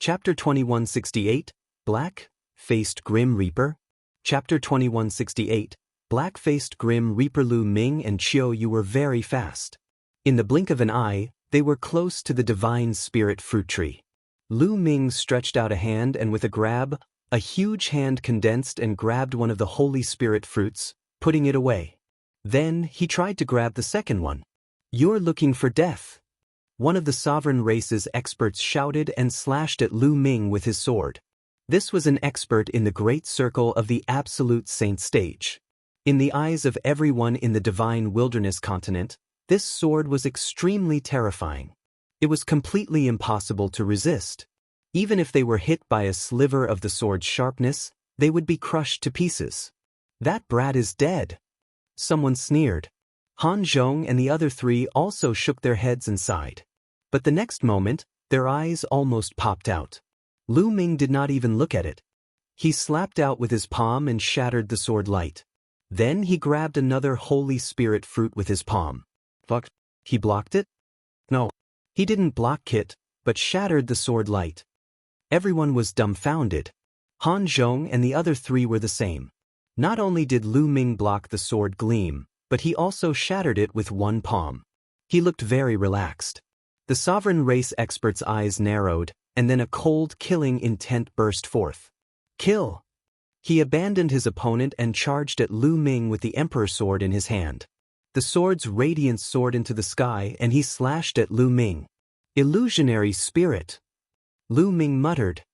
Chapter 2168, Black-Faced Grim Reaper. Chapter 2168, Black-Faced Grim Reaper. Lu Ming and Qiu Yu were very fast. In the blink of an eye, they were close to the divine spirit fruit tree. Lu Ming stretched out a hand and with a grab, a huge hand condensed and grabbed one of the holy spirit fruits, putting it away. Then he tried to grab the second one. "You're looking for death," one of the sovereign race's experts shouted and slashed at Lu Ming with his sword. This was an expert in the great circle of the absolute saint stage. In the eyes of everyone in the divine wilderness continent, this sword was extremely terrifying. It was completely impossible to resist. Even if they were hit by a sliver of the sword's sharpness, they would be crushed to pieces. "That brat is dead," someone sneered. Han Zhong and the other three also shook their heads and sighed. But the next moment, their eyes almost popped out. Lu Ming did not even look at it. He slapped out with his palm and shattered the sword light. Then he grabbed another holy spirit fruit with his palm. Fuck. He blocked it? No. He didn't block it, but shattered the sword light. Everyone was dumbfounded. Han Zhong and the other three were the same. Not only did Lu Ming block the sword gleam, but he also shattered it with one palm. He looked very relaxed. The sovereign race expert's eyes narrowed, and then a cold, killing intent burst forth. "Kill!" He abandoned his opponent and charged at Lu Ming with the Emperor sword in his hand. The sword's radiance soared into the sky and he slashed at Lu Ming. "Illusionary spirit!" Lu Ming muttered.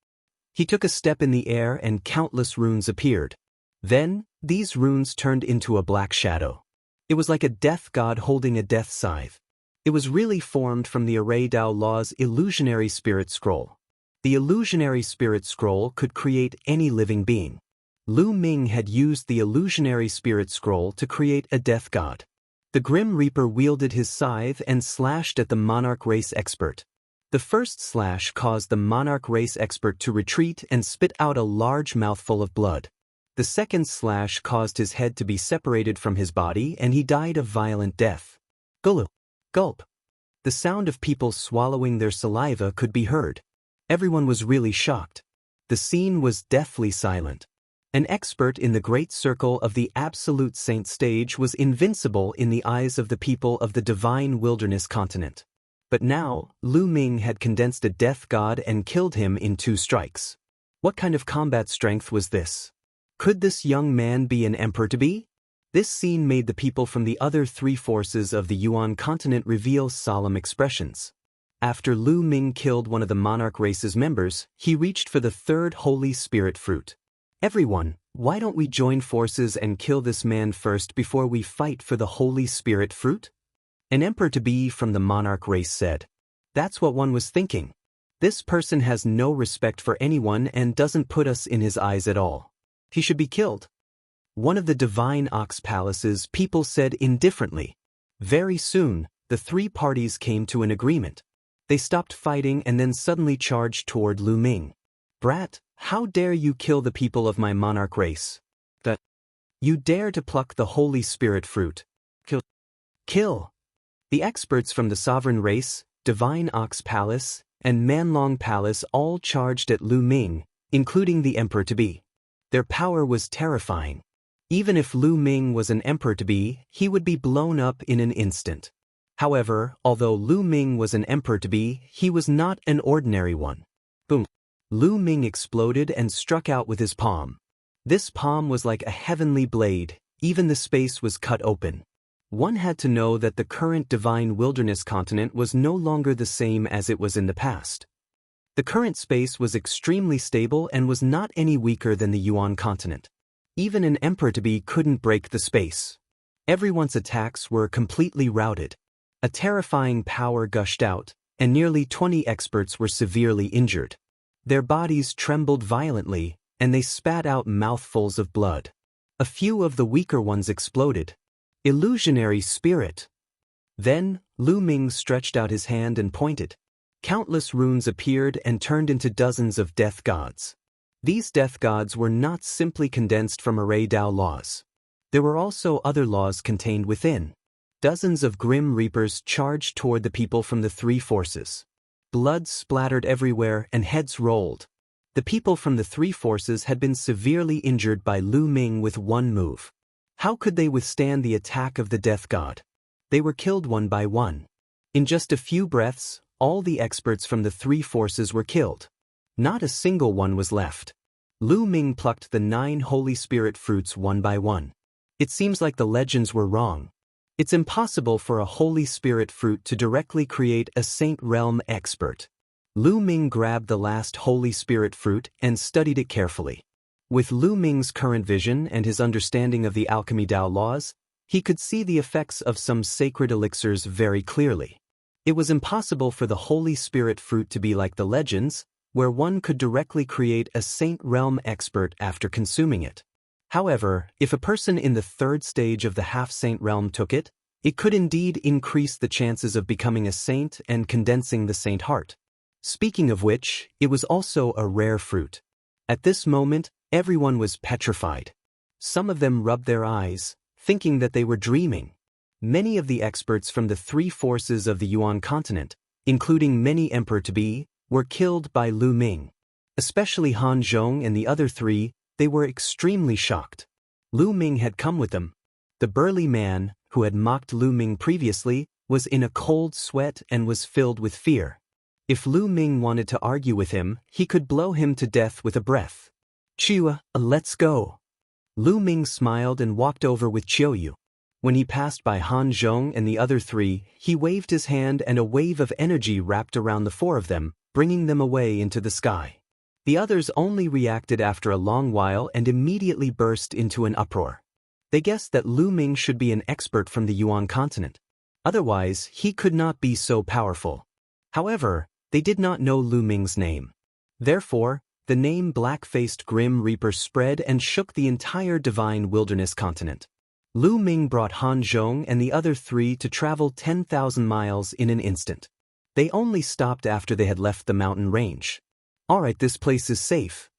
He took a step in the air and countless runes appeared. Then, these runes turned into a black shadow. It was like a death god holding a death scythe. It was really formed from the Array Dao Law's illusionary spirit scroll. The illusionary spirit scroll could create any living being. Lu Ming had used the illusionary spirit scroll to create a death god. The Grim Reaper wielded his scythe and slashed at the monarch race expert. The first slash caused the monarch race expert to retreat and spit out a large mouthful of blood. The second slash caused his head to be separated from his body and he died a violent death. Gulu. Gulp. The sound of people swallowing their saliva could be heard. Everyone was really shocked. The scene was deathly silent. An expert in the great circle of the absolute saint stage was invincible in the eyes of the people of the divine wilderness continent. But now, Lu Ming had condensed a death god and killed him in 2 strikes. What kind of combat strength was this? Could this young man be an emperor to be? This scene made the people from the other 3 forces of the Yuan continent reveal solemn expressions. After Lu Ming killed one of the monarch race's members, he reached for the 3rd holy spirit fruit. "Everyone, why don't we join forces and kill this man first before we fight for the holy spirit fruit?" An emperor-to-be from the monarch race said. "That's what one was thinking. This person has no respect for anyone and doesn't put us in his eyes at all. He should be killed." One of the divine ox palace's people said indifferently. Very soon, the 3 parties came to an agreement. They stopped fighting and then suddenly charged toward Lu Ming. "Brat, how dare you kill the people of my monarch race? That you dare to pluck the holy spirit fruit. Kill! Kill!" The experts from the sovereign race, divine ox palace, and Manlong palace all charged at Lu Ming, including the emperor-to-be. Their power was terrifying. Even if Lu Ming was an emperor-to-be, he would be blown up in an instant. However, although Lu Ming was an emperor-to-be, he was not an ordinary one. Boom! Lu Ming exploded and struck out with his palm. This palm was like a heavenly blade, even the space was cut open. One had to know that the current divine wilderness continent was no longer the same as it was in the past. The current space was extremely stable and was not any weaker than the Yuan continent. Even an emperor-to-be couldn't break the space. Everyone's attacks were completely routed. A terrifying power gushed out, and nearly 20 experts were severely injured. Their bodies trembled violently, and they spat out mouthfuls of blood. A few of the weaker ones exploded. "Illusionary spirit!" Then, Lu Ming stretched out his hand and pointed. Countless runes appeared and turned into dozens of death gods. These death gods were not simply condensed from Array Dao laws. There were also other laws contained within. Dozens of Grim Reapers charged toward the people from the 3 forces. Blood splattered everywhere and heads rolled. The people from the three forces had been severely injured by Lu Ming with one move. How could they withstand the attack of the death god? They were killed one by one. In just a few breaths, all the experts from the three forces were killed. Not a single one was left. Lu Ming plucked the 9 Holy Spirit fruits one by one. It seems like the legends were wrong. It's impossible for a Holy Spirit fruit to directly create a Saint Realm expert. Lu Ming grabbed the last Holy Spirit fruit and studied it carefully. With Lu Ming's current vision and his understanding of the alchemy Tao laws, he could see the effects of some sacred elixirs very clearly. It was impossible for the Holy Spirit fruit to be like the legends, where one could directly create a Saint Realm expert after consuming it. However, if a person in the 3rd stage of the half-saint realm took it, it could indeed increase the chances of becoming a saint and condensing the saint heart. Speaking of which, it was also a rare fruit. At this moment, everyone was petrified. Some of them rubbed their eyes, thinking that they were dreaming. Many of the experts from the three forces of the Yuan continent, including many emperor-to-be, were killed by Lu Ming. Especially Han Zhong and the other 3, they were extremely shocked. Lu Ming had come with them. The burly man, who had mocked Lu Ming previously, was in a cold sweat and was filled with fear. If Lu Ming wanted to argue with him, he could blow him to death with a breath. "Chua, let's go." Lu Ming smiled and walked over with Qiuyu. When he passed by Han Zhong and the other 3, he waved his hand and a wave of energy wrapped around the 4 of them, bringing them away into the sky. The others only reacted after a long while and immediately burst into an uproar. They guessed that Lu Ming should be an expert from the Yuan continent. Otherwise, he could not be so powerful. However, they did not know Lu Ming's name. Therefore, the name Black-Faced Grim Reaper spread and shook the entire Divine Wilderness continent. Lu Ming brought Han Zhong and the other 3 to travel 10,000 miles in an instant. They only stopped after they had left the mountain range. "Alright, this place is safe,"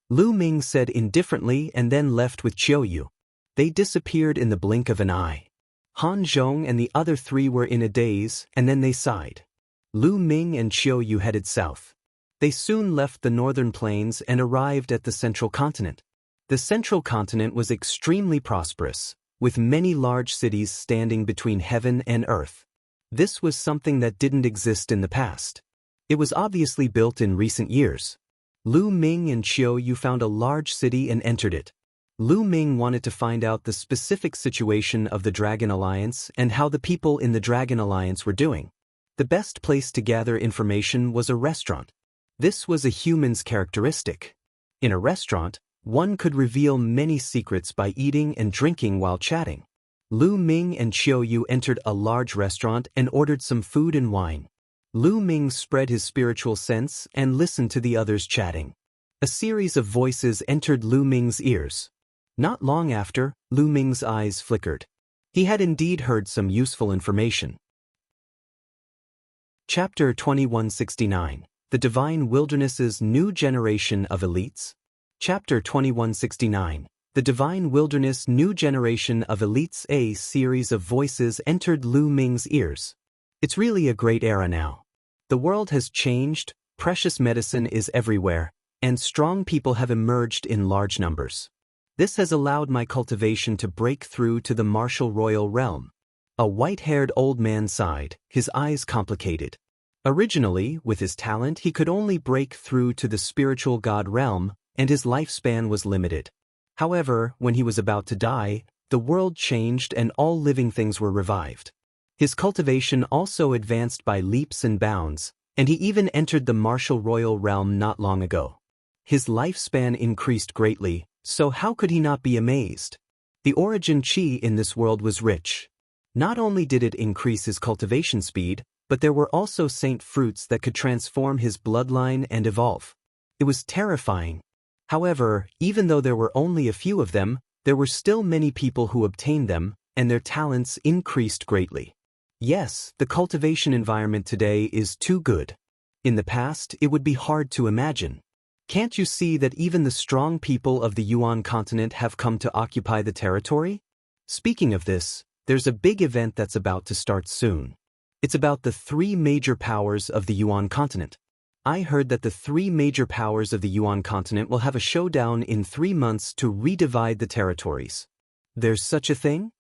Lu Ming said indifferently and then left with Qiuyu. They disappeared in the blink of an eye. Han Zhong and the other 3 were in a daze, and then they sighed. Lu Ming and Qiuyu headed south. They soon left the northern plains and arrived at the central continent. The central continent was extremely prosperous, with many large cities standing between heaven and earth. This was something that didn't exist in the past. It was obviously built in recent years. Lu Ming and Qiuyu found a large city and entered it. Lu Ming wanted to find out the specific situation of the Dragon Alliance and how the people in the Dragon Alliance were doing. The best place to gather information was a restaurant. This was a human's characteristic. In a restaurant, one could reveal many secrets by eating and drinking while chatting. Lu Ming and Qiuyu entered a large restaurant and ordered some food and wine. Lu Ming spread his spiritual sense and listened to the others chatting. A series of voices entered Lu Ming's ears. Not long after, Lu Ming's eyes flickered. He had indeed heard some useful information. Chapter 2169. The Divine Wilderness's New Generation of Elites. Chapter 2169. The Divine Wilderness New Generation of Elites. A series of voices entered Lu Ming's ears. It's really a great era now. The world has changed, precious medicine is everywhere, and strong people have emerged in large numbers. This has allowed my cultivation to break through to the martial royal realm. A white-haired old man sighed, his eyes complicated. Originally, with his talent, he could only break through to the spiritual god realm, and his lifespan was limited. However, when he was about to die, the world changed and all living things were revived. His cultivation also advanced by leaps and bounds, and he even entered the martial royal realm not long ago. His lifespan increased greatly, so how could he not be amazed? The origin chi in this world was rich. Not only did it increase his cultivation speed, but there were also saint fruits that could transform his bloodline and evolve. It was terrifying. However, even though there were only a few of them, there were still many people who obtained them, and their talents increased greatly. Yes, the cultivation environment today is too good. In the past, it would be hard to imagine. Can't you see that even the strong people of the Yuan continent have come to occupy the territory? Speaking of this, there's a big event that's about to start soon. It's about the three major powers of the Yuan continent. I heard that the three major powers of the Yuan continent will have a showdown in 3 months to redivide the territories. There's such a thing?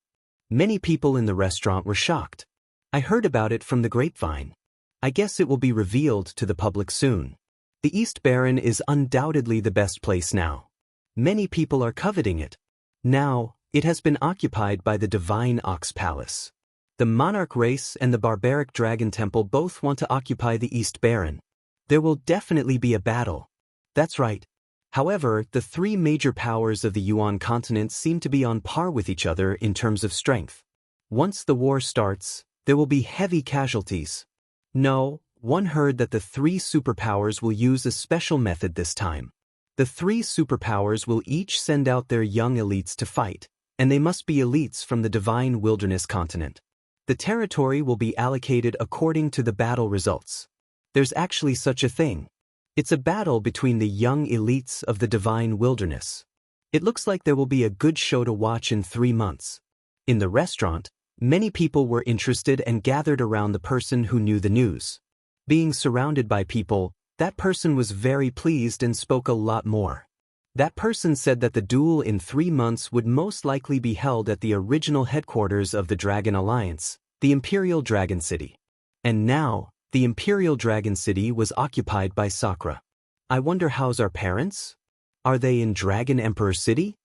Many people in the restaurant were shocked. I heard about it from the grapevine. I guess it will be revealed to the public soon. The East Baron is undoubtedly the best place now. Many people are coveting it. Now, it has been occupied by the Divine Ox Palace. The monarch race and the barbaric dragon temple both want to occupy the East Baron. There will definitely be a battle. That's right. However, the three major powers of the Yuan continent seem to be on par with each other in terms of strength. Once the war starts, there will be heavy casualties. No, one heard that the three superpowers will use a special method this time. The three superpowers will each send out their young elites to fight, and they must be elites from the Divine Wilderness continent. The territory will be allocated according to the battle results. There's actually such a thing. It's a battle between the young elites of the Divine Wilderness. It looks like there will be a good show to watch in 3 months. In the restaurant, many people were interested and gathered around the person who knew the news. Being surrounded by people, that person was very pleased and spoke a lot more. That person said that the duel in 3 months would most likely be held at the original headquarters of the Dragon Alliance, the Imperial Dragon City. And now, the Imperial Dragon City was occupied by Sakura. I wonder how's our parents? Are they in Dragon Emperor City?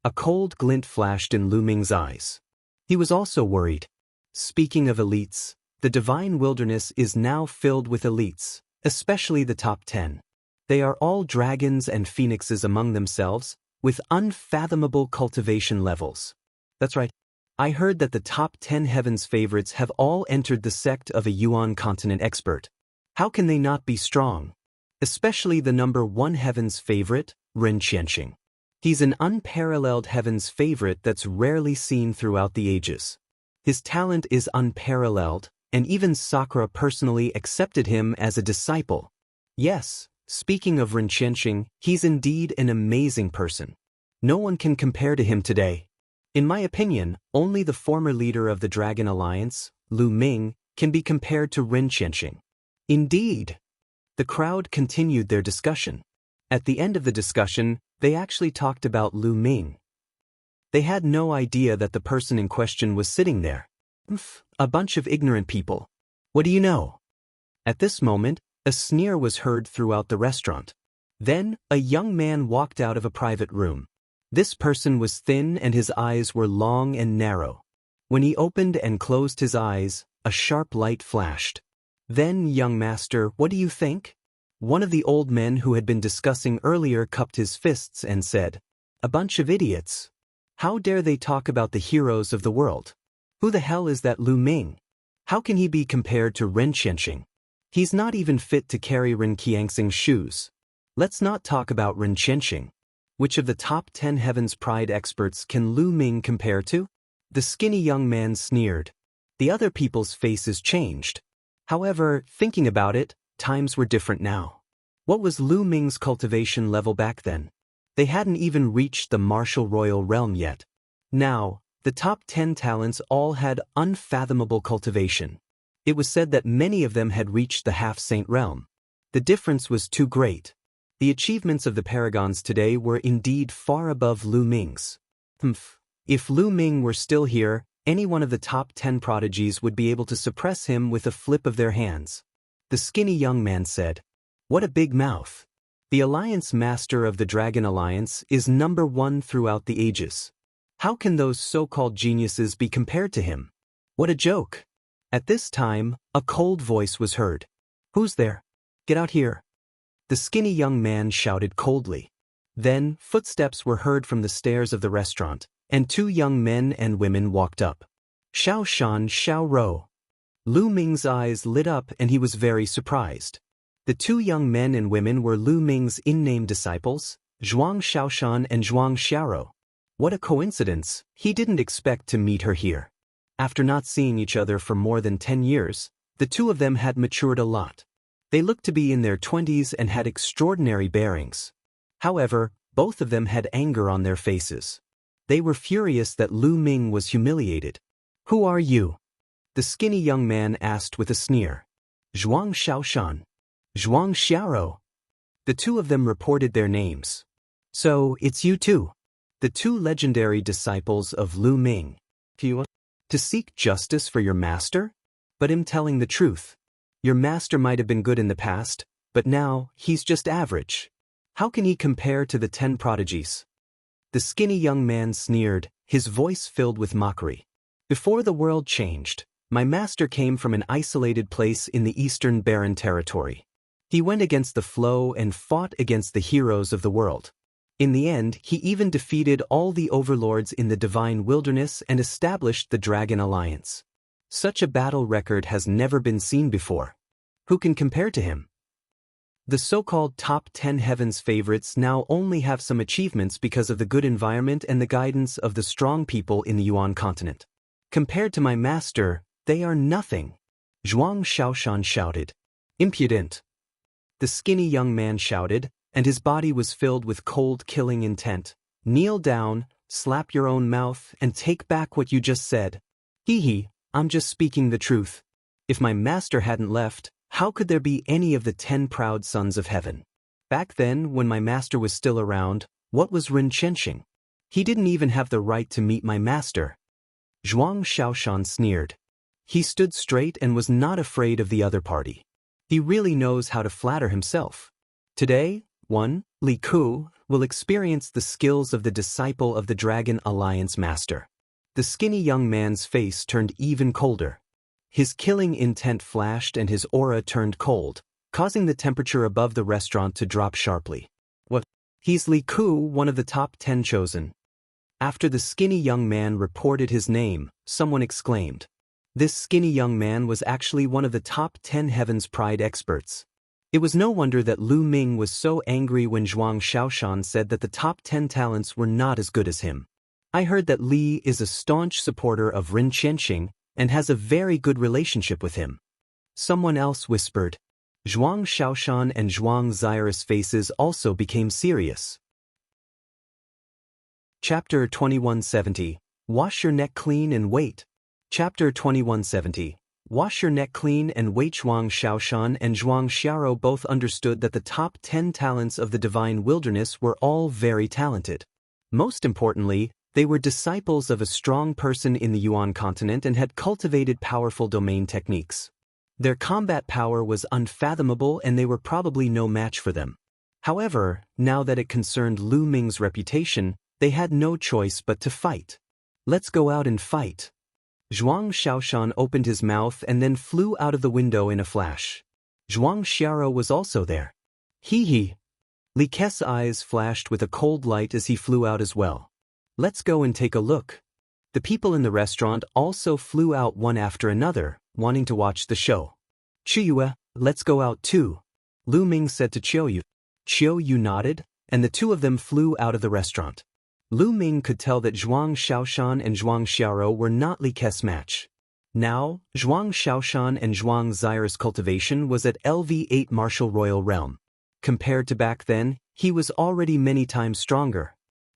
A cold glint flashed in Lu Ming's eyes. He was also worried. Speaking of elites, the Divine Wilderness is now filled with elites, especially the top 10. They are all dragons and phoenixes among themselves, with unfathomable cultivation levels. That's right. I heard that the top 10 heavens favorites have all entered the sect of a Yuan continent expert. How can they not be strong? Especially the number 1 heavens favorite, Ren Qianxing. He's an unparalleled heavens favorite that's rarely seen throughout the ages. His talent is unparalleled, and even Sakura personally accepted him as a disciple. Yes, speaking of Ren Qianxing, he's indeed an amazing person. No one can compare to him today. In my opinion, only the former leader of the Dragon Alliance, Lu Ming, can be compared to Ren Qianxing. Indeed. The crowd continued their discussion. At the end of the discussion, they actually talked about Lu Ming. They had no idea that the person in question was sitting there. A bunch of ignorant people. What do you know? At this moment, a sneer was heard throughout the restaurant. Then, a young man walked out of a private room. This person was thin and his eyes were long and narrow. When he opened and closed his eyes, a sharp light flashed. Then, young master, what do you think? One of the old men who had been discussing earlier cupped his fists and said, "A bunch of idiots. How dare they talk about the heroes of the world? Who the hell is that Lu Ming? How can he be compared to Ren Qianxing? He's not even fit to carry Ren Qianxing's shoes. Let's not talk about Ren Qianxing. Which of the top 10 Heavens Pride experts can Lu Ming compare to?" The skinny young man sneered. The other people's faces changed. However, thinking about it, times were different now. What was Lu Ming's cultivation level back then? They hadn't even reached the martial royal realm yet. Now, the top 10 talents all had unfathomable cultivation. It was said that many of them had reached the half-saint realm. The difference was too great. The achievements of the paragons today were indeed far above Lu Ming's. If Lu Ming were still here, any one of the top 10 prodigies would be able to suppress him with a flip of their hands. The skinny young man said, "What a big mouth. The Alliance Master of the Dragon Alliance is number 1 throughout the ages. How can those so-called geniuses be compared to him? What a joke." At this time, a cold voice was heard. "Who's there? Get out here." The skinny young man shouted coldly. Then, footsteps were heard from the stairs of the restaurant, and 2 young men and women walked up. Xiao Shan, Xiao Rou. Lu Ming's eyes lit up and he was very surprised. The 2 young men and women were Lu Ming's in-name disciples, Zhuang Xiaoshan and Zhuang Xiaorou. What a coincidence, he didn't expect to meet her here. After not seeing each other for more than 10 years, the 2 of them had matured a lot. They looked to be in their 20s and had extraordinary bearings. However, both of them had anger on their faces. They were furious that Lu Ming was humiliated. "Who are you?" The skinny young man asked with a sneer. Zhuang Shaoshan. Zhuang Xiaoro. The two of them reported their names. So, it's you two. The two legendary disciples of Lu Ming. To seek justice for your master? But him telling the truth. Your master might have been good in the past, but now, he's just average. How can he compare to the 10 prodigies? The skinny young man sneered, his voice filled with mockery. Before the world changed, my master came from an isolated place in the eastern barren territory. He went against the flow and fought against the heroes of the world. In the end, he even defeated all the overlords in the divine wilderness and established the Dragon Alliance. Such a battle record has never been seen before. Who can compare to him? The so-called top 10 heavens favorites now only have some achievements because of the good environment and the guidance of the strong people in the Yuan continent. Compared to my master, they are nothing. Zhuang Shaoshan shouted. Impudent. The skinny young man shouted, and his body was filled with cold killing intent. Kneel down, slap your own mouth, and take back what you just said. Hee, I'm just speaking the truth. If my master hadn't left, how could there be any of the 10 proud sons of heaven? Back then, when my master was still around, what was Ren Chenxing? He didn't even have the right to meet my master. Zhuang Shaoshan sneered. He stood straight and was not afraid of the other party. He really knows how to flatter himself. Today, Li Ku will experience the skills of the disciple of the Dragon Alliance master. The skinny young man's face turned even colder. His killing intent flashed and his aura turned cold, causing the temperature above the restaurant to drop sharply. What? He's Li Ku, one of the top 10 chosen. After the skinny young man reported his name, someone exclaimed. This skinny young man was actually one of the top 10 Heaven's Pride experts. It was no wonder that Lu Ming was so angry when Zhuang Shaoshan said that the top 10 talents were not as good as him. I heard that Li is a staunch supporter of Ren Chenxing and has a very good relationship with him. Someone else whispered. Zhuang Shaoshan and Zhuang Xiao's faces also became serious. Chapter 2170. Wash your neck clean and wait. Chapter 2170. Wash your neck clean and wait. Zhuang Shaoshan and Zhuang Xiao both understood that the top 10 talents of the divine wilderness were all very talented. Most importantly, they were disciples of a strong person in the Yuan continent and had cultivated powerful domain techniques. Their combat power was unfathomable and they were probably no match for them. However, now that it concerned Lu Ming's reputation, they had no choice but to fight. Let's go out and fight. Zhuang Shaoshan opened his mouth and then flew out of the window in a flash. Zhuang Xiao was also there. Hee. Li Ke's eyes flashed with a cold light as he flew out as well. Let's go and take a look. The people in the restaurant also flew out one after another, wanting to watch the show. Qiuyue, let's go out too. Lu Ming said to Qiuyu. Qiuyu nodded, and the two of them flew out of the restaurant. Lu Ming could tell that Zhuang Shaoshan and Zhuang Xiao were not Li Ke's match. Now, Zhuang Shaoshan and Zhuang Xiao's cultivation was at LV8 Martial Royal Realm. Compared to back then, he was already many times stronger.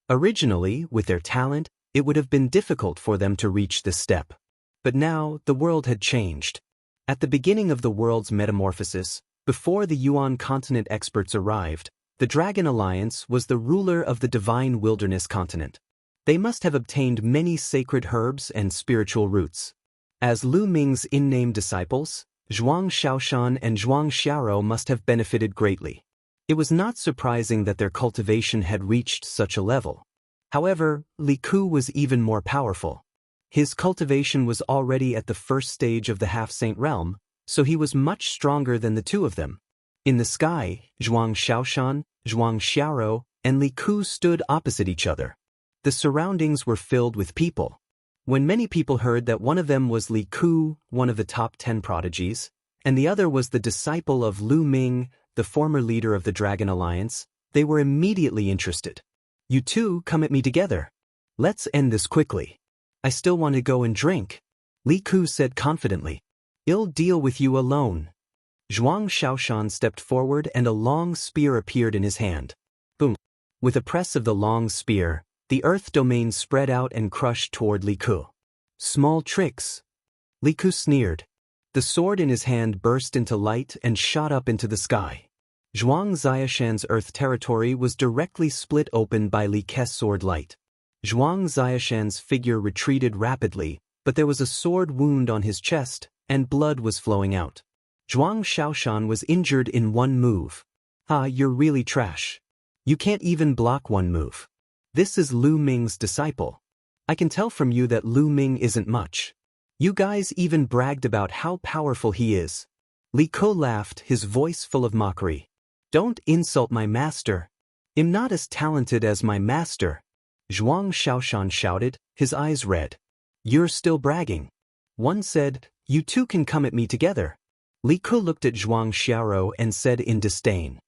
Originally, with their talent, it would have been difficult for them to reach this step. But now, the world had changed. At the beginning of the world's metamorphosis, before the Yuan continent experts arrived, the Dragon Alliance was the ruler of the divine wilderness continent. They must have obtained many sacred herbs and spiritual roots. As Lu Ming's in-name disciples, Zhuang Shaoshan and Zhuang Xiao must have benefited greatly. It was not surprising that their cultivation had reached such a level. However, Li Ku was even more powerful. His cultivation was already at the first stage of the half-saint realm, so he was much stronger than the two of them. In the sky, Zhuang Shaoshan, Zhuang Xiao, and Li Ku stood opposite each other. The surroundings were filled with people. When many people heard that one of them was Li Ku, one of the top 10 prodigies, and the other was the disciple of Lu Ming, the former leader of the Dragon Alliance, they were immediately interested. You two come at me together. Let's end this quickly. I still want to go and drink. Li Ku said confidently. I'll deal with you alone. Zhuang Shaoshan stepped forward and a long spear appeared in his hand. Boom. With a press of the long spear, the earth domain spread out and crushed toward Li Ku. Small tricks. Li Ku sneered. The sword in his hand burst into light and shot up into the sky. Zhuang Xiashan's earth territory was directly split open by Li Ke's sword light. Zhuang Xiashan's figure retreated rapidly, but there was a sword wound on his chest, and blood was flowing out. Zhuang Xiaoshan was injured in one move. Ah, you're really trash. You can't even block one move. This is Lu Ming's disciple. I can tell from you that Lu Ming isn't much. You guys even bragged about how powerful he is. Li Ku laughed, his voice full of mockery. Don't insult my master. I'm not as talented as my master. Zhuang Xiaoshan shouted, his eyes red. You're still bragging. One said, you two can come at me together. Li Ku looked at Zhuang Xiaoro and said in disdain.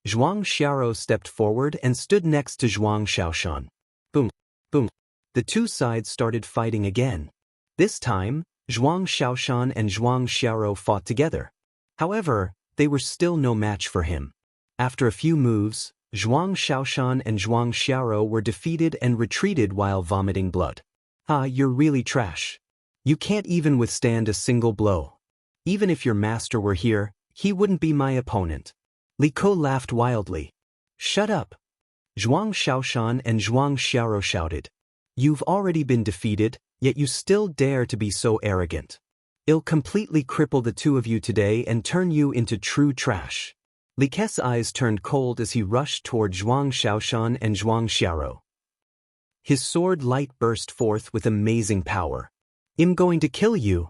Zhuang Xiaoro stepped forward and stood next to Zhuang Xiaoshan. Boom, boom. The two sides started fighting again. This time, Zhuang Xiaoshan and Zhuang Xiaoro fought together. However, they were still no match for him. After a few moves, Zhuang Xiaoshan and Zhuang Xiaoro were defeated and retreated while vomiting blood. Ah, you're really trash. You can't even withstand a single blow. Even if your master were here, he wouldn't be my opponent. Li Ku laughed wildly. Shut up. Zhuang Xiaoshan and Zhuang Xiaoro shouted. You've already been defeated, yet you still dare to be so arrogant. I'll completely cripple the two of you today and turn you into true trash. Li Ke's eyes turned cold as he rushed toward Zhuang Xiaoshan and Zhuang Xiaoro. His sword light burst forth with amazing power. I'm going to kill you.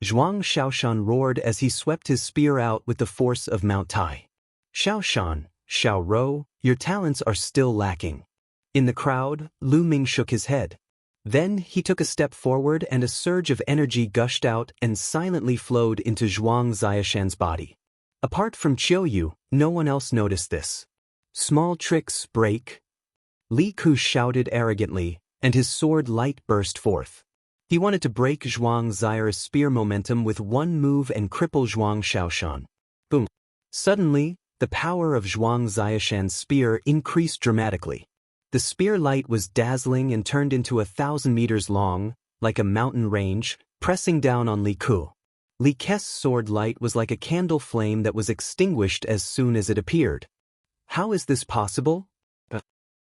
Zhuang Xiaoshan roared as he swept his spear out with the force of Mount Tai. Xiaoshan, Xiaoro, your talents are still lacking. In the crowd, Lu Ming shook his head. Then he took a step forward and a surge of energy gushed out and silently flowed into Zhuang Xiashan's body. Apart from Qiuyu, no one else noticed this. Small tricks break. Li Ku shouted arrogantly, and his sword light burst forth. He wanted to break Zhuang Xiao's spear momentum with one move and cripple Zhuang Xiaoshan. Boom. Suddenly, the power of Zhuang Xiashan's spear increased dramatically. The spear light was dazzling and turned into 1,000 meters long, like a mountain range, pressing down on Li Ku. Li Ke's sword light was like a candle flame that was extinguished as soon as it appeared. How is this possible?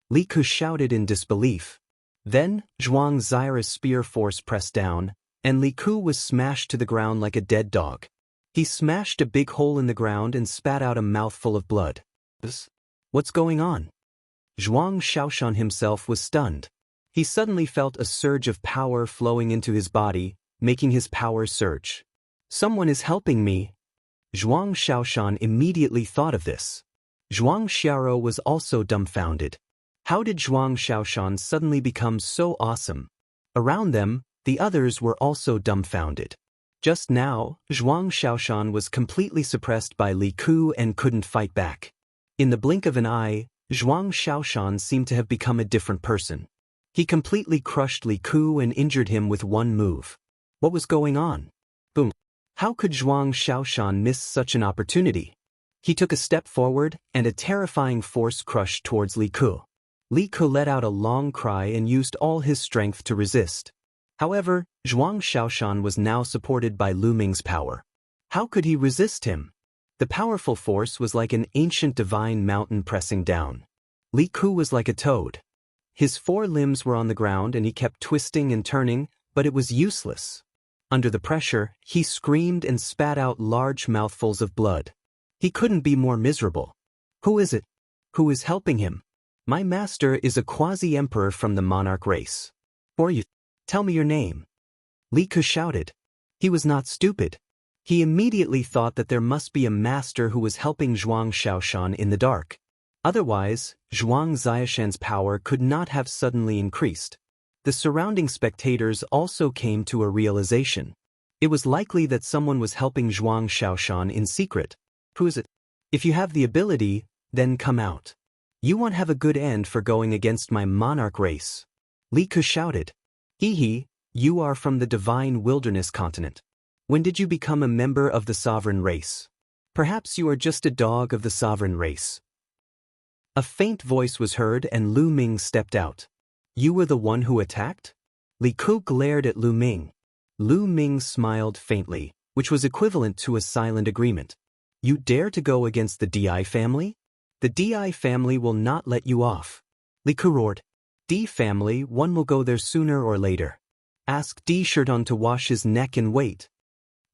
Li Ku shouted in disbelief. Then, Zhuang Xiao's spear force pressed down, and Li Ku was smashed to the ground like a dead dog. He smashed a big hole in the ground and spat out a mouthful of blood. What's going on? Zhuang Xiaoshan himself was stunned. He suddenly felt a surge of power flowing into his body, making his power surge. Someone is helping me. Zhuang Xiaoshan immediately thought of this. Zhuang Xiaoro was also dumbfounded. How did Zhuang Xiaoshan suddenly become so awesome? Around them, the others were also dumbfounded. Just now, Zhuang Xiaoshan was completely suppressed by Li Ku and couldn't fight back. In the blink of an eye, Zhuang Xiaoshan seemed to have become a different person. He completely crushed Li Ku and injured him with one move. What was going on? Boom. How could Zhuang Xiaoshan miss such an opportunity? He took a step forward, and a terrifying force crushed towards Li Ku. Li Ku let out a long cry and used all his strength to resist. However, Zhuang Xiaoshan was now supported by Lu Ming's power. How could he resist him? The powerful force was like an ancient divine mountain pressing down. Li Ku was like a toad. His four limbs were on the ground and he kept twisting and turning, but it was useless. Under the pressure, he screamed and spat out large mouthfuls of blood. He couldn't be more miserable. Who is it? Who is helping him? My master is a quasi-emperor from the monarch race. Who are you? Tell me your name. Li Ku shouted. He was not stupid. He immediately thought that there must be a master who was helping Zhuang Xiaoshan in the dark. Otherwise, Zhuang Xiashan's power could not have suddenly increased. The surrounding spectators also came to a realization. It was likely that someone was helping Zhuang Xiaoshan in secret. Who is it? If you have the ability, then come out. You won't have a good end for going against my monarch race. Li Ku shouted. Hee, you are from the divine wilderness continent. When did you become a member of the sovereign race? Perhaps you are just a dog of the sovereign race. A faint voice was heard and Lu Ming stepped out. You were the one who attacked? Li Ku glared at Lu Ming. Lu Ming smiled faintly, which was equivalent to a silent agreement. You dare to go against the Di family? The Di family will not let you off. Li Ku roared. Di family, one will go there sooner or later. Ask Di Shirton to wash his neck and wait.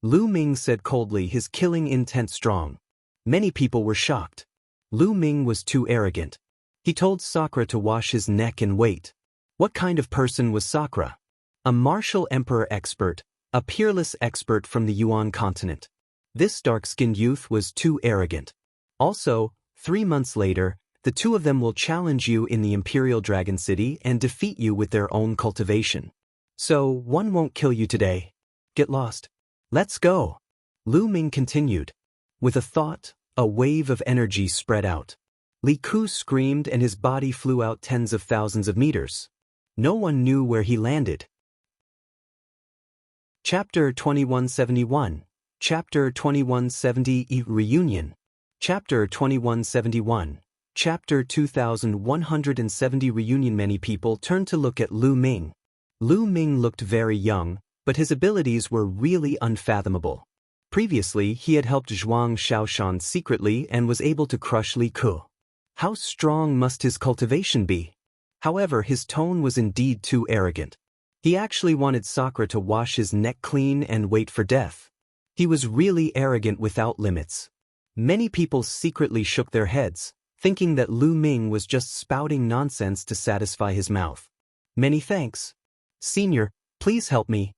Lu Ming said coldly, his killing intent strong. Many people were shocked. Lu Ming was too arrogant. He told Sakura to wash his neck and wait. What kind of person was Sakura? A martial emperor expert, a peerless expert from the Yuan continent. This dark-skinned youth was too arrogant. Also, 3 months later, the two of them will challenge you in the Imperial Dragon City and defeat you with their own cultivation. So, one won't kill you today. Get lost. Let's go. Lu Ming continued. With a thought, a wave of energy spread out. Li Ku screamed and his body flew out tens of thousands of meters. No one knew where he landed. Chapter 2171. Chapter 2170 Reunion. Chapter 2171. Chapter 2170 Reunion. Many people turned to look at Lu Ming. Lu Ming looked very young, but his abilities were really unfathomable. Previously, he had helped Zhuang Shaoshan secretly and was able to crush Li Ku. How strong must his cultivation be? However, his tone was indeed too arrogant. He actually wanted Sakura to wash his neck clean and wait for death. He was really arrogant without limits. Many people secretly shook their heads, thinking that Lu Ming was just spouting nonsense to satisfy his mouth. Many thanks. Senior, please help me.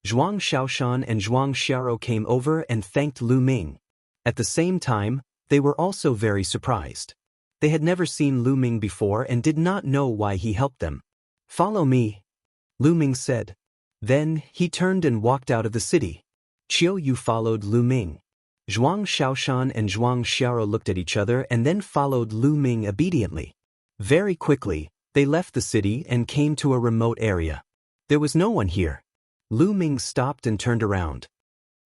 Zhuang Shaoshan and Zhuang Xiao came over and thanked Lu Ming. At the same time, they were also very surprised. They had never seen Lu Ming before and did not know why he helped them. Follow me, Lu Ming said. Then, he turned and walked out of the city. Qiu Yu followed Lu Ming. Zhuang Shaoshan and Zhuang Xiao looked at each other and then followed Lu Ming obediently. Very quickly, they left the city and came to a remote area. There was no one here. Lu Ming stopped and turned around.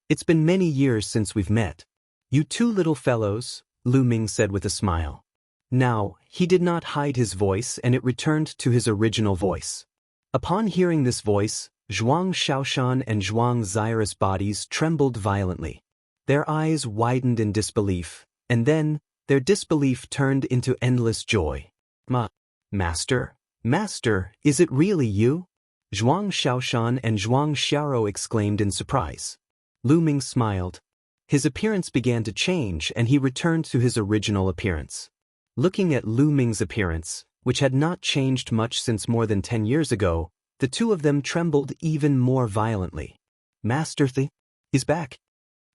It's been many years since we've met. You two little fellows, Lu Ming said with a smile. Now, he did not hide his voice and it returned to his original voice. Upon hearing this voice, Zhuang Shaoshan and Zhuang Xiao's bodies trembled violently. Their eyes widened in disbelief, and then, their disbelief turned into endless joy. Master, is it really you? Zhuang Shaoshan and Zhuang Xiao exclaimed in surprise. Lu Ming smiled. His appearance began to change and he returned to his original appearance. Looking at Lu Ming's appearance, which had not changed much since more than 10 years ago, the two of them trembled even more violently. Master is back.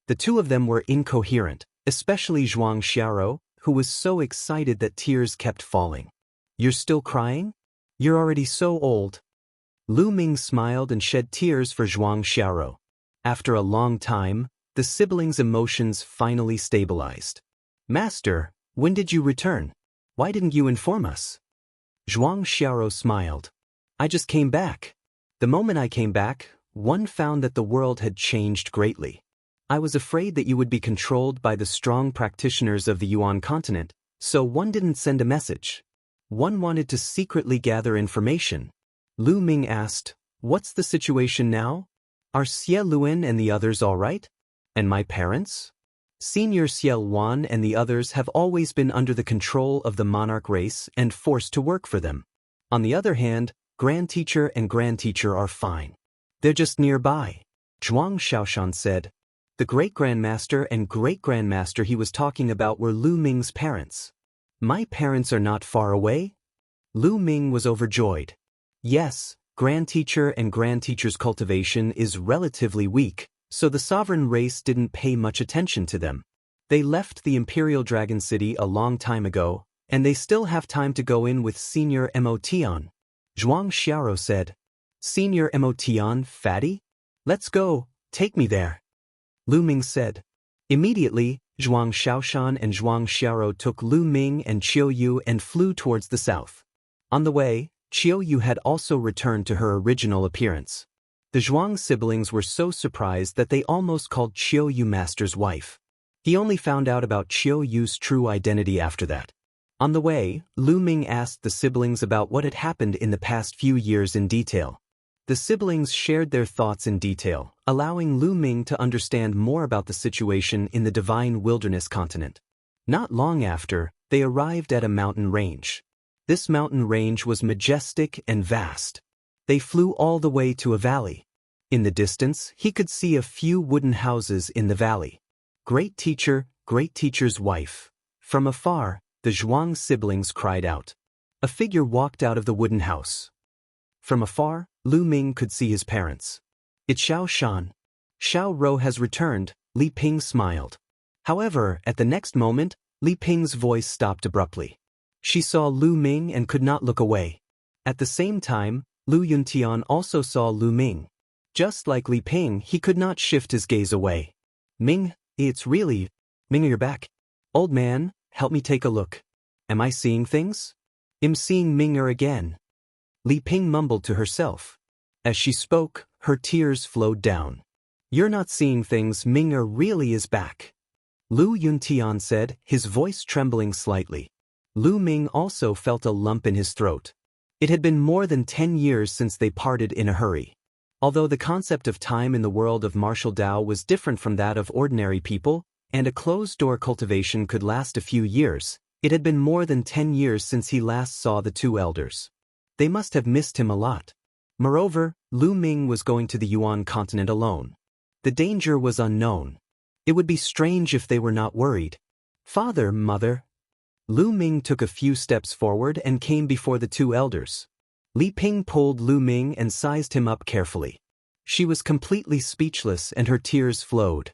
The two of them were incoherent, especially Zhuang Xiao, who was so excited that tears kept falling. You're still crying? You're already so old. Lu Ming smiled and shed tears for Zhuang Xiao. After a long time, the siblings' emotions finally stabilized. Master, when did you return? Why didn't you inform us? Zhuang Xiao smiled. I just came back. The moment I came back, one found that the world had changed greatly. I was afraid that you would be controlled by the strong practitioners of the Yuan continent, so one didn't send a message. One wanted to secretly gather information. Lu Ming asked, what's the situation now? Are Xie Luan and the others all right? And my parents? Senior Xie Luan and the others have always been under the control of the monarch race and forced to work for them. On the other hand, Grand Teacher and Grand Teacher are fine. They're just nearby. Zhuang Shaoshan said. The Great-Grandmaster and Great-Grandmaster he was talking about were Lu Ming's parents. My parents are not far away? Lu Ming was overjoyed. Yes, Grand Teacher and Grand Teacher's cultivation is relatively weak, so the sovereign race didn't pay much attention to them. They left the Imperial Dragon City a long time ago, and they still have time to go in with Senior Motion. Zhuang Xiao said. Senior Motion, fatty? Let's go, take me there. Lu Ming said. Immediately, Zhuang Shaoshan and Zhuang Xiao took Lu Ming and Qiu Yu and flew towards the south. On the way, Qiu Yu had also returned to her original appearance. The Zhuang siblings were so surprised that they almost called Qiu Yu Master's wife. He only found out about Qiu Yu's true identity after that. On the way, Lu Ming asked the siblings about what had happened in the past few years in detail. The siblings shared their thoughts in detail, allowing Lu Ming to understand more about the situation in the divine wilderness continent. Not long after, they arrived at a mountain range. This mountain range was majestic and vast. They flew all the way to a valley. In the distance, he could see a few wooden houses in the valley. Great teacher's wife. From afar, the Zhuang siblings cried out. A figure walked out of the wooden house. From afar, Lu Ming could see his parents. It's Xiao Shan. Xiao Rou has returned, Li Ping smiled. However, at the next moment, Li Ping's voice stopped abruptly. She saw Lu Ming and could not look away. At the same time, Lu Yuntian also saw Lu Ming. Just like Li Ping, he could not shift his gaze away. Ming, it's really... Ming, you're back. Old man, help me take a look. Am I seeing things? I'm seeing Ming again. Li Ping mumbled to herself. As she spoke, her tears flowed down. You're not seeing things, Ming really is back. Lu Yuntian said, his voice trembling slightly. Lu Ming also felt a lump in his throat. It had been more than 10 years since they parted in a hurry. Although the concept of time in the world of martial Dao was different from that of ordinary people, and a closed-door cultivation could last a few years, it had been more than 10 years since he last saw the two elders. They must have missed him a lot. Moreover, Lu Ming was going to the Yuan continent alone. The danger was unknown. It would be strange if they were not worried. Father, mother. Lu Ming took a few steps forward and came before the two elders. Li Ping pulled Lu Ming and sized him up carefully. She was completely speechless and her tears flowed.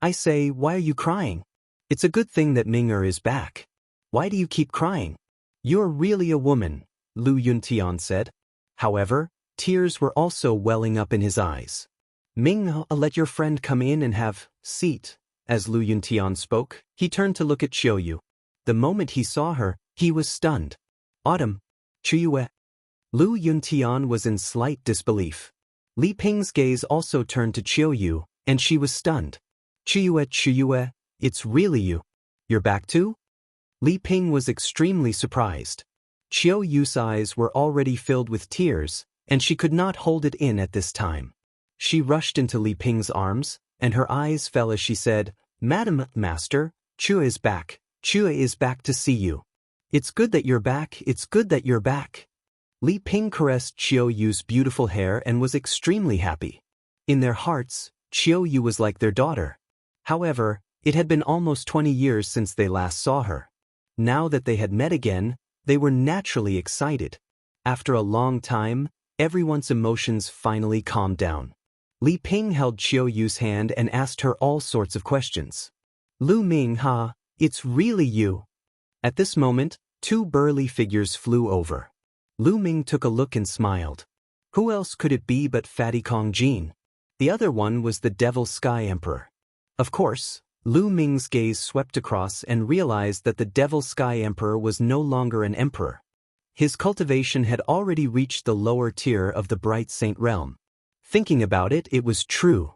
I say, why are you crying? It's a good thing that Ming is back. Why do you keep crying? You're really a woman, Lu Yuntian said. However, tears were also welling up in his eyes. Ming, let your friend come in and have seat. As Lu Yuntian spoke, he turned to look at Qiuyu. The moment he saw her, he was stunned. Autumn. Qiuyu. Lu Yuntian was in slight disbelief. Li Ping's gaze also turned to Qiuyu, and she was stunned. Qiuyu, it's really you. You're back too? Li Ping was extremely surprised. Qiuyu's eyes were already filled with tears, and she could not hold it in at this time. She rushed into Li Ping's arms, and her eyes fell as she said, Madam, Master, Qiu is back. Qiu is back to see you. It's good that you're back, it's good that you're back. Li Ping caressed Qiuyu's beautiful hair and was extremely happy. In their hearts, Qiuyu was like their daughter. However, it had been almost 20 years since they last saw her. Now that they had met again, they were naturally excited. After a long time, everyone's emotions finally calmed down. Li Ping held Qiuyu's hand and asked her all sorts of questions. Lu Ming, it's really you. At this moment, two burly figures flew over. Lu Ming took a look and smiled. Who else could it be but Fatty Kong Jin? The other one was the Devil Sky Emperor. Of course, Lu Ming's gaze swept across and realized that the Devil Sky Emperor was no longer an emperor. His cultivation had already reached the lower tier of the Bright Saint realm. Thinking about it, it was true.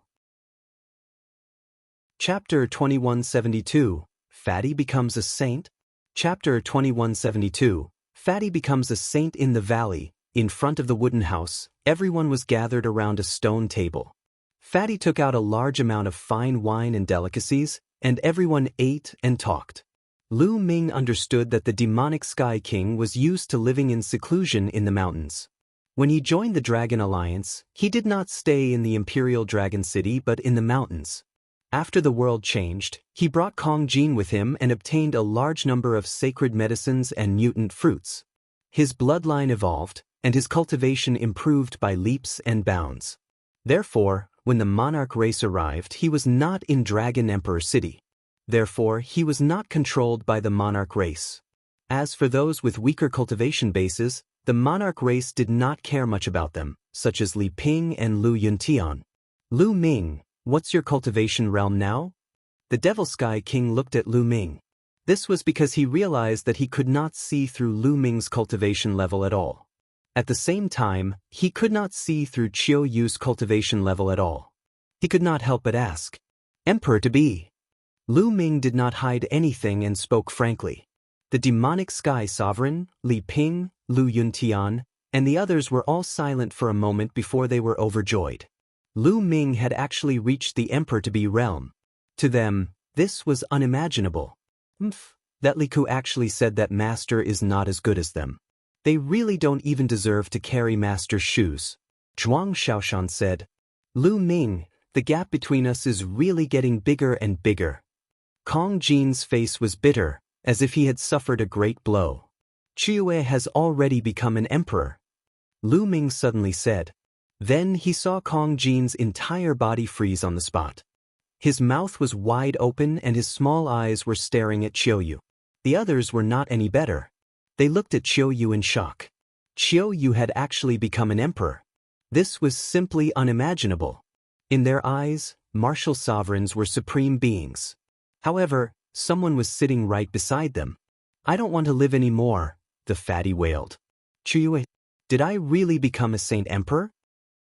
Chapter 2172, Fatty becomes a saint? Chapter 2172, Fatty becomes a saint. In the valley, in front of the wooden house, everyone was gathered around a stone table. Fatty took out a large amount of fine wine and delicacies, and everyone ate and talked. Lu Ming understood that the demonic Sky King was used to living in seclusion in the mountains. When he joined the Dragon Alliance, he did not stay in the Imperial Dragon City but in the mountains. After the world changed, he brought Kong Jin with him and obtained a large number of sacred medicines and mutant fruits. His bloodline evolved, and his cultivation improved by leaps and bounds. Therefore, when the monarch race arrived, he was not in Dragon Emperor City. Therefore, he was not controlled by the monarch race. As for those with weaker cultivation bases, the monarch race did not care much about them, such as Li Ping and Lu Yuntian. Lu Ming, what's your cultivation realm now? The Devil Sky King looked at Lu Ming. This was because he realized that he could not see through Lu Ming's cultivation level at all. At the same time, he could not see through Qiuyu's cultivation level at all. He could not help but ask. Emperor to be. Lu Ming did not hide anything and spoke frankly. The demonic sky sovereign, Li Ping, Lu Yuntian, and the others were all silent for a moment before they were overjoyed. Lu Ming had actually reached the emperor-to-be realm. To them, this was unimaginable. That Li Ku actually said that master is not as good as them. They really don't even deserve to carry master's shoes. Zhuang Xiaoshan said. Lu Ming, the gap between us is really getting bigger and bigger. Kong Jin's face was bitter, as if he had suffered a great blow. Qiue has already become an emperor. Lu Ming suddenly said. Then he saw Kong Jin's entire body freeze on the spot. His mouth was wide open and his small eyes were staring at Qiuyu. The others were not any better. They looked at Qiuyu in shock. Qiuyu had actually become an emperor. This was simply unimaginable. In their eyes, martial sovereigns were supreme beings. However, someone was sitting right beside them. I don't want to live anymore, the fatty wailed. Qiuyu, did I really become a saint emperor?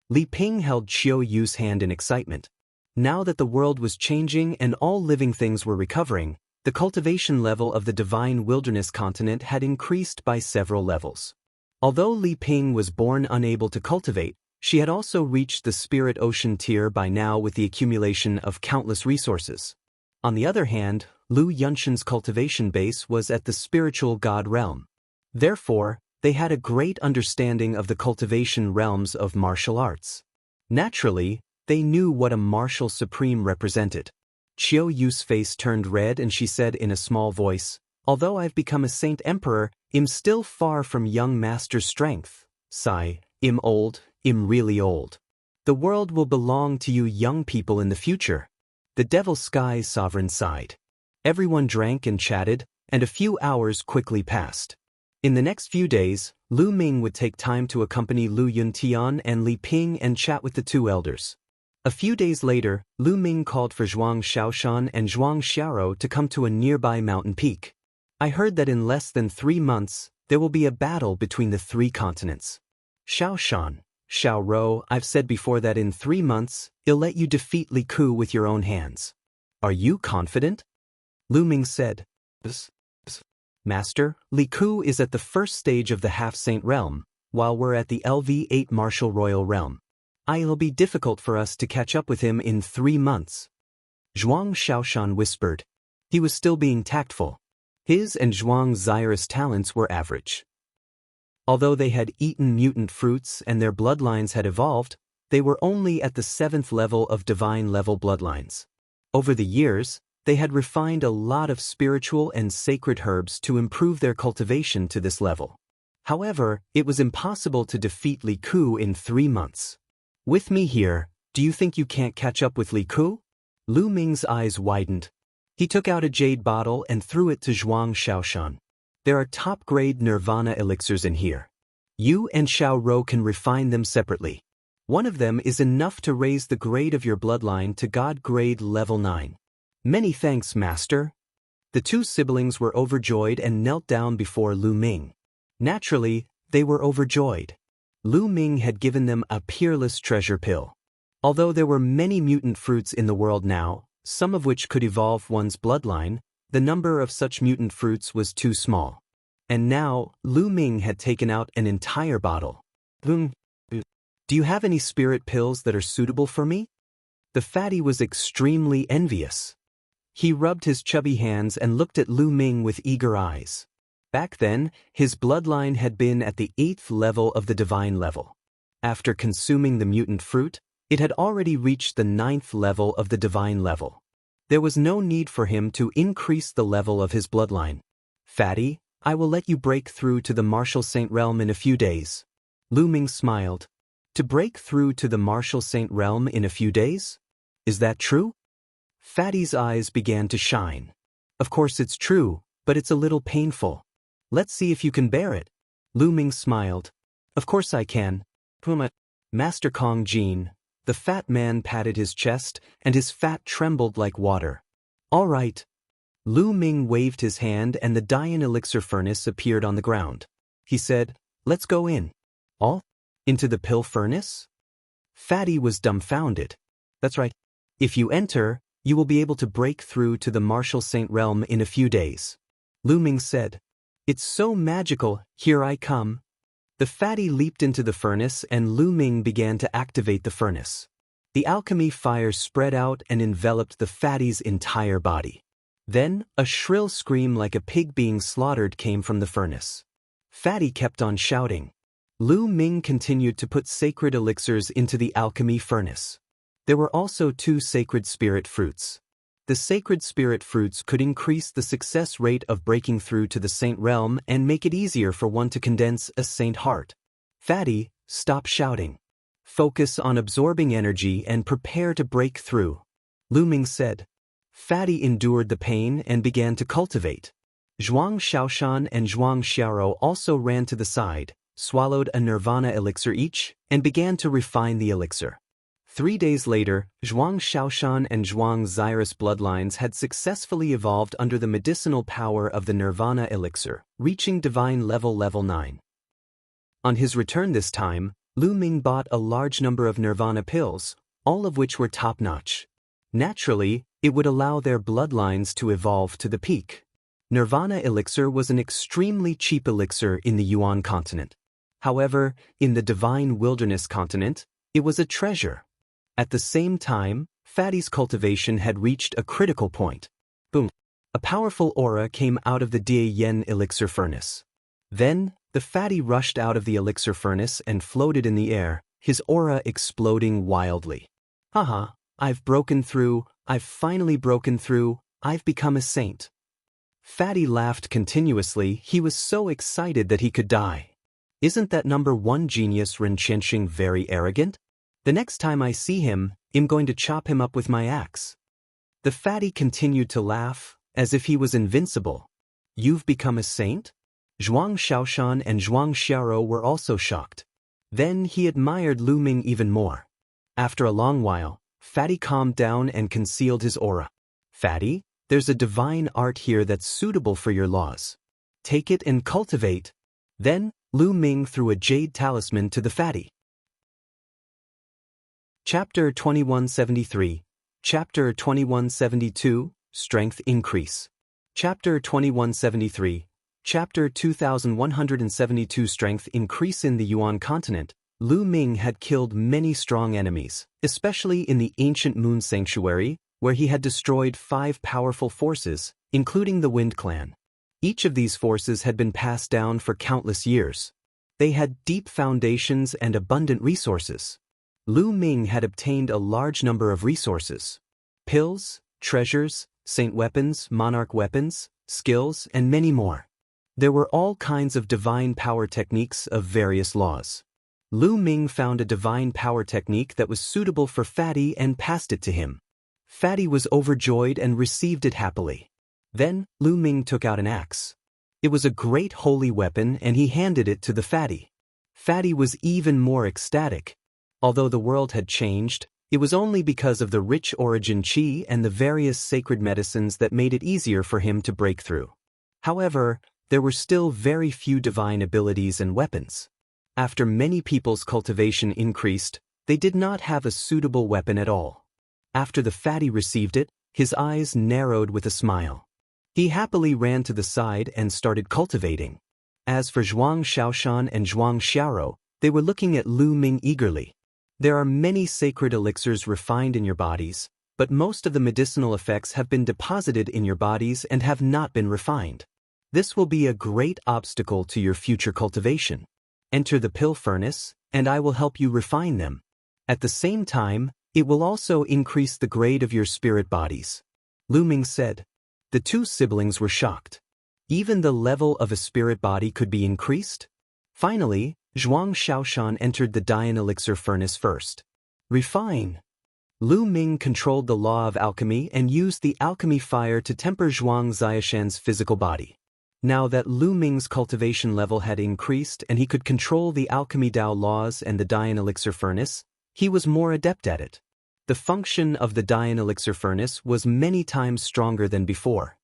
Li Ping held Qiuyu's hand in excitement. Now that the world was changing and all living things were recovering, the cultivation level of the divine wilderness continent had increased by several levels. Although Li Ping was born unable to cultivate, she had also reached the spirit ocean tier by now with the accumulation of countless resources. On the other hand, Lu Yunshan's cultivation base was at the spiritual god realm. Therefore, they had a great understanding of the cultivation realms of martial arts. Naturally, they knew what a martial supreme represented. Qiuyu's face turned red and she said in a small voice, although I've become a saint emperor, I'm still far from young master's strength. Sigh, I'm old, I'm really old. The world will belong to you young people in the future. The Devil Sky's sovereign sighed. Everyone drank and chatted, and a few hours quickly passed. In the next few days, Lu Ming would take time to accompany Lu Yuntian and Li Ping and chat with the two elders. A few days later, Lu Ming called for Zhuang Xiaoshan and Zhuang Xiaoro to come to a nearby mountain peak. I heard that in less than 3 months, there will be a battle between the 3 continents. Xiaoshan, Xiaoro, I've said before that in 3 months, I'll let you defeat Li Ku with your own hands. Are you confident? Lu Ming said. Master, Li Ku is at the first stage of the half-saint realm, while we're at the LV8 martial royal realm. It'll be difficult for us to catch up with him in 3 months. Zhuang Xiaoshan whispered. He was still being tactful. His and Zhuang Zaire's talents were average. Although they had eaten mutant fruits and their bloodlines had evolved, they were only at the 7th level of divine level bloodlines. Over the years, they had refined a lot of spiritual and sacred herbs to improve their cultivation to this level. However, it was impossible to defeat Li Ku in 3 months. With me here, do you think you can't catch up with Li Ku? Lu Ming's eyes widened. He took out a jade bottle and threw it to Zhuang Xiaoshan. There are top-grade nirvana elixirs in here. You and Xiaoro can refine them separately. One of them is enough to raise the grade of your bloodline to God grade level 9. Many thanks, Master. The 2 siblings were overjoyed and knelt down before Lu Ming. Naturally, they were overjoyed. Lu Ming had given them a peerless treasure pill. Although there were many mutant fruits in the world now, some of which could evolve one's bloodline, the number of such mutant fruits was too small. And now, Lu Ming had taken out an entire bottle. Do you have any spirit pills that are suitable for me? The fatty was extremely envious. He rubbed his chubby hands and looked at Lu Ming with eager eyes. Back then, his bloodline had been at the 8th level of the divine level. After consuming the mutant fruit, it had already reached the 9th level of the divine level. There was no need for him to increase the level of his bloodline. Fatty, I will let you break through to the martial saint realm in a few days. Lu Ming smiled. To break through to the martial saint realm in a few days? Is that true? Fatty's eyes began to shine. Of course it's true, but it's a little painful. Let's see if you can bear it. Lu Ming smiled. Of course I can. Master Kong Jin. The fat man patted his chest, and his fat trembled like water. All right. Lu Ming waved his hand and the Dian elixir furnace appeared on the ground. He said, let's go in. All? Into the pill furnace? Fatty was dumbfounded. That's right. If you enter, you will be able to break through to the martial saint realm in a few days. Lu Ming said. It's so magical, here I come. The fatty leaped into the furnace and Lu Ming began to activate the furnace. The alchemy fire spread out and enveloped the fatty's entire body. Then, a shrill scream like a pig being slaughtered came from the furnace. Fatty kept on shouting. Lu Ming continued to put sacred elixirs into the alchemy furnace. There were also 2 sacred spirit fruits. The sacred spirit fruits could increase the success rate of breaking through to the saint realm and make it easier for one to condense a saint heart. Fatty, stop shouting. Focus on absorbing energy and prepare to break through, Lu Ming said. Fatty endured the pain and began to cultivate. Zhuang Xiaoshan and Zhuang Xiaoro also ran to the side, swallowed a nirvana elixir each, and began to refine the elixir. 3 days later, Zhuang Xiaoshan and Zhuang Zairis bloodlines had successfully evolved under the medicinal power of the nirvana elixir, reaching divine level 9. On his return this time, Lu Ming bought a large number of nirvana pills, all of which were top-notch. Naturally, it would allow their bloodlines to evolve to the peak. Nirvana elixir was an extremely cheap elixir in the Yuan continent. However, in the divine wilderness continent, it was a treasure. At the same time, Fatty's cultivation had reached a critical point. Boom! A powerful aura came out of the Die Yen elixir furnace. Then, the Fatty rushed out of the elixir furnace and floated in the air, his aura exploding wildly. Haha, I've broken through, I've finally broken through, I've become a saint. Fatty laughed continuously, he was so excited that he could die. Isn't that number 1 genius Ren Qianxing very arrogant? The next time I see him, I'm going to chop him up with my axe. The Fatty continued to laugh, as if he was invincible. You've become a saint? Zhuang Xiaoshan and Zhuang Xiaoro were also shocked. Then he admired Lu Ming even more. After a long while, Fatty calmed down and concealed his aura. Fatty, there's a divine art here that's suitable for your laws. Take it and cultivate. Then, Lu Ming threw a jade talisman to the Fatty. Chapter 2173, Chapter 2172, Strength Increase. Chapter 2173, Chapter 2172 Strength Increase. In the Yuan continent, Lu Ming had killed many strong enemies, especially in the ancient Moon Sanctuary, where he had destroyed 5 powerful forces, including the Wind Clan. Each of these forces had been passed down for countless years. They had deep foundations and abundant resources. Lu Ming had obtained a large number of resources: pills, treasures, saint weapons, monarch weapons, skills, and many more. There were all kinds of divine power techniques of various laws. Lu Ming found a divine power technique that was suitable for Fatty and passed it to him. Fatty was overjoyed and received it happily. Then, Lu Ming took out an axe. It was a great holy weapon and he handed it to the Fatty. Fatty was even more ecstatic. Although the world had changed, it was only because of the rich origin qi and the various sacred medicines that made it easier for him to break through. However, there were still very few divine abilities and weapons. After many people's cultivation increased, they did not have a suitable weapon at all. After the Fatty received it, his eyes narrowed with a smile. He happily ran to the side and started cultivating. As for Zhuang Xiaoshan and Zhuang Xiaoro, they were looking at Lu Ming eagerly. There are many sacred elixirs refined in your bodies, but most of the medicinal effects have been deposited in your bodies and have not been refined. This will be a great obstacle to your future cultivation. Enter the pill furnace, and I will help you refine them. At the same time, it will also increase the grade of your spirit bodies. Lu Ming said. The 2 siblings were shocked. Even the level of a spirit body could be increased? Finally, Zhuang Xiaoshan entered the Dian elixir furnace first. Refine. Lu Ming controlled the law of alchemy and used the alchemy fire to temper Zhuang Xiaoshan's physical body. Now that Lu Ming's cultivation level had increased and he could control the alchemy Dao laws and the Dian elixir furnace, he was more adept at it. The function of the Dian elixir furnace was many times stronger than before.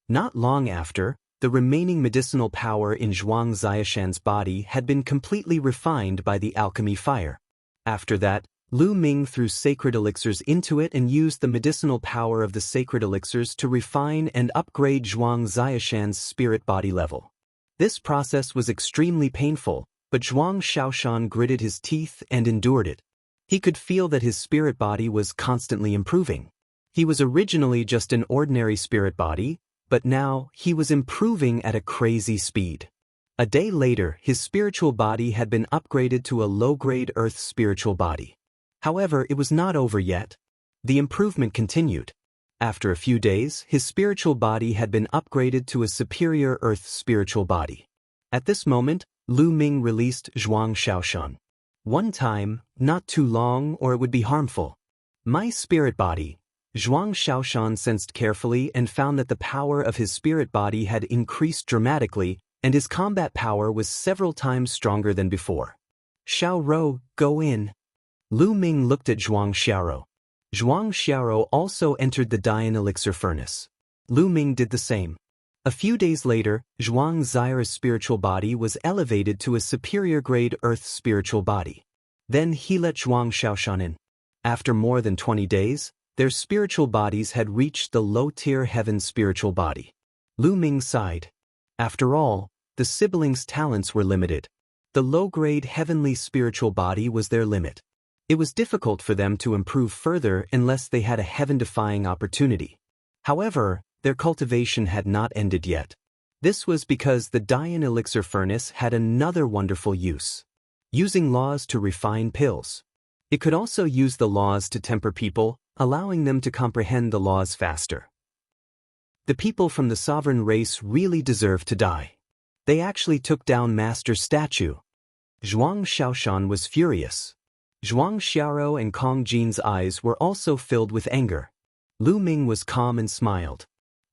Not long after, the remaining medicinal power in Zhuang Xiaoshan's body had been completely refined by the alchemy fire. After that, Lu Ming threw sacred elixirs into it and used the medicinal power of the sacred elixirs to refine and upgrade Zhuang Xiaoshan's spirit body level. This process was extremely painful, but Zhuang Xiaoshan gritted his teeth and endured it. He could feel that his spirit body was constantly improving. He was originally just an ordinary spirit body, but now he was improving at a crazy speed. A day later, his spiritual body had been upgraded to a low-grade earth spiritual body. However, it was not over yet. The improvement continued. After a few days, his spiritual body had been upgraded to a superior earth spiritual body. At this moment, Lu Ming released Zhuang Xiaoshan. One time, not too long or it would be harmful. My spirit body. Zhuang Xiaoshan sensed carefully and found that the power of his spirit body had increased dramatically, and his combat power was several times stronger than before. Xiao Rou, go in. Lu Ming looked at Zhuang Xiaorou. Zhuang Xiaorou also entered the Dian Elixir furnace. Lu Ming did the same. A few days later, Zhuang Xiaorou's spiritual body was elevated to a superior grade earth spiritual body. Then he let Zhuang Xiaoshan in. After more than 20 days, their spiritual bodies had reached the low-tier heaven spiritual body. Lu Ming sighed. After all, the siblings' talents were limited. The low-grade heavenly spiritual body was their limit. It was difficult for them to improve further unless they had a heaven-defying opportunity. However, their cultivation had not ended yet. This was because the Dian Elixir furnace had another wonderful use. Using laws to refine pills. It could also use the laws to temper people, allowing them to comprehend the laws faster. The people from the sovereign race really deserved to die. They actually took down Master's statue. Zhuang Xiaoshan was furious. Zhuang Xiaorou and Kong Jin's eyes were also filled with anger. Lu Ming was calm and smiled.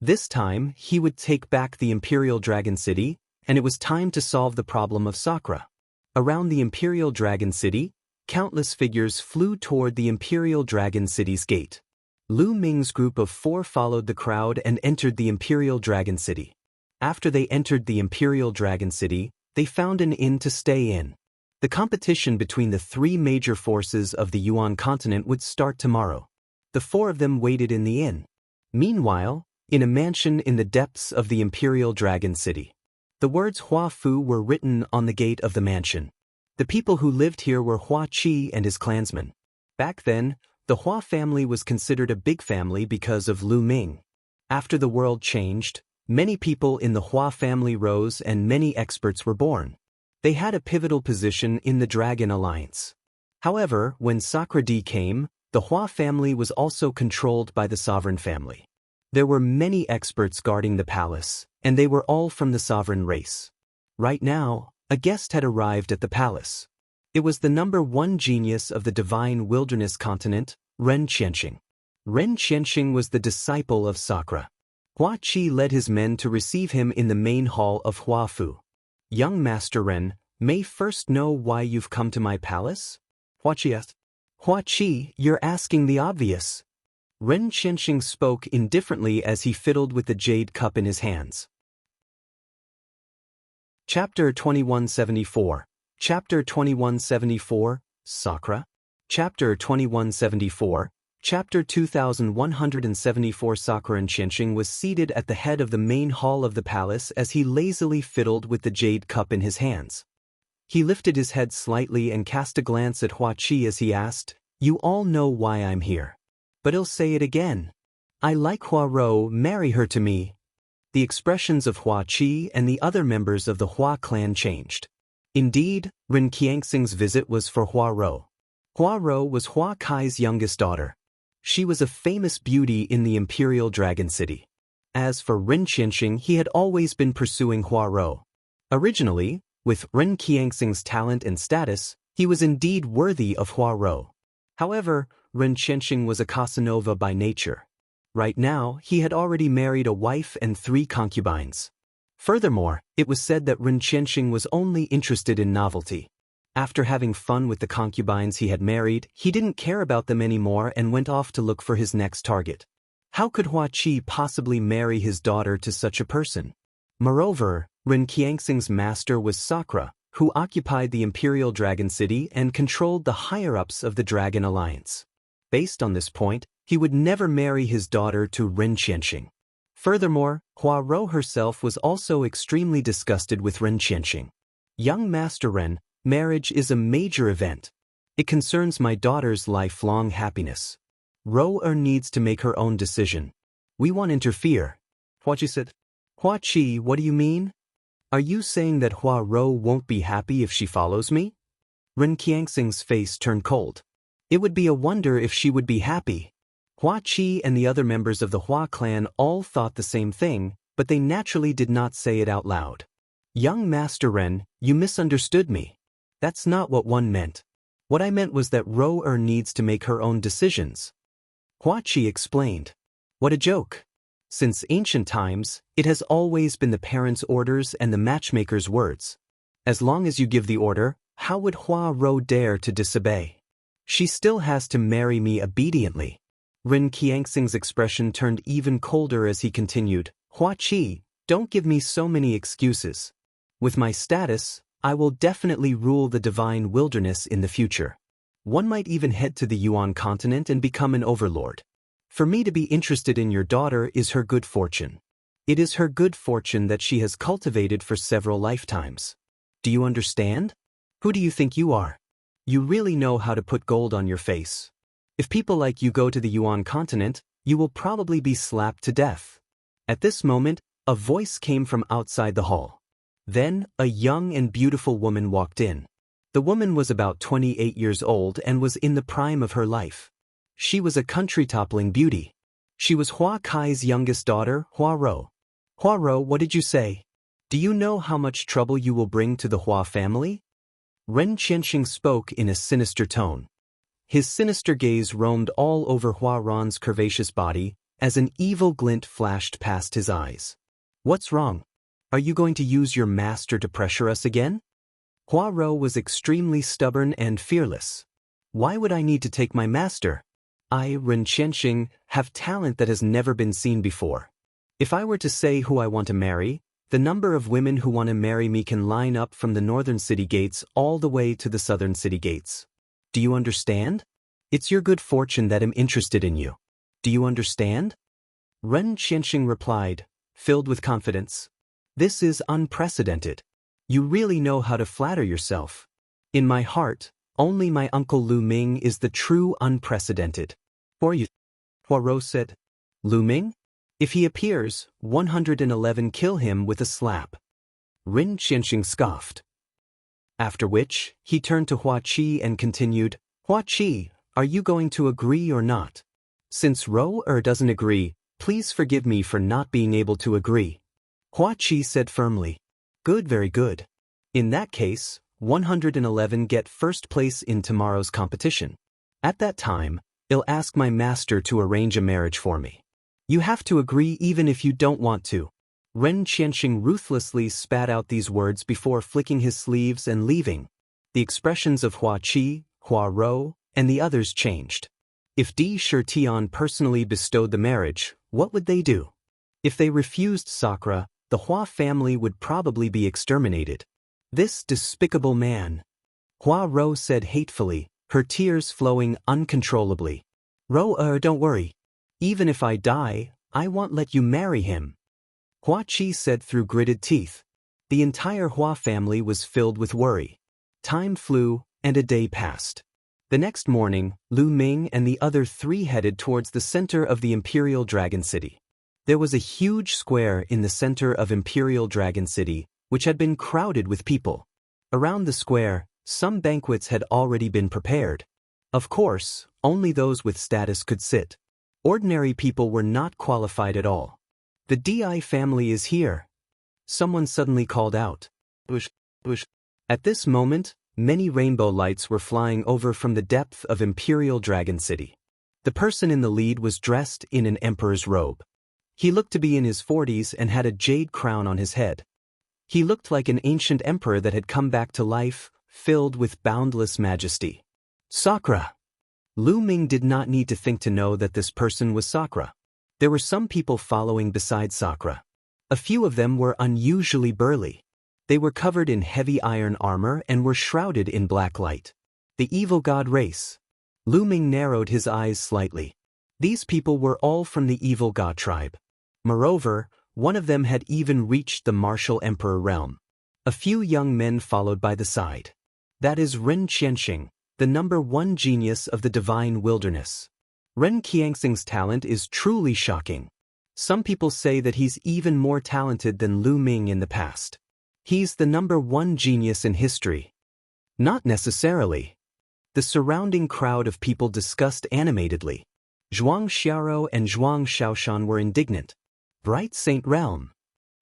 This time, he would take back the Imperial Dragon City, and it was time to solve the problem of Sakura. Around the Imperial Dragon City, countless figures flew toward the Imperial Dragon City's gate. Lu Ming's group of 4 followed the crowd and entered the Imperial Dragon City. After they entered the Imperial Dragon City, they found an inn to stay in. The competition between the 3 major forces of the Yuan continent would start tomorrow. The 4 of them waited in the inn. Meanwhile, in a mansion in the depths of the Imperial Dragon City, the words Hua Fu were written on the gate of the mansion. The people who lived here were Hua Qi and his clansmen. Back then, the Hua family was considered a big family because of Lu Ming. After the world changed, many people in the Hua family rose and many experts were born. They had a pivotal position in the Dragon Alliance. However, when Sakura D came, the Hua family was also controlled by the sovereign family. There were many experts guarding the palace, and they were all from the sovereign race. Right now, a guest had arrived at the palace. It was the #1 genius of the divine wilderness continent, Ren Qianxing. Ren Qianxing was the disciple of Sakura. Hua Qi led his men to receive him in the main hall of Hua Fu. Young Master Ren, may first know why you've come to my palace? Hua Qi asked. Hua Qi, you're asking the obvious. Ren Qianxing spoke indifferently as he fiddled with the jade cup in his hands. Chapter 2174. Chapter 2174, Sakura. Chapter 2174. Chapter 2174. Sakura Qianxing was seated at the head of the main hall of the palace as he lazily fiddled with the jade cup in his hands. He lifted his head slightly and cast a glance at Hua Qi as he asked, "You all know why I'm here. But I'll say it again. I like Hua Rou, marry her to me." The expressions of Hua Qi and the other members of the Hua clan changed. Indeed, Ren Qianxing's visit was for Hua Rou. Hua Rou was Hua Kai's youngest daughter. She was a famous beauty in the Imperial Dragon City. As for Ren Qianxing, he had always been pursuing Hua Rou. Originally, with Ren Qianxing's talent and status, he was indeed worthy of Hua Rou. However, Ren Qianxing was a Casanova by nature. Right now, he had already married a wife and 3 concubines. Furthermore, it was said that Ren Qianxing was only interested in novelty. After having fun with the concubines he had married, he didn't care about them anymore and went off to look for his next target. How could Hua Qi possibly marry his daughter to such a person? Moreover, Ren Qianxing's master was Sakura, who occupied the Imperial Dragon City and controlled the higher-ups of the Dragon Alliance. Based on this point, he would never marry his daughter to Ren Qianxing. Furthermore, Hua Rou herself was also extremely disgusted with Ren Qianxing. Young Master Ren, Marriage is a major event. It concerns my daughter's lifelong happiness. Ro needs to make her own decision. We won't interfere. Hua Chi said. Hua Chi, what do you mean? Are you saying that Hua Ro won't be happy if she follows me? Ren Qianxing's face turned cold. It would be a wonder if she would be happy. Hua Chi and the other members of the Hua clan all thought the same thing, but they naturally did not say it out loud. Young Master Ren, you misunderstood me. That's not what one meant. What I meant was that Ro needs to make her own decisions. Hua Chi explained. What a joke. Since ancient times, it has always been the parents' orders and the matchmaker's words. As long as you give the order, how would Hua Ro dare to disobey? She still has to marry me obediently. Ren Qianxing's expression turned even colder as he continued, Hua Chi, don't give me so many excuses. With my status, I will definitely rule the divine wilderness in the future. One might even head to the Yuan continent and become an overlord. For me to be interested in your daughter is her good fortune. It is her good fortune that she has cultivated for several lifetimes. Do you understand? Who do you think you are? You really know how to put gold on your face. If people like you go to the Yuan continent, you will probably be slapped to death. At this moment, a voice came from outside the hall. Then, a young and beautiful woman walked in. The woman was about 28 years old and was in the prime of her life. She was a country-toppling beauty. She was Hua Kai's youngest daughter, Hua Ro. Hua Ro, what did you say? Do you know how much trouble you will bring to the Hua family? Ren Qianxing spoke in a sinister tone. His sinister gaze roamed all over Hua Ron's curvaceous body as an evil glint flashed past his eyes. What's wrong? Are you going to use your master to pressure us again? Hua Ro was extremely stubborn and fearless. Why would I need to take my master? I, Ren Qianxing, have talent that has never been seen before. If I were to say who I want to marry, the number of women who want to marry me can line up from the northern city gates all the way to the southern city gates. Do you understand? It's your good fortune that I'm interested in you. Do you understand? Ren Qianxing replied, filled with confidence. This is unprecedented. You really know how to flatter yourself. In my heart, only my uncle Lu Ming is the true unprecedented. For you, Hua Ro said. Lu Ming? If he appears, 111 kill him with a slap. Ren Qianxing scoffed. After which, he turned to Hua Chi and continued, Hua Chi, are you going to agree or not? Since Ro doesn't agree, please forgive me for not being able to agree. Hua Chi said firmly. Good, very good. In that case, 111 get first place in tomorrow's competition. At that time, I'll ask my master to arrange a marriage for me. You have to agree even if you don't want to. Ren Qianxing ruthlessly spat out these words before flicking his sleeves and leaving. The expressions of Hua Chi, Hua Ro, and the others changed. If Di Shitian personally bestowed the marriage, what would they do? If they refused Sakura, the Hua family would probably be exterminated. This despicable man. Hua Ro said hatefully, her tears flowing uncontrollably. Ro, don't worry. Even if I die, I won't let you marry him. Hua Chi said through gritted teeth. The entire Hua family was filled with worry. Time flew, and a day passed. The next morning, Lu Ming and the other three headed towards the center of the Imperial Dragon City. There was a huge square in the center of Imperial Dragon City, which had been crowded with people. Around the square, some banquets had already been prepared. Of course, only those with status could sit. Ordinary people were not qualified at all. The Di family is here. Someone suddenly called out. Bush, bush. At this moment, many rainbow lights were flying over from the depth of Imperial Dragon City. The person in the lead was dressed in an emperor's robe. He looked to be in his 40s and had a jade crown on his head. He looked like an ancient emperor that had come back to life, filled with boundless majesty. Sakura! Lu Ming did not need to think to know that this person was Sakura. There were some people following beside Sakura. A few of them were unusually burly. They were covered in heavy iron armor and were shrouded in black light. The evil god race. Lu Ming narrowed his eyes slightly. These people were all from the evil god tribe. Moreover, one of them had even reached the martial emperor realm. A few young men followed by the side. That is Ren Qianxing, the #1 genius of the divine wilderness. Ren Qianxing's talent is truly shocking. Some people say that he's even more talented than Lu Ming in the past. He's the #1 genius in history. Not necessarily. The surrounding crowd of people discussed animatedly. Zhuang Xiaorou and Zhuang Shaoshan were indignant. Bright Saint Realm.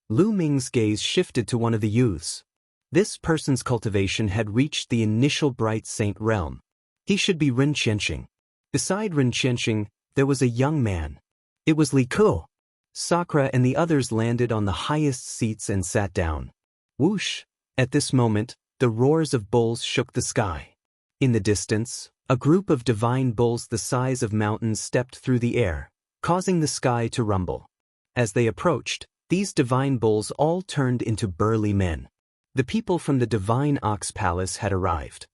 Lu Ming's gaze shifted to one of the youths. This person's cultivation had reached the initial Bright Saint Realm. He should be Ren Qianxing. Beside Ren Qianxing, there was a young man. It was Li Ke. Sakura and the others landed on the highest seats and sat down. Whoosh! At this moment, the roars of bulls shook the sky. In the distance, a group of divine bulls the size of mountains stepped through the air, causing the sky to rumble. As they approached, these divine bulls all turned into burly men. The people from the Divine Ox Palace had arrived.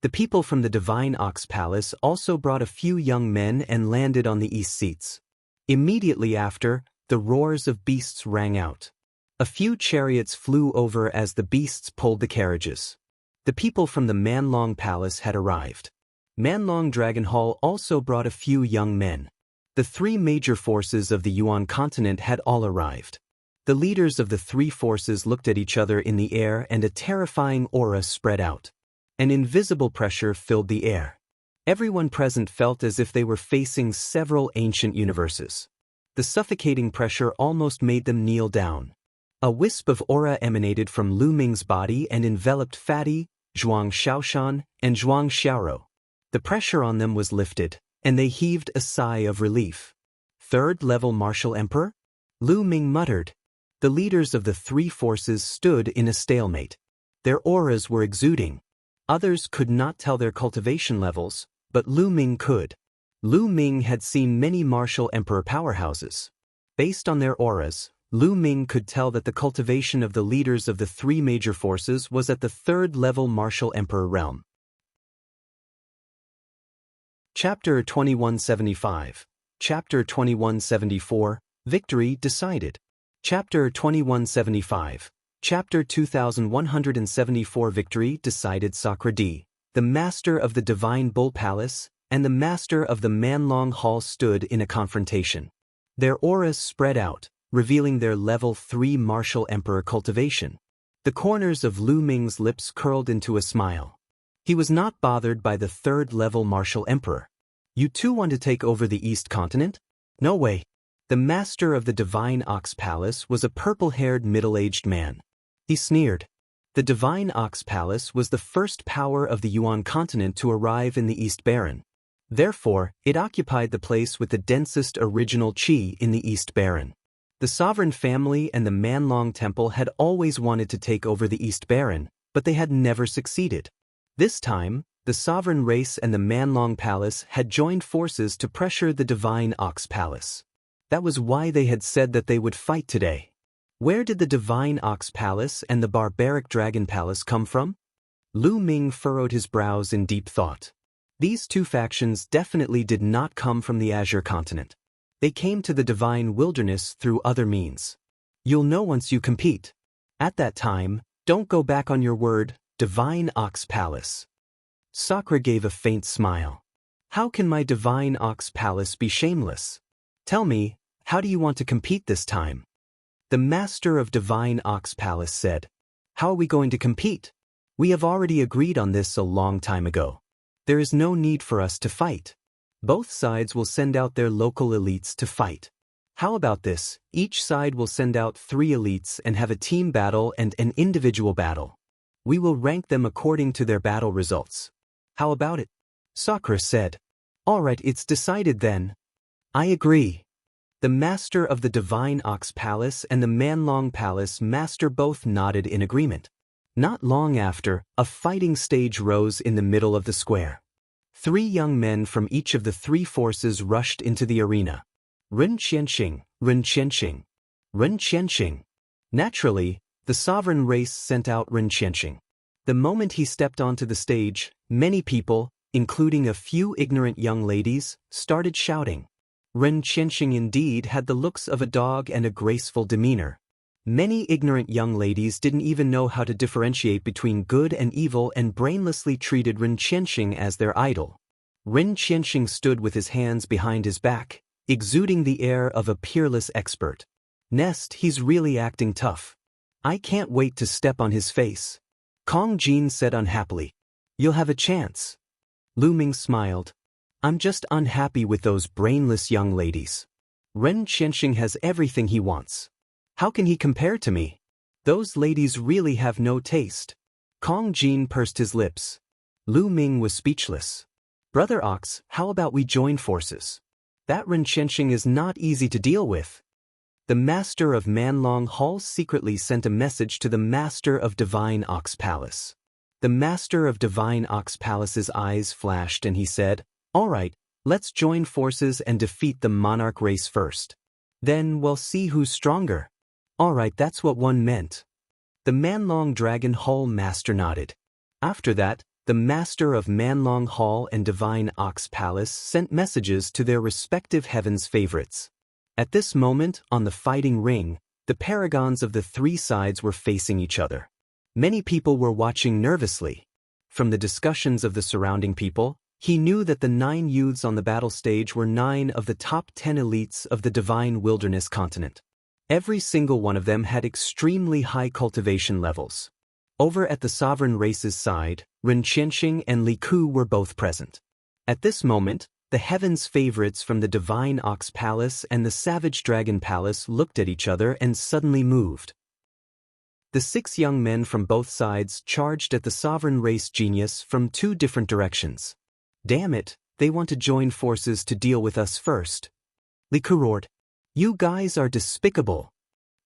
The people from the Divine Ox Palace also brought a few young men and landed on the east seats. Immediately after, the roars of beasts rang out. A few chariots flew over as the beasts pulled the carriages. The people from the Manlong Palace had arrived. Manlong Dragon Hall also brought a few young men. The three major forces of the Yuan continent had all arrived. The leaders of the three forces looked at each other in the air and a terrifying aura spread out. An invisible pressure filled the air. Everyone present felt as if they were facing several ancient universes. The suffocating pressure almost made them kneel down. A wisp of aura emanated from Lu Ming's body and enveloped Fatty, Zhuang Shaoshan, and Zhuang Xiaorou. The pressure on them was lifted, and they heaved a sigh of relief. Third-level Martial Emperor? Lu Ming muttered. The leaders of the three forces stood in a stalemate. Their auras were exuding. Others could not tell their cultivation levels, but Lu Ming could. Lu Ming had seen many Martial Emperor powerhouses. Based on their auras, Lu Ming could tell that the cultivation of the leaders of the three major forces was at the third-level Martial Emperor realm. Chapter 2175. Chapter 2174. Victory decided. Chapter 2175. Chapter 2174. Victory decided. Sakura D, the master of the Divine Bull Palace, and the master of the Manlong Hall stood in a confrontation. Their auras spread out, revealing their level 3 Martial Emperor cultivation. The corners of Lu Ming's lips curled into a smile. He was not bothered by the third-level Martial Emperor. You too want to take over the East Continent? No way. The master of the Divine Ox Palace was a purple-haired middle-aged man. He sneered. The Divine Ox Palace was the first power of the Yuan continent to arrive in the East Baron. Therefore, it occupied the place with the densest original qi in the East Baron. The sovereign family and the Manlong Temple had always wanted to take over the East Baron, but they had never succeeded. This time, the sovereign race and the Manlong Palace had joined forces to pressure the Divine Ox Palace. That was why they had said that they would fight today. Where did the Divine Ox Palace and the Barbaric Dragon Palace come from? Lu Ming furrowed his brows in deep thought. These two factions definitely did not come from the Azure Continent. They came to the Divine Wilderness through other means. You'll know once you compete. At that time, don't go back on your word, Divine Ox Palace. Sakura gave a faint smile. How can my Divine Ox Palace be shameless? Tell me, how do you want to compete this time? The master of Divine Ox Palace said. How are we going to compete? We have already agreed on this a long time ago. There is no need for us to fight. Both sides will send out their local elites to fight. How about this? Each side will send out 3 elites and have a team battle and an individual battle. We will rank them according to their battle results. How about it? Sakura said. All right, it's decided then. I agree. The master of the Divine Ox Palace and the Manlong Palace master both nodded in agreement. Not long after, a fighting stage rose in the middle of the square. 3 young men from each of the 3 forces rushed into the arena. Ren Qianxing, Ren Qianxing, Ren Qianxing. Naturally, the sovereign race sent out Ren Qianxing. The moment he stepped onto the stage, many people, including a few ignorant young ladies, started shouting. Ren Qianxing indeed had the looks of a dog and a graceful demeanor. Many ignorant young ladies didn't even know how to differentiate between good and evil and brainlessly treated Ren Qianxing as their idol. Ren Qianxing stood with his hands behind his back, exuding the air of a peerless expert. Nest, he's really acting tough. I can't wait to step on his face. Kong Jin said unhappily. You'll have a chance. Lu Ming smiled. I'm just unhappy with those brainless young ladies. Ren Qianxing has everything he wants. How can he compare to me? Those ladies really have no taste. Kong Jin pursed his lips. Lu Ming was speechless. Brother Ox, how about we join forces? That Ren Qianxing is not easy to deal with. The master of Manlong Hall secretly sent a message to the master of Divine Ox Palace. The master of Divine Ox Palace's eyes flashed and he said, all right, let's join forces and defeat the monarch race first. Then we'll see who's stronger. All right, that's what one meant. The Manlong Dragon Hall master nodded. After that, the master of Manlong Hall and Divine Ox Palace sent messages to their respective heaven's favorites. At this moment, on the fighting ring, the paragons of the three sides were facing each other. Many people were watching nervously. From the discussions of the surrounding people, he knew that the 9 youths on the battle stage were 9 of the top 10 elites of the Divine Wilderness continent. Every single one of them had extremely high cultivation levels. Over at the sovereign race's side, Ren Qianxing and Li Ku were both present. At this moment, the heaven's favorites from the Divine Ox Palace and the Savage Dragon Palace looked at each other and suddenly moved. The 6 young men from both sides charged at the sovereign race genius from 2 different directions. Damn it, they want to join forces to deal with us first. Li Ku roared. You guys are despicable.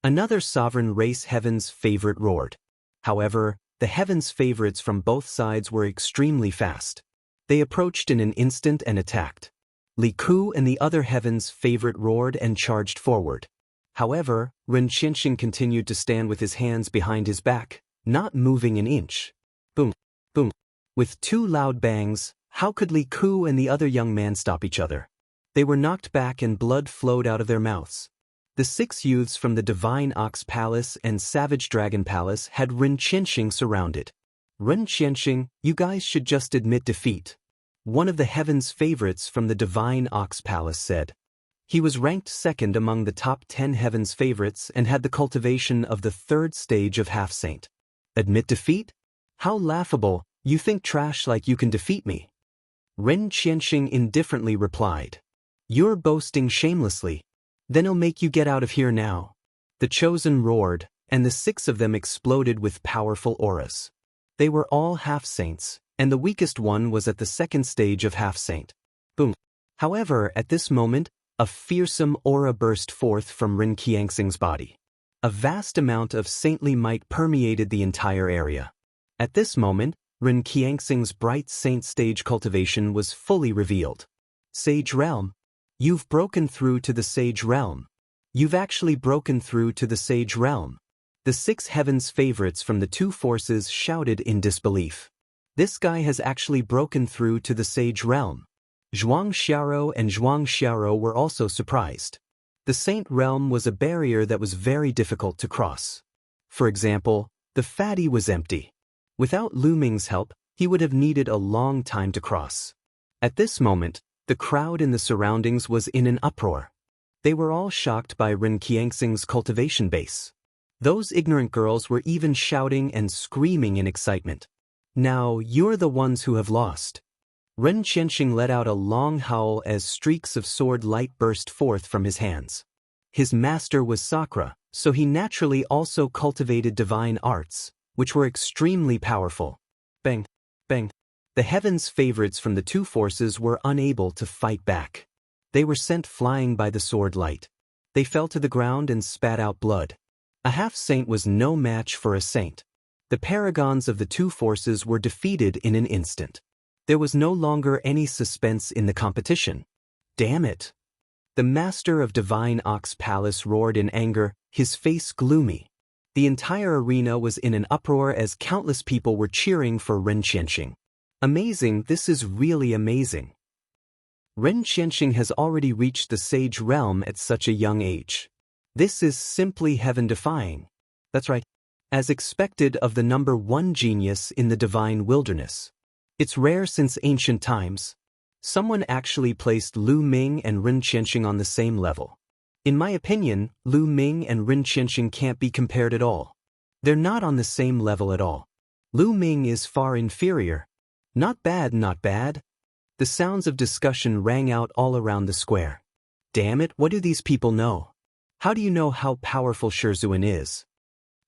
Another sovereign race heaven's favorite roared. However, the heaven's favorites from both sides were extremely fast. They approached in an instant and attacked. Li Ku and the other heaven's favorite roared and charged forward. However, Ren Qianxing continued to stand with his hands behind his back, not moving an inch. Boom, boom. With 2 loud bangs, how could Li Ku and the other young man stop each other? They were knocked back and blood flowed out of their mouths. The 6 youths from the Divine Ox Palace and Savage Dragon Palace had Ren Qianxing surrounded. Ren Qianxing, you guys should just admit defeat. One of the heaven's favorites from the Divine Ox Palace said. He was ranked 2nd among the top 10 heaven's favorites and had the cultivation of the 3rd stage of half-saint. Admit defeat? How laughable, you think trash like you can defeat me. Ren Qianxing indifferently replied. You're boasting shamelessly. Then I'll make you get out of here now. The chosen roared, and the 6 of them exploded with powerful auras. They were all half-saints, and the weakest one was at the 2nd stage of half-saint. Boom. However, at this moment, a fearsome aura burst forth from Ren Qianxing's body. A vast amount of saintly might permeated the entire area. At this moment, Ren Qianxing's bright saint stage cultivation was fully revealed. Sage Realm. You've broken through to the Sage Realm. You've actually broken through to the Sage Realm. The 6 heaven's favorites from the 2 forces shouted in disbelief. This guy has actually broken through to the Sage Realm. Zhuang Xiaoro and Zhuang Xiaoro were also surprised. The Saint Realm was a barrier that was very difficult to cross. For example, the fatty was empty. Without Lu Ming's help, he would have needed a long time to cross. At this moment, the crowd in the surroundings was in an uproar. They were all shocked by Ren Qianxing's cultivation base. Those ignorant girls were even shouting and screaming in excitement. Now you're the ones who have lost. Ren Qianxing let out a long howl as streaks of sword light burst forth from his hands. His master was Sakra, so he naturally also cultivated divine arts, which were extremely powerful. Bang, bang. The heavens' favorites from the 2 forces were unable to fight back. They were sent flying by the sword light. They fell to the ground and spat out blood. A half-saint was no match for a saint. The paragons of the 2 forces were defeated in an instant. There was no longer any suspense in the competition. Damn it! The master of Divine Ox Palace roared in anger, his face gloomy. The entire arena was in an uproar as countless people were cheering for Ren Qianxing. Amazing, this is really amazing. Ren Qianxing has already reached the Sage Realm at such a young age. This is simply heaven-defying. That's right. As expected of the number one genius in the divine wilderness. It's rare since ancient times. Someone actually placed Lu Ming and Ren Qianxing on the same level. In my opinion, Lu Ming and Ren Qianxing can't be compared at all. They're not on the same level at all. Lu Ming is far inferior. Not bad, not bad. The sounds of discussion rang out all around the square. Damn it, what do these people know? How do you know how powerful Shizuan is?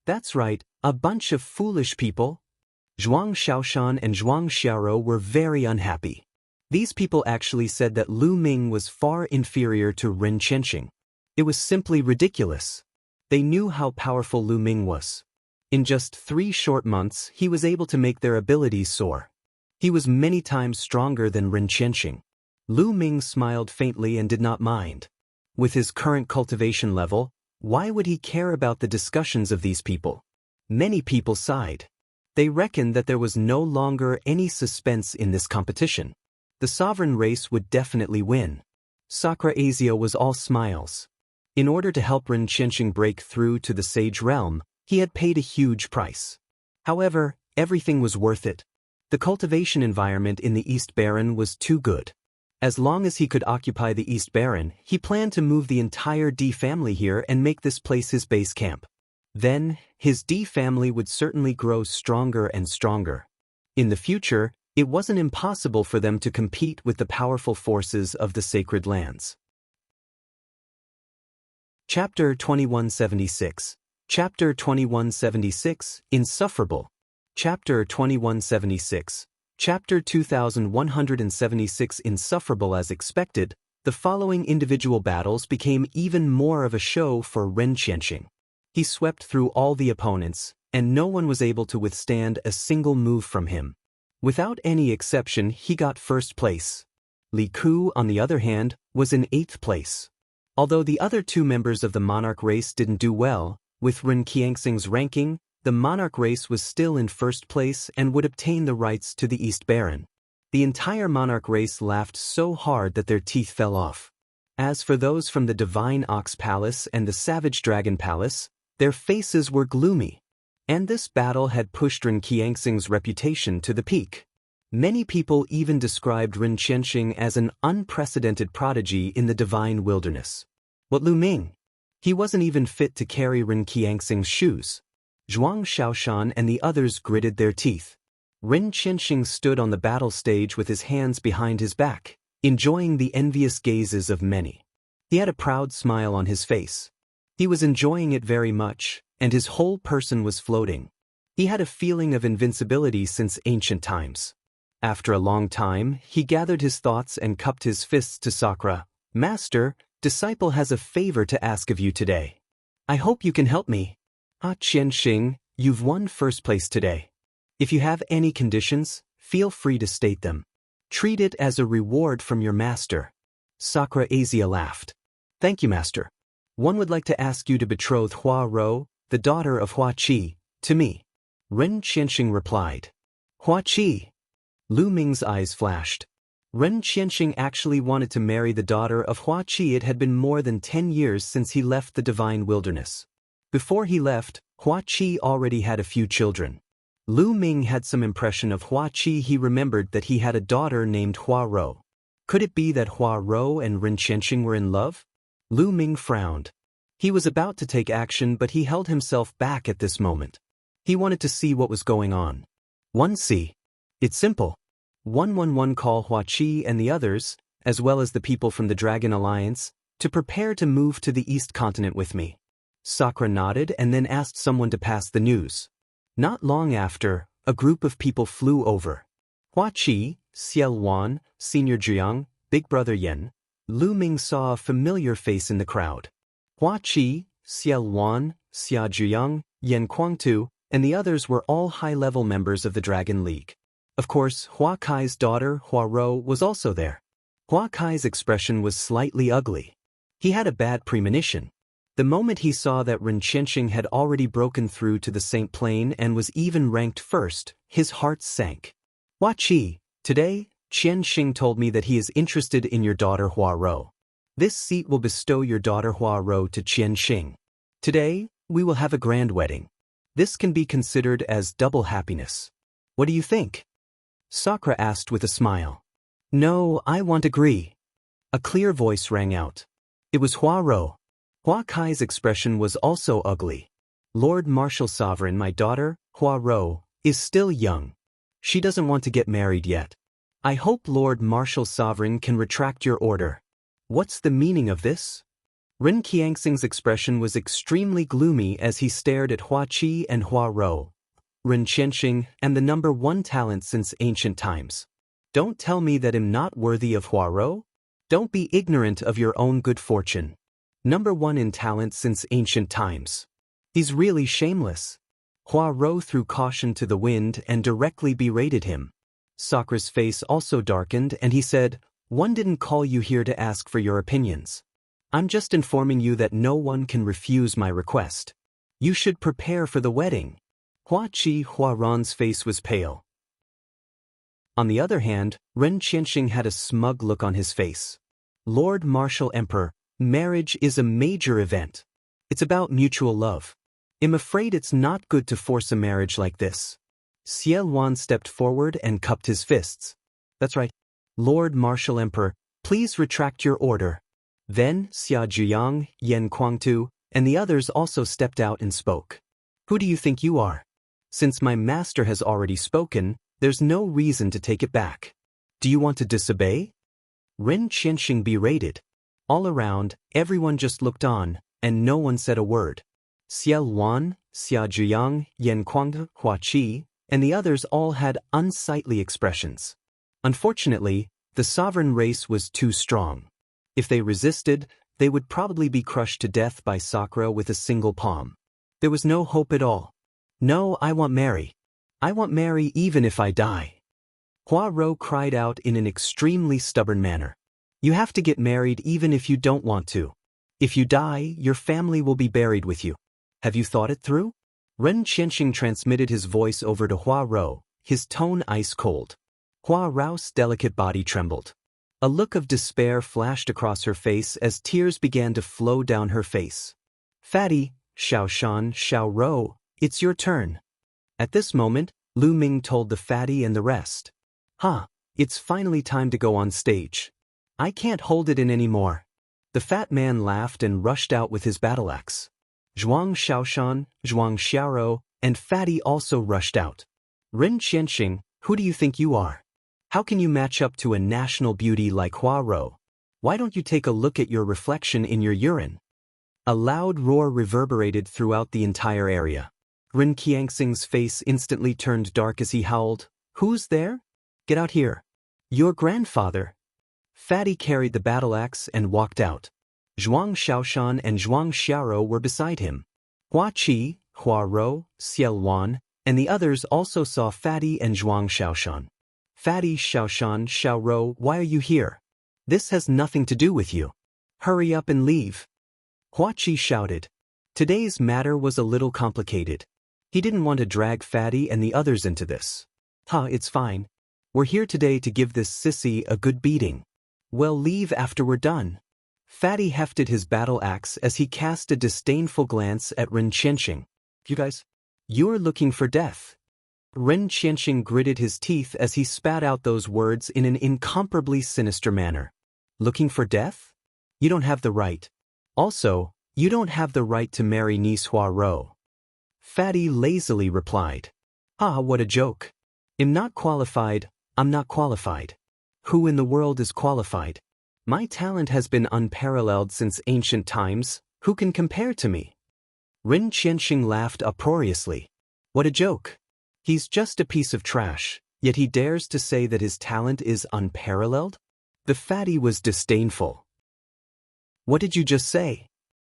That's right, a bunch of foolish people. Zhuang Xiaoshan and Zhuang Xiaorou were very unhappy. These people actually said that Lu Ming was far inferior to Ren Qianxing. It was simply ridiculous. They knew how powerful Lu Ming was. In just 3 short months, he was able to make their abilities soar. He was many times stronger than Ren Qianxing. Lu Ming smiled faintly and did not mind. With his current cultivation level, why would he care about the discussions of these people? Many people sighed. They reckoned that there was no longer any suspense in this competition. The sovereign race would definitely win. Sakura Azio was all smiles. In order to help Ren Qianxing break through to the Sage Realm, he had paid a huge price. However, everything was worth it. The cultivation environment in the East Baron was too good. As long as he could occupy the East Baron, he planned to move the entire D family here and make this place his base camp. Then, his D family would certainly grow stronger and stronger. In the future, it wasn't impossible for them to compete with the powerful forces of the Sacred Lands. Chapter 2176. Chapter 2176, Insufferable. Chapter 2176. Chapter 2176 Insufferable. As expected, the following individual battles became even more of a show for Ren Qianxing. He swept through all the opponents, and no one was able to withstand a single move from him. Without any exception, he got first place. Li Ku, on the other hand, was in 8th place. Although the other 2 members of the monarch race didn't do well, with Ren Qianxing's ranking, the monarch race was still in 1st place and would obtain the rights to the East Baron. The entire monarch race laughed so hard that their teeth fell off. As for those from the Divine Ox Palace and the Savage Dragon Palace, their faces were gloomy. And this battle had pushed Ren Qianxing's reputation to the peak. Many people even described Ren Qianxing as an unprecedented prodigy in the divine wilderness. What Lu Ming? He wasn't even fit to carry Ren Qianxing's shoes. Zhuang Xiaoshan and the others gritted their teeth. Ren Qianxing stood on the battle stage with his hands behind his back, enjoying the envious gazes of many. He had a proud smile on his face. He was enjoying it very much, and his whole person was floating. He had a feeling of invincibility since ancient times. After a long time, he gathered his thoughts and cupped his fists to Sakura. Master, disciple has a favor to ask of you today. I hope you can help me. Qianxing, you've won 1st place today. If you have any conditions, feel free to state them. Treat it as a reward from your master. Sakura Azia laughed. Thank you, master. One would like to ask you to betroth Hua Rou, the daughter of Hua Qi, to me. Ren Qianxing replied. Hua Qi. Lu Ming's eyes flashed. Ren Qianxing actually wanted to marry the daughter of Hua Qi. It had been more than 10 years since he left the divine wilderness. Before he left, Hua Qi already had a few children. Lu Ming had some impression of Hua Qi. He remembered that he had a daughter named Hua Rou. Could it be that Hua Rou and Ren Qianxing were in love? Lu Ming frowned. He was about to take action, but he held himself back at this moment. He wanted to see what was going on. 1C. It's simple. 111 call Hua Qi and the others, as well as the people from the Dragon Alliance, to prepare to move to the East Continent with me. Sakura nodded and then asked someone to pass the news. Not long after, a group of people flew over. Hua Qi, Xiao Wan, Senior Jiang, Big Brother Yen. Lu Ming saw a familiar face in the crowd. Hua Qi, Xiao Wan, Xia Jiang, Yen Kuangtu, and the others were all high-level members of the Dragon League. Of course, Hua Kai's daughter, Hua Rou, was also there. Hua Kai's expression was slightly ugly. He had a bad premonition. The moment he saw that Ren Qianxing had already broken through to the Saint Plane and was even ranked 1st, his heart sank. Hua Qi, today, Qianxing told me that he is interested in your daughter Hua Rou. This seat will bestow your daughter Hua Rou to Qianxing. Today, we will have a grand wedding. This can be considered as double happiness. What do you think? Sakura asked with a smile. No, I won't agree. A clear voice rang out. It was Hua Ro. Hua Kai's expression was also ugly. Lord Martial Sovereign, my daughter, Hua Ro, is still young. She doesn't want to get married yet. I hope Lord Martial Sovereign can retract your order. What's the meaning of this? Ren Qianxing's expression was extremely gloomy as he stared at Hua Qi and Hua Ro. Ren Qianxing, and the number one talent since ancient times. Don't tell me that I'm not worthy of Hua Ro? Don't be ignorant of your own good fortune. Number one in talent since ancient times. He's really shameless. Hua Ro threw caution to the wind and directly berated him. Sakura's face also darkened and he said, One didn't call you here to ask for your opinions. I'm just informing you that no one can refuse my request. You should prepare for the wedding. Hua Qi Hua Ron's face was pale. On the other hand, Ren Qianxing had a smug look on his face. Lord Martial Emperor, marriage is a major event. It's about mutual love. I'm afraid it's not good to force a marriage like this. Xie Luan stepped forward and cupped his fists. That's right. Lord Martial Emperor, please retract your order. Then Xia Zhiyang, Yan Kuangtu, and the others also stepped out and spoke. Who do you think you are? Since my master has already spoken, there's no reason to take it back. Do you want to disobey? Ren Qianxing berated. All around, everyone just looked on, and no one said a word. Xie Luan, Xia Zhiyang, Yan Kuangtu, Hua Qi, and the others all had unsightly expressions. Unfortunately, the sovereign race was too strong. If they resisted, they would probably be crushed to death by Sakura with a single palm. There was no hope at all. No, I want marry. I want marry even if I die. Hua Ro cried out in an extremely stubborn manner. You have to get married even if you don't want to. If you die, your family will be buried with you. Have you thought it through? Ren Qianxing transmitted his voice over to Hua Ro, his tone ice cold. Hua Ro's delicate body trembled. A look of despair flashed across her face as tears began to flow down her face. Fatty, Xiao Shan, Xiao Ro, it's your turn. At this moment, Lu Ming told the fatty and the rest. It's finally time to go on stage. I can't hold it in anymore. The fat man laughed and rushed out with his battle axe. Zhuang Xiaoshan, Zhuang Xiaoro, and Fatty also rushed out. Ren Qianxing, who do you think you are? How can you match up to a national beauty like Hua Ro? Why don't you take a look at your reflection in your urine? A loud roar reverberated throughout the entire area. Ren Qianxing's face instantly turned dark as he howled, Who's there? Get out here. Your grandfather. Fatty carried the battle axe and walked out. Zhuang Xiaoshan and Zhuang Xiaoro were beside him. Hua Qi, Hua Ro, Xie Luan, and the others also saw Fatty and Zhuang Xiaoshan. Fatty, Xiaoshan, Xiaoro, why are you here? This has nothing to do with you. Hurry up and leave. Hua Qi shouted. Today's matter was a little complicated. He didn't want to drag Fatty and the others into this. It's fine. We're here today to give this sissy a good beating. Well, leave after we're done. Fatty hefted his battle axe as he cast a disdainful glance at Ren Qianxing. You guys? You're looking for death. Ren Qianxing gritted his teeth as he spat out those words in an incomparably sinister manner. Looking for death? You don't have the right. Also, you don't have the right to marry niece Hua Ro. Fatty lazily replied. What a joke. I'm not qualified, I'm not qualified. Who in the world is qualified? My talent has been unparalleled since ancient times, who can compare to me? Ren Qianxing laughed uproariously. What a joke. He's just a piece of trash, yet he dares to say that his talent is unparalleled? The fatty was disdainful. What did you just say?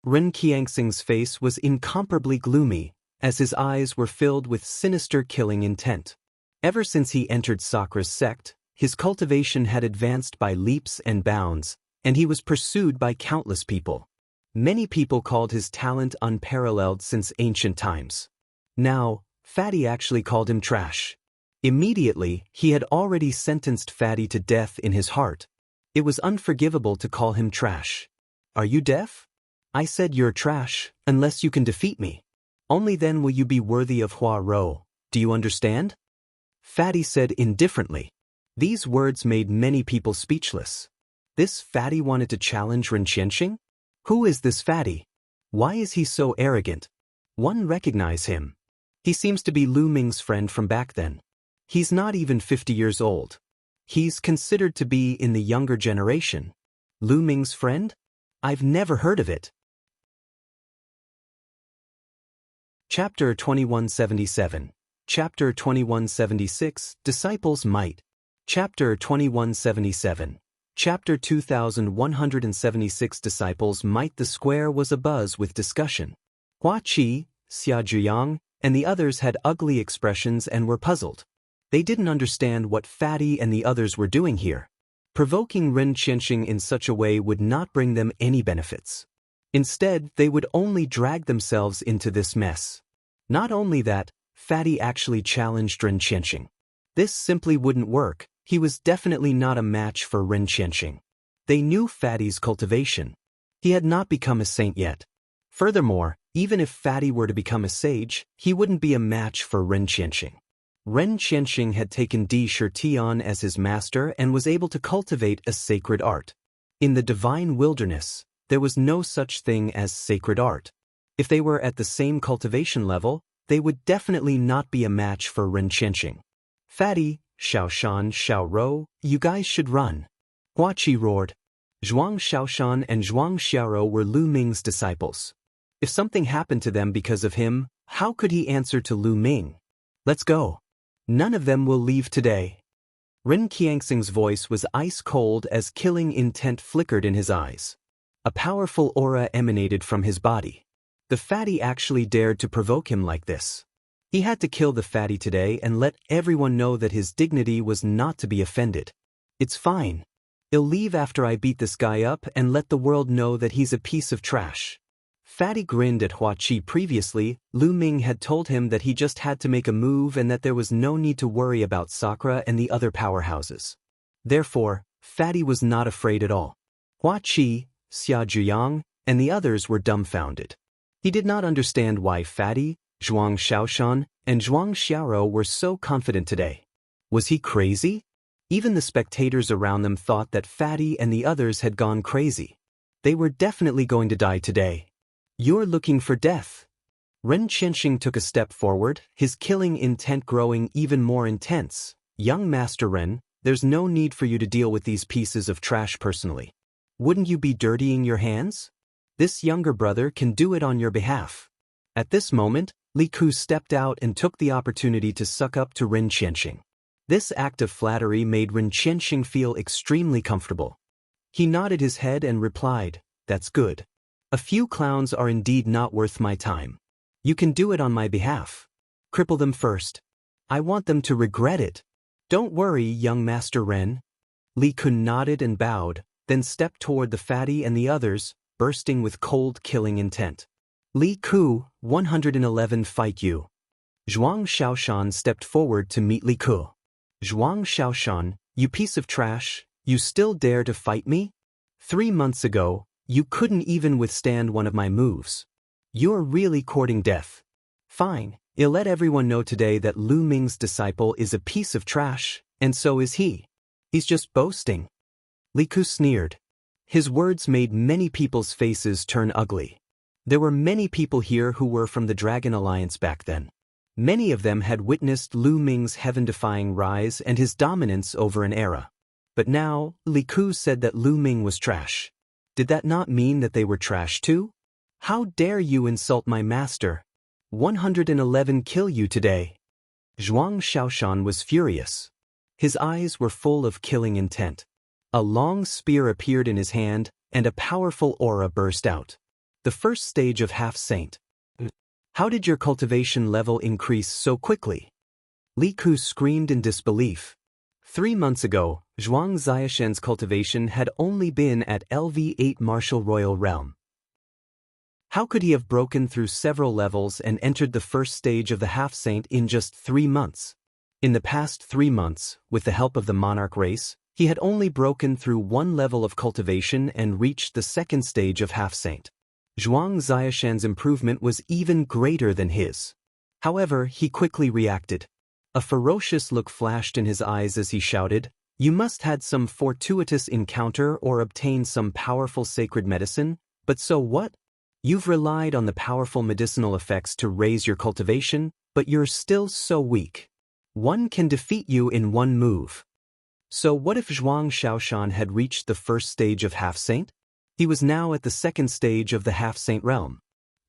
Ren Qianxing's face was incomparably gloomy, as his eyes were filled with sinister killing intent. Ever since he entered Sakura's sect, his cultivation had advanced by leaps and bounds, and he was pursued by countless people. Many people called his talent unparalleled since ancient times. Now, Fatty actually called him trash. Immediately, he had already sentenced Fatty to death in his heart. It was unforgivable to call him trash. Are you deaf? I said you're trash, unless you can defeat me. Only then will you be worthy of Hua Rou. Do you understand? Fatty said indifferently. These words made many people speechless. This Fatty wanted to challenge Ren Qianxing? Who is this Fatty? Why is he so arrogant? One recognize him. He seems to be Lu Ming's friend from back then. He's not even 50 years old. He's considered to be in the younger generation. Lu Ming's friend? I've never heard of it. Chapter 2177. Chapter 2176, Disciples' Might. Chapter 2177. Chapter 2176, Disciples' Might. The square was abuzz with discussion. Hua Qi, Xia Zhiyang, and the others had ugly expressions and were puzzled. They didn't understand what Fatty and the others were doing here. Provoking Ren Qianxing in such a way would not bring them any benefits. Instead, they would only drag themselves into this mess. Not only that, Fatty actually challenged Ren Qianxing. This simply wouldn't work. He was definitely not a match for Ren Qianxing. They knew Fatty's cultivation. He had not become a saint yet. Furthermore, even if Fatty were to become a sage, he wouldn't be a match for Ren Qianxing. Ren Qianxing had taken Di Shitian as his master and was able to cultivate a sacred art. In the divine wilderness, there was no such thing as sacred art. If they were at the same cultivation level, they would definitely not be a match for Ren Qianxing. Fatty, Xiaoshan, Xiaorou, you guys should run. Hua Qi roared. Zhuang Xiaoshan and Zhuang Xiaorou were Lu Ming's disciples. If something happened to them because of him, how could he answer to Lu Ming? Let's go. None of them will leave today. Ren Qianxing's voice was ice-cold as killing intent flickered in his eyes. A powerful aura emanated from his body. The Fatty actually dared to provoke him like this. He had to kill the Fatty today and let everyone know that his dignity was not to be offended. It's fine. I'll leave after I beat this guy up and let the world know that he's a piece of trash. Fatty grinned at Hua Qi. Previously, Lu Ming had told him that he just had to make a move and that there was no need to worry about Sakura and the other powerhouses. Therefore, Fatty was not afraid at all. Hua Qi, Xia Zhiyang, and the others were dumbfounded. He did not understand why Fatty, Zhuang Xiaoshan, and Zhuang Xiaorou were so confident today. Was he crazy? Even the spectators around them thought that Fatty and the others had gone crazy. They were definitely going to die today. You're looking for death. Ren Qianxing took a step forward, his killing intent growing even more intense. Young Master Ren, there's no need for you to deal with these pieces of trash personally. Wouldn't you be dirtying your hands? This younger brother can do it on your behalf. At this moment, Li Ku stepped out and took the opportunity to suck up to Ren Qianxing. This act of flattery made Ren Qianxing feel extremely comfortable. He nodded his head and replied, "That's good. A few clowns are indeed not worth my time. You can do it on my behalf. Cripple them first. I want them to regret it." "Don't worry, young Master Ren." Li Ku nodded and bowed, then stepped toward the Fatty and the others, bursting with cold killing intent. "Li Ku, 111 fight you." Zhuang Xiaoshan stepped forward to meet Li Ku. "Zhuang Xiaoshan, you piece of trash, you still dare to fight me? 3 months ago, you couldn't even withstand one of my moves. You're really courting death. Fine, I'll let everyone know today that Lu Ming's disciple is a piece of trash, and so is he. He's just boasting." Li Ku sneered. His words made many people's faces turn ugly. There were many people here who were from the Dragon Alliance back then. Many of them had witnessed Lu Ming's heaven-defying rise and his dominance over an era. But now, Li Ku said that Lu Ming was trash. Did that not mean that they were trash too? "How dare you insult my master? 111 kill you today." Zhuang Xiaoshan was furious. His eyes were full of killing intent. A long spear appeared in his hand, and a powerful aura burst out. The first stage of half-saint. "How did your cultivation level increase so quickly?" Li Ku screamed in disbelief. 3 months ago, Zhuang Xiaoshan's cultivation had only been at LV8 Martial Royal Realm. How could he have broken through several levels and entered the first stage of the half-saint in just 3 months? In the past 3 months, with the help of the monarch race, he had only broken through 1 level of cultivation and reached the second stage of half-saint. Zhuang Xiashan's improvement was even greater than his. However, he quickly reacted. A ferocious look flashed in his eyes as he shouted, "You must had some fortuitous encounter or obtained some powerful sacred medicine, but so what? You've relied on the powerful medicinal effects to raise your cultivation, but you're still so weak. One can defeat you in one move." So what if Zhuang Xiaoshan had reached the first stage of half-saint? He was now at the second stage of the half-saint realm.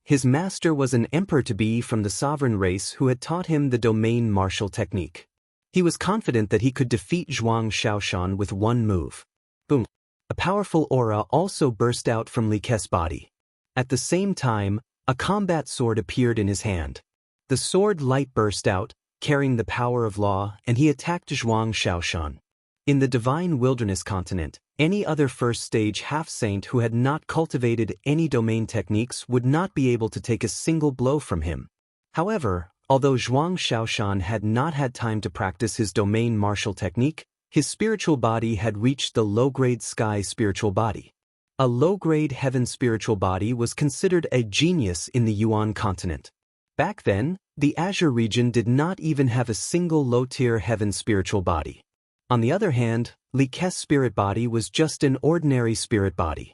His master was an emperor-to-be from the sovereign race who had taught him the domain martial technique. He was confident that he could defeat Zhuang Xiaoshan with one move. Boom! A powerful aura also burst out from Li Ke's body. At the same time, a combat sword appeared in his hand. The sword light burst out, carrying the power of law, and he attacked Zhuang Xiaoshan. In the divine wilderness continent, any other first-stage half-saint who had not cultivated any domain techniques would not be able to take a single blow from him. However, although Zhuang Xiaoshan had not had time to practice his domain martial technique, his spiritual body had reached the low-grade sky spiritual body. A low-grade heaven spiritual body was considered a genius in the Yuan continent. Back then, the Azure region did not even have a single low-tier heaven spiritual body. On the other hand, Li Ke's spirit body was just an ordinary spirit body.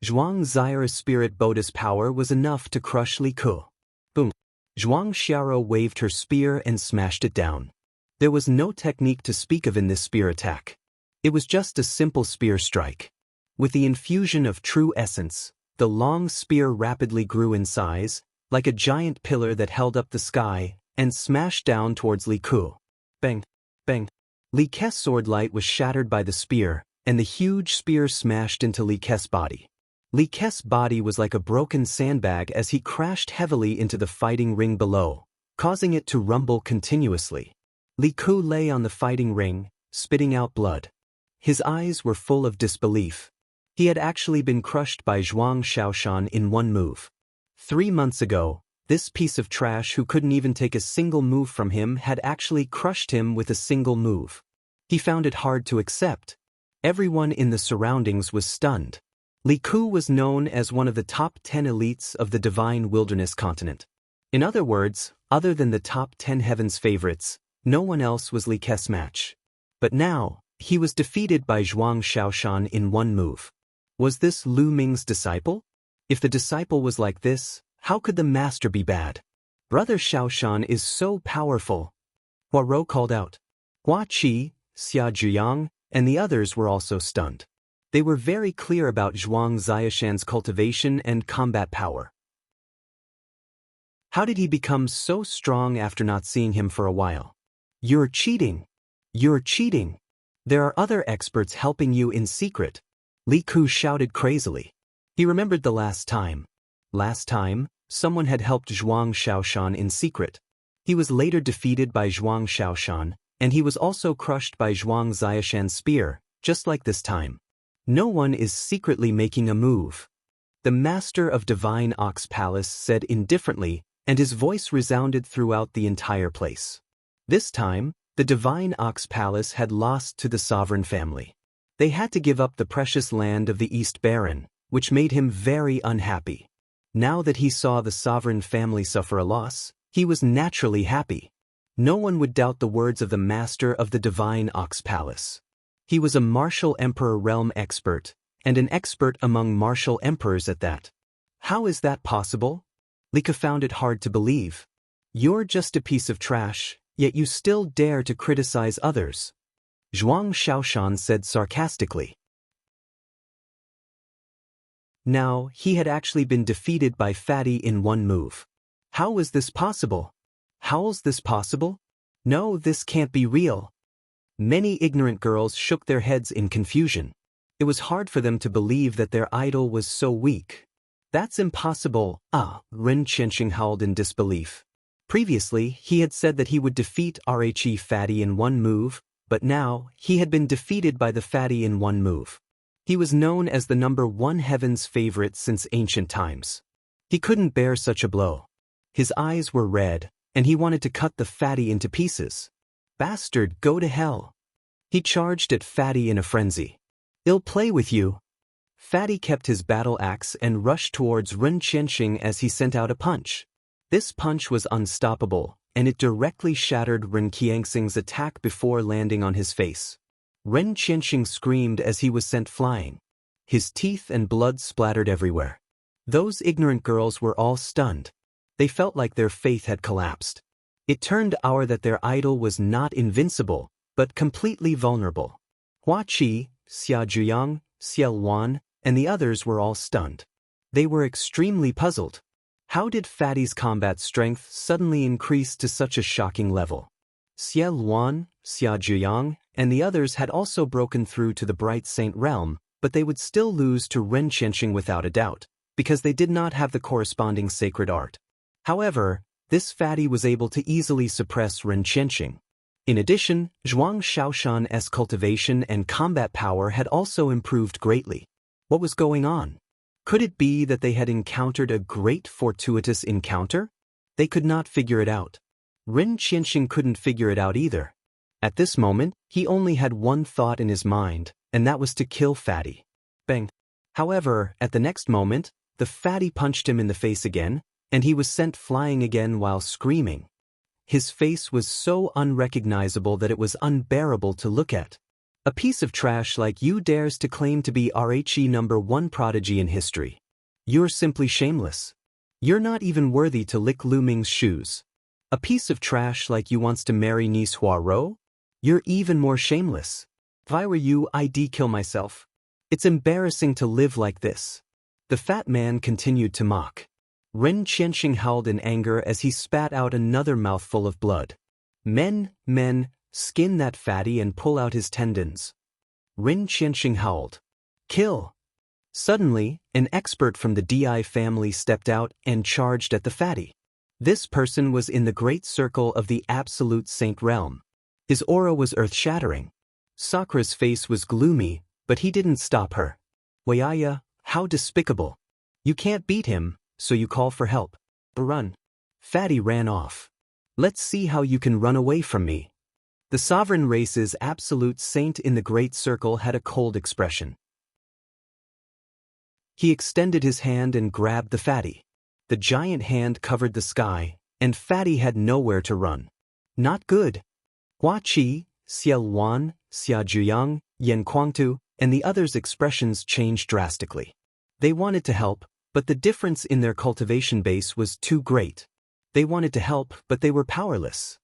Zhuang Xiara's spirit Bodhi's power was enough to crush Li Ke. Boom! Zhuang Xiara waved her spear and smashed it down. There was no technique to speak of in this spear attack. It was just a simple spear strike. With the infusion of true essence, the long spear rapidly grew in size, like a giant pillar that held up the sky, and smashed down towards Li Ke. Bang! Bang! Li Ke's sword light was shattered by the spear, and the huge spear smashed into Li Ke's body. Li Ke's body was like a broken sandbag as he crashed heavily into the fighting ring below, causing it to rumble continuously. Li Ke lay on the fighting ring, spitting out blood. His eyes were full of disbelief. He had actually been crushed by Zhuang Xiaoshan in one move. 3 months ago, this piece of trash who couldn't even take a single move from him had actually crushed him with a single move. He found it hard to accept. Everyone in the surroundings was stunned. Li Ke was known as one of the top 10 elites of the divine wilderness continent. In other words, other than the top 10 heavens favorites, no one else was Li Ke's match. But now, he was defeated by Zhuang Xiaoshan in one move. Was this Lu Ming's disciple? If the disciple was like this, how could the master be bad? Brother Xiaoshan is so powerful. Huarou called out. Hua Qi, Xia Zhiyang, and the others were also stunned. They were very clear about Zhuang Xiashan's cultivation and combat power. How did he become so strong after not seeing him for a while? You're cheating. You're cheating. There are other experts helping you in secret. Li Ke shouted crazily. He remembered the last time. Last time, someone had helped Zhuang Xiaoshan in secret. He was later defeated by Zhuang Xiaoshan, and he was also crushed by Zhuang Xiashan's spear, just like this time. No one is secretly making a move. The master of Divine Ox Palace said indifferently, and his voice resounded throughout the entire place. This time, the Divine Ox Palace had lost to the sovereign family. They had to give up the precious land of the East Baron, which made him very unhappy. Now that he saw the sovereign family suffer a loss, he was naturally happy. No one would doubt the words of the master of the Divine Ox Palace. He was a martial emperor realm expert, and an expert among martial emperors at that. How is that possible? Li Ke found it hard to believe. You're just a piece of trash, yet you still dare to criticize others. Zhuang Xiaoshan said sarcastically. Now, he had actually been defeated by Fatty in one move. How was this possible? How's this possible? No, this can't be real. Many ignorant girls shook their heads in confusion. It was hard for them to believe that their idol was so weak. That's impossible, Ren Qianxing howled in disbelief. Previously, he had said that he would defeat Rhe Fatty in one move, but now, he had been defeated by the Fatty in one move. He was known as the #1 heaven's favorite since ancient times. He couldn't bear such a blow. His eyes were red, and he wanted to cut the Fatty into pieces. Bastard, go to hell. He charged at Fatty in a frenzy. I'll play with you. Fatty kept his battle axe and rushed towards Ren Qianxing as he sent out a punch. This punch was unstoppable, and it directly shattered Ren Qianxing's attack before landing on his face. Ren Qianxing screamed as he was sent flying. His teeth and blood splattered everywhere. Those ignorant girls were all stunned. They felt like their faith had collapsed. It turned out that their idol was not invincible, but completely vulnerable. Hua Qi, Xia Zhuyang, Xiao Wan, and the others were all stunned. They were extremely puzzled. How did Fatty's combat strength suddenly increase to such a shocking level? Xiao Wan, Xia Zhuyang, and the others had also broken through to the Bright Saint realm, but they would still lose to Ren Qianxing without a doubt, because they did not have the corresponding sacred art. However, this Fatty was able to easily suppress Ren Qianxing. In addition, Zhuang Shaoshan's cultivation and combat power had also improved greatly. What was going on? Could it be that they had encountered a great fortuitous encounter? They could not figure it out. Ren Qianxing couldn't figure it out either. At this moment, he only had one thought in his mind, and that was to kill Fatty. Bang! However, at the next moment, the Fatty punched him in the face again, and he was sent flying again while screaming. His face was so unrecognizable that it was unbearable to look at. A piece of trash like you dares to claim to be RHE #1 prodigy in history. You're simply shameless. You're not even worthy to lick Lu Ming's shoes. A piece of trash like you wants to marry Niece Huaro? You're even more shameless. If I were you, I'd kill myself. It's embarrassing to live like this. The fat man continued to mock. Ren Qianxing howled in anger as he spat out another mouthful of blood. Men, skin that Fatty and pull out his tendons. Ren Qianxing howled. Kill! Suddenly, an expert from the Di family stepped out and charged at the Fatty. This person was in the great circle of the Absolute Saint realm. His aura was earth-shattering. Sakura's face was gloomy, but he didn't stop her. Wayaya, how despicable. You can't beat him, so you call for help. Run. Fatty ran off. Let's see how you can run away from me. The sovereign race's absolute saint in the great circle had a cold expression. He extended his hand and grabbed the Fatty. The giant hand covered the sky, and Fatty had nowhere to run. Not good. Hua Qi, Xiao Wan, Xia Zhuyang, Yan Kuangtu, and the others' expressions changed drastically. They wanted to help, but the difference in their cultivation base was too great. They wanted to help, but they were powerless.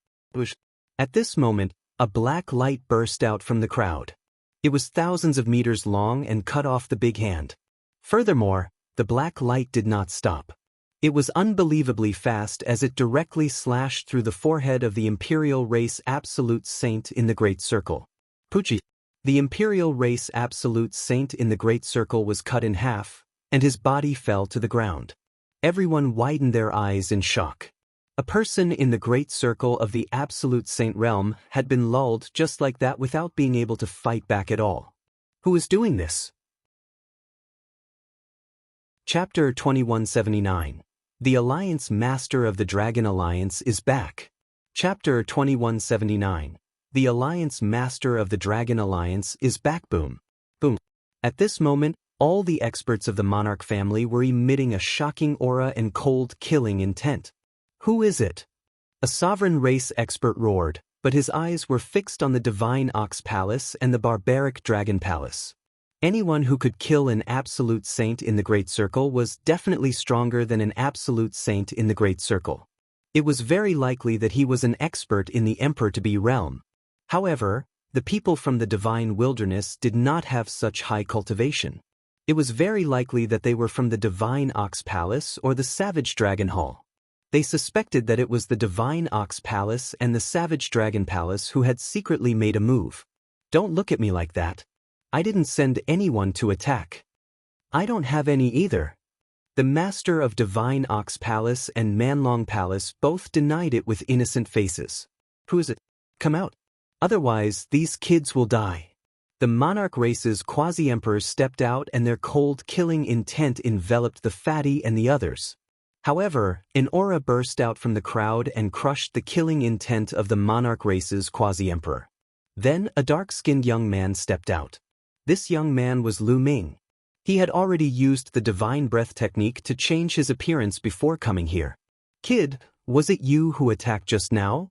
At this moment, a black light burst out from the crowd. It was thousands of meters long and cut off the big hand. Furthermore, the black light did not stop. It was unbelievably fast as it directly slashed through the forehead of the Imperial Race Absolute Saint in the Great Circle. Pucci. The Imperial Race Absolute Saint in the Great Circle was cut in half, and his body fell to the ground. Everyone widened their eyes in shock. A person in the Great Circle of the Absolute Saint realm had been lulled just like that without being able to fight back at all. Who is doing this? Chapter 2179. The Alliance Master of the Dragon Alliance is back. Chapter 2179. The Alliance Master of the Dragon Alliance is back. Boom. Boom. At this moment, all the experts of the Monarch family were emitting a shocking aura and cold killing intent. Who is it? A sovereign race expert roared, but his eyes were fixed on the Divine Ox Palace and the Barbaric Dragon Palace. Anyone who could kill an absolute saint in the Great Circle was definitely stronger than an absolute saint in the Great Circle. It was very likely that he was an expert in the Emperor-to-be realm. However, the people from the Divine Wilderness did not have such high cultivation. It was very likely that they were from the Divine Ox Palace or the Savage Dragon Hall. They suspected that it was the Divine Ox Palace and the Savage Dragon Palace who had secretly made a move. Don't look at me like that. I didn't send anyone to attack. I don't have any either. The Master of Divine Ox Palace and Manlong Palace both denied it with innocent faces. Who is it? Come out. Otherwise, these kids will die. The monarch race's quasi-emperors stepped out and their cold killing intent enveloped the Fatty and the others. However, an aura burst out from the crowd and crushed the killing intent of the monarch race's quasi-emperor. Then a dark-skinned young man stepped out. This young man was Lu Ming. He had already used the divine breath technique to change his appearance before coming here. Kid, was it you who attacked just now?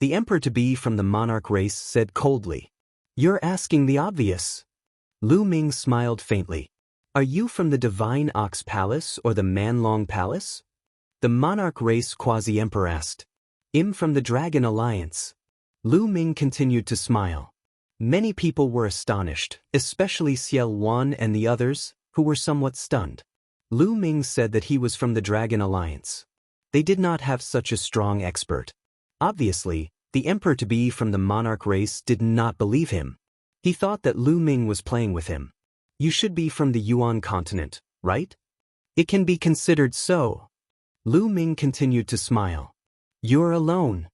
The emperor-to-be from the monarch race said coldly. You're asking the obvious. Lu Ming smiled faintly. Are you from the divine ox palace or the Manlong palace? The monarch race quasi-emperor asked. I'm from the Dragon Alliance. Lu Ming continued to smile. Many people were astonished, especially Xiao Wan and the others, who were somewhat stunned. Lu Ming said that he was from the Dragon Alliance. They did not have such a strong expert. Obviously, the emperor-to-be from the monarch race did not believe him. He thought that Lu Ming was playing with him. You should be from the Yuan continent, right? It can be considered so. Lu Ming continued to smile. You're alone.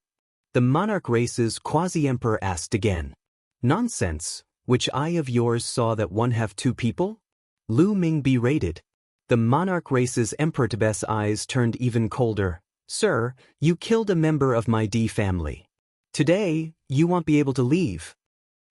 The monarch race's quasi-emperor asked again. Nonsense, which eye of yours saw that one have two people? Lu Ming berated. The monarch race's emperor-to-be's eyes turned even colder. Sir, you killed a member of my D family. Today, you won't be able to leave.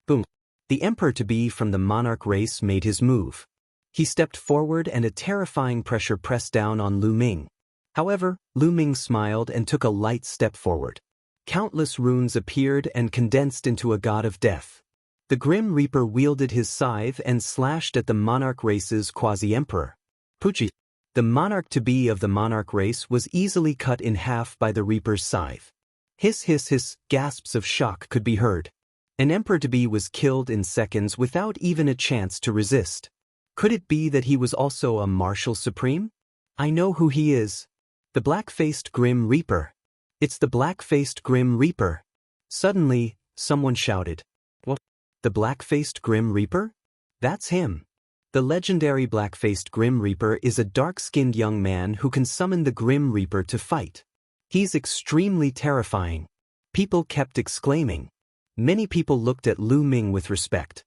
Boom. The emperor-to-be from the monarch race made his move. He stepped forward and a terrifying pressure pressed down on Lu Ming. However, Lu Ming smiled and took a light step forward. Countless runes appeared and condensed into a god of death. The Grim Reaper wielded his scythe and slashed at the monarch race's quasi-emperor. Pucci. The monarch-to-be of the monarch race was easily cut in half by the Reaper's scythe. Hiss hiss hiss, gasps of shock could be heard. An emperor-to-be was killed in seconds without even a chance to resist. Could it be that he was also a martial supreme? I know who he is. The black-faced Grim Reaper. It's the black-faced Grim Reaper. Suddenly, someone shouted. What? The black-faced Grim Reaper? That's him. The legendary black-faced Grim Reaper is a dark-skinned young man who can summon the Grim Reaper to fight. He's extremely terrifying. People kept exclaiming. Many people looked at Lu Ming with respect.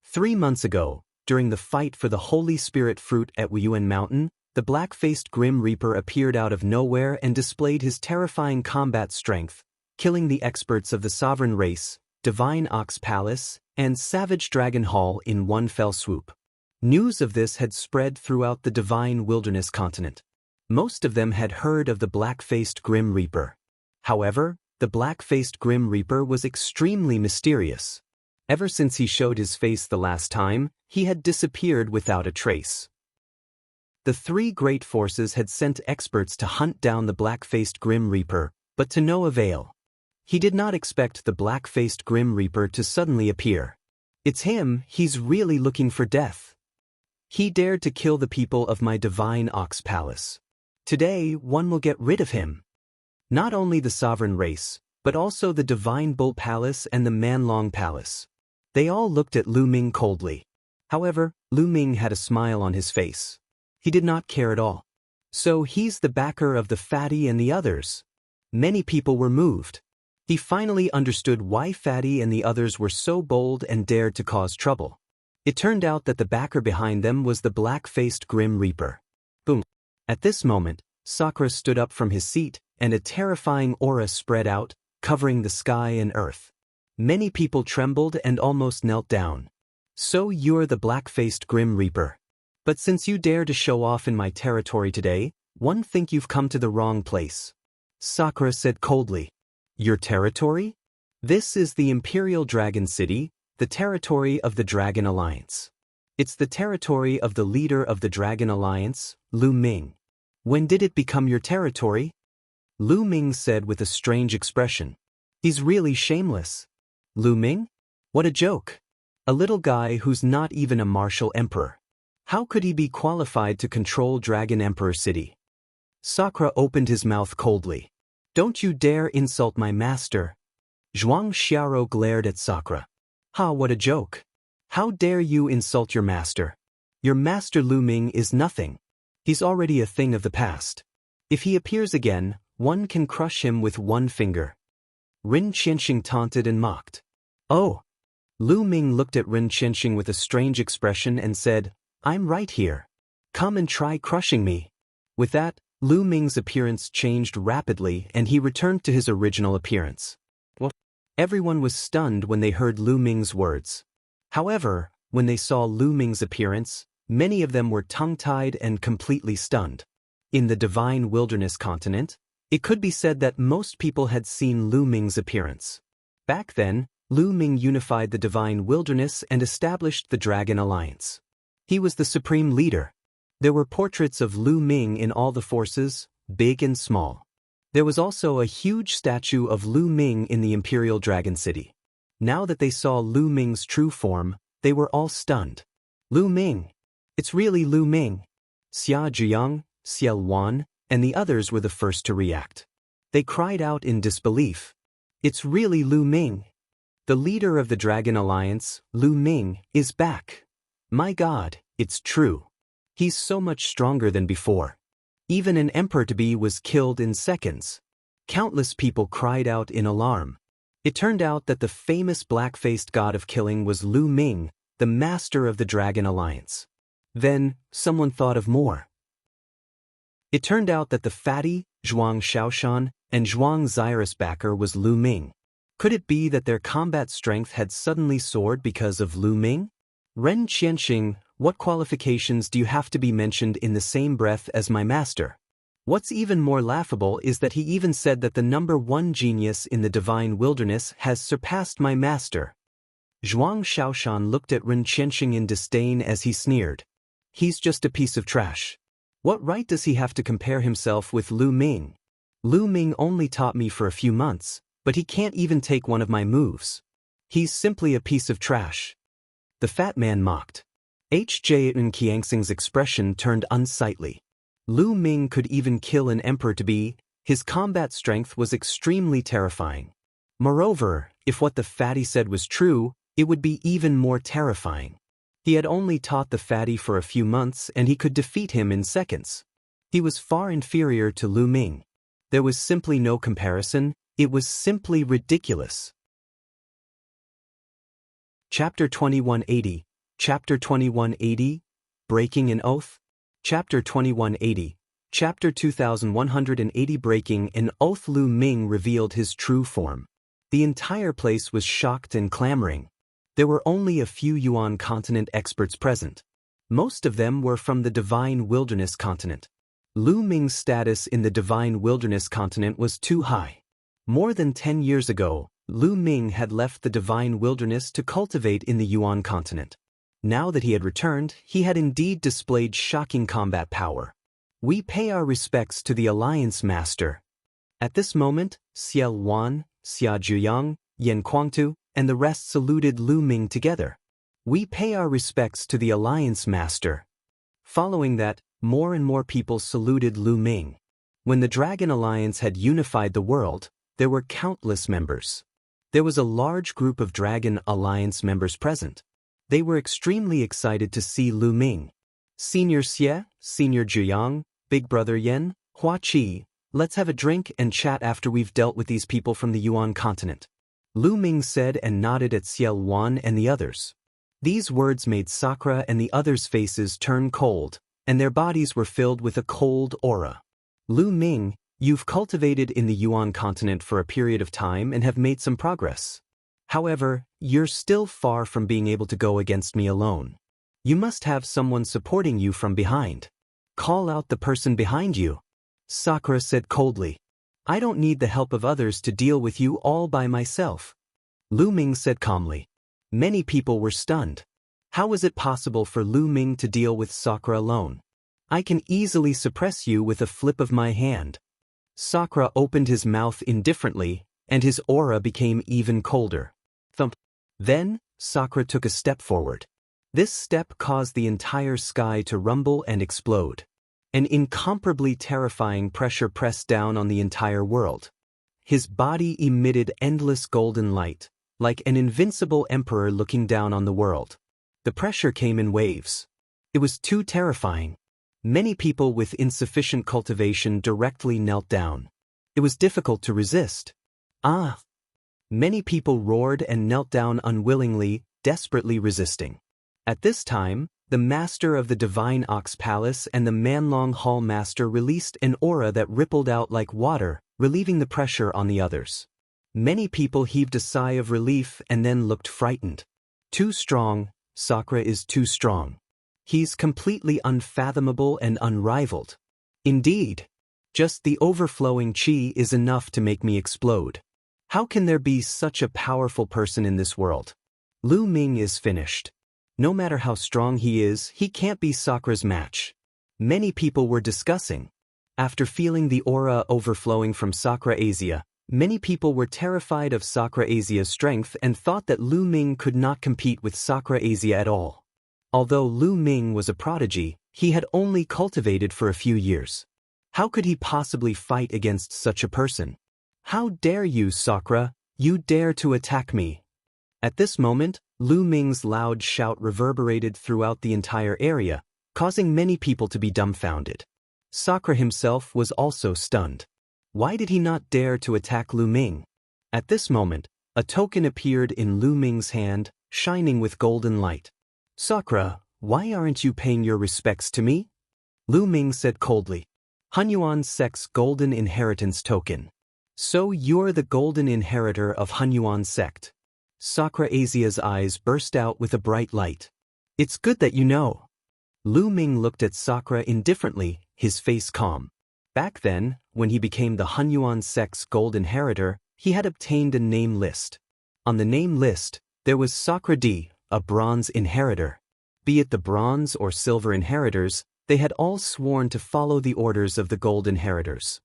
3 months ago, during the fight for the Holy Spirit fruit at Wuyuan Mountain, the black-faced Grim Reaper appeared out of nowhere and displayed his terrifying combat strength, killing the experts of the Sovereign Race, Divine Ox Palace, and Savage Dragon Hall in one fell swoop. News of this had spread throughout the Divine Wilderness continent. Most of them had heard of the black-faced Grim Reaper. However, the black-faced Grim Reaper was extremely mysterious. Ever since he showed his face the last time, he had disappeared without a trace. The three great forces had sent experts to hunt down the black-faced Grim Reaper, but to no avail. He did not expect the black-faced Grim Reaper to suddenly appear. It's him, he's really looking for death. He dared to kill the people of my Divine Ox Palace. Today, one will get rid of him. Not only the Sovereign Race, but also the Divine Bull Palace and the Manlong Palace. They all looked at Lu Ming coldly. However, Lu Ming had a smile on his face. He did not care at all. So he's the backer of the Fatty and the others. Many people were moved. He finally understood why Fatty and the others were so bold and dared to cause trouble. It turned out that the backer behind them was the black-faced Grim Reaper. Boom. At this moment, Sakura stood up from his seat, and a terrifying aura spread out, covering the sky and earth. Many people trembled and almost knelt down. So you're the black-faced Grim Reaper. But since you dare to show off in my territory today, one think you've come to the wrong place. Sakura said coldly. Your territory? This is the Imperial Dragon City, the territory of the Dragon Alliance. It's the territory of the leader of the Dragon Alliance, Lu Ming. When did it become your territory? Lu Ming said with a strange expression. He's really shameless. Lu Ming? What a joke. A little guy who's not even a martial emperor. How could he be qualified to control Dragon Emperor City? Sakura opened his mouth coldly. Don't you dare insult my master. Zhuang Xiao glared at Sakura. Ha, what a joke. How dare you insult your master? Your master Lu Ming is nothing. He's already a thing of the past. If he appears again, one can crush him with one finger. Rin Qianxing taunted and mocked. Oh. Lu Ming looked at Rin Qianxing with a strange expression and said, I'm right here. Come and try crushing me. With that, Lu Ming's appearance changed rapidly and he returned to his original appearance. What? Everyone was stunned when they heard Lu Ming's words. However, when they saw Lu Ming's appearance, Many of them were tongue-tied and completely stunned. In the divine wilderness continent, it could be said that most people had seen Lu Ming's appearance. Back then, Lu Ming unified the divine wilderness and established the Dragon Alliance. He was the supreme leader. There were portraits of Lu Ming in all the forces, big and small. There was also a huge statue of Lu Ming in the Imperial Dragon City. Now that they saw Lu Ming's true form, they were all stunned. Lu Ming! It's really Lu Ming! Xia Zhiyang, Xiao Wan, and the others were the first to react. They cried out in disbelief. It's really Lu Ming! The leader of the Dragon Alliance, Lu Ming, is back. My God, it's true. He's so much stronger than before. Even an emperor-to-be was killed in seconds. Countless people cried out in alarm. It turned out that the famous black-faced god of killing was Lu Ming, the master of the Dragon Alliance. Then, someone thought of more. It turned out that the fatty, Zhuang Shaoshan, and Zhuang Zyrus backer was Lu Ming. Could it be that their combat strength had suddenly soared because of Lu Ming? Ren Qianxing, what qualifications do you have to be mentioned in the same breath as my master? What's even more laughable is that he even said that the number one genius in the divine wilderness has surpassed my master. Zhuang Shaoshan looked at Ren Qianxing in disdain as he sneered. He's just a piece of trash. What right does he have to compare himself with Lu Ming? Lu Ming only taught me for a few months, but he can't even take one of my moves. He's simply a piece of trash. The fat man mocked. Ren Qianxing's expression turned unsightly. Lu Ming could even kill an emperor-to-be. His combat strength was extremely terrifying. Moreover, if what the fatty said was true, it would be even more terrifying. He had only taught the fatty for a few months and he could defeat him in seconds. He was far inferior to Lu Ming. There was simply no comparison. It was simply ridiculous. Chapter 2180. Chapter 2180, Breaking an Oath. Chapter 2180, Chapter 2180 Breaking an Oath. Lu Ming revealed his true form. The entire place was shocked and clamoring. There were only a few Yuan continent experts present. Most of them were from the Divine Wilderness continent. Lu Ming's status in the Divine Wilderness continent was too high. More than 10 years ago, Lu Ming had left the Divine Wilderness to cultivate in the Yuan continent. Now that he had returned, he had indeed displayed shocking combat power. We pay our respects to the Alliance Master. At this moment, Xiao Wan, Xia Zhiyang, Yan Kuangtu, and the rest saluted Lu Ming together. We pay our respects to the Alliance Master. Following that, more and more people saluted Lu Ming. When the Dragon Alliance had unified the world, there were countless members. There was a large group of Dragon Alliance members present. They were extremely excited to see Lu Ming. Senior Xie, Senior Zhiyang, Big Brother Yen, Hua Qi, let's have a drink and chat after we've dealt with these people from the Yuan continent. Lu Ming said and nodded at Xiao Wan and the others. These words made Sakura and the others' faces turn cold, and their bodies were filled with a cold aura. Lu Ming, you've cultivated in the Yuan continent for a period of time and have made some progress. However, you're still far from being able to go against me alone. You must have someone supporting you from behind. Call out the person behind you. Sakura said coldly. I don't need the help of others to deal with you all by myself. Lu Ming said calmly. Many people were stunned. How was it possible for Lu Ming to deal with Sakura alone? I can easily suppress you with a flip of my hand. Sakura opened his mouth indifferently, and his aura became even colder. Thump. Then, Sakura took a step forward. This step caused the entire sky to rumble and explode. An incomparably terrifying pressure pressed down on the entire world. His body emitted endless golden light, like an invincible emperor looking down on the world. The pressure came in waves. It was too terrifying. Many people with insufficient cultivation directly knelt down. It was difficult to resist. Ah! Many people roared and knelt down unwillingly, desperately resisting. At this time, the master of the Divine Ox Palace and the Manlong Hall Master released an aura that rippled out like water, relieving the pressure on the others. Many people heaved a sigh of relief and then looked frightened. Too strong, Sakura is too strong. He's completely unfathomable and unrivaled. Indeed. Just the overflowing chi is enough to make me explode. How can there be such a powerful person in this world? Lu Ming is finished. No matter how strong he is, he can't be Sakura's match. Many people were discussing. After feeling the aura overflowing from Sakura Asia, many people were terrified of Sakura Asia's strength and thought that Lu Ming could not compete with Sakura Asia at all. Although Lu Ming was a prodigy, he had only cultivated for a few years. How could he possibly fight against such a person? How dare you, Sakura? You dare to attack me? At this moment, Lu Ming's loud shout reverberated throughout the entire area, causing many people to be dumbfounded. Sakura himself was also stunned. Why did he not dare to attack Lu Ming? At this moment, a token appeared in Lu Ming's hand, shining with golden light. Sakura, why aren't you paying your respects to me? Lu Ming said coldly. Hunyuan sect's golden inheritance token. So you're the golden inheritor of Hunyuan sect. Sakura Asia's eyes burst out with a bright light. It's good that you know. Lu Ming looked at Sakura indifferently, his face calm. Back then, when he became the Hunyuan sect's gold inheritor, he had obtained a name list. On the name list, there was Sakura D, a bronze inheritor. Be it the bronze or silver inheritors, they had all sworn to follow the orders of the gold inheritors.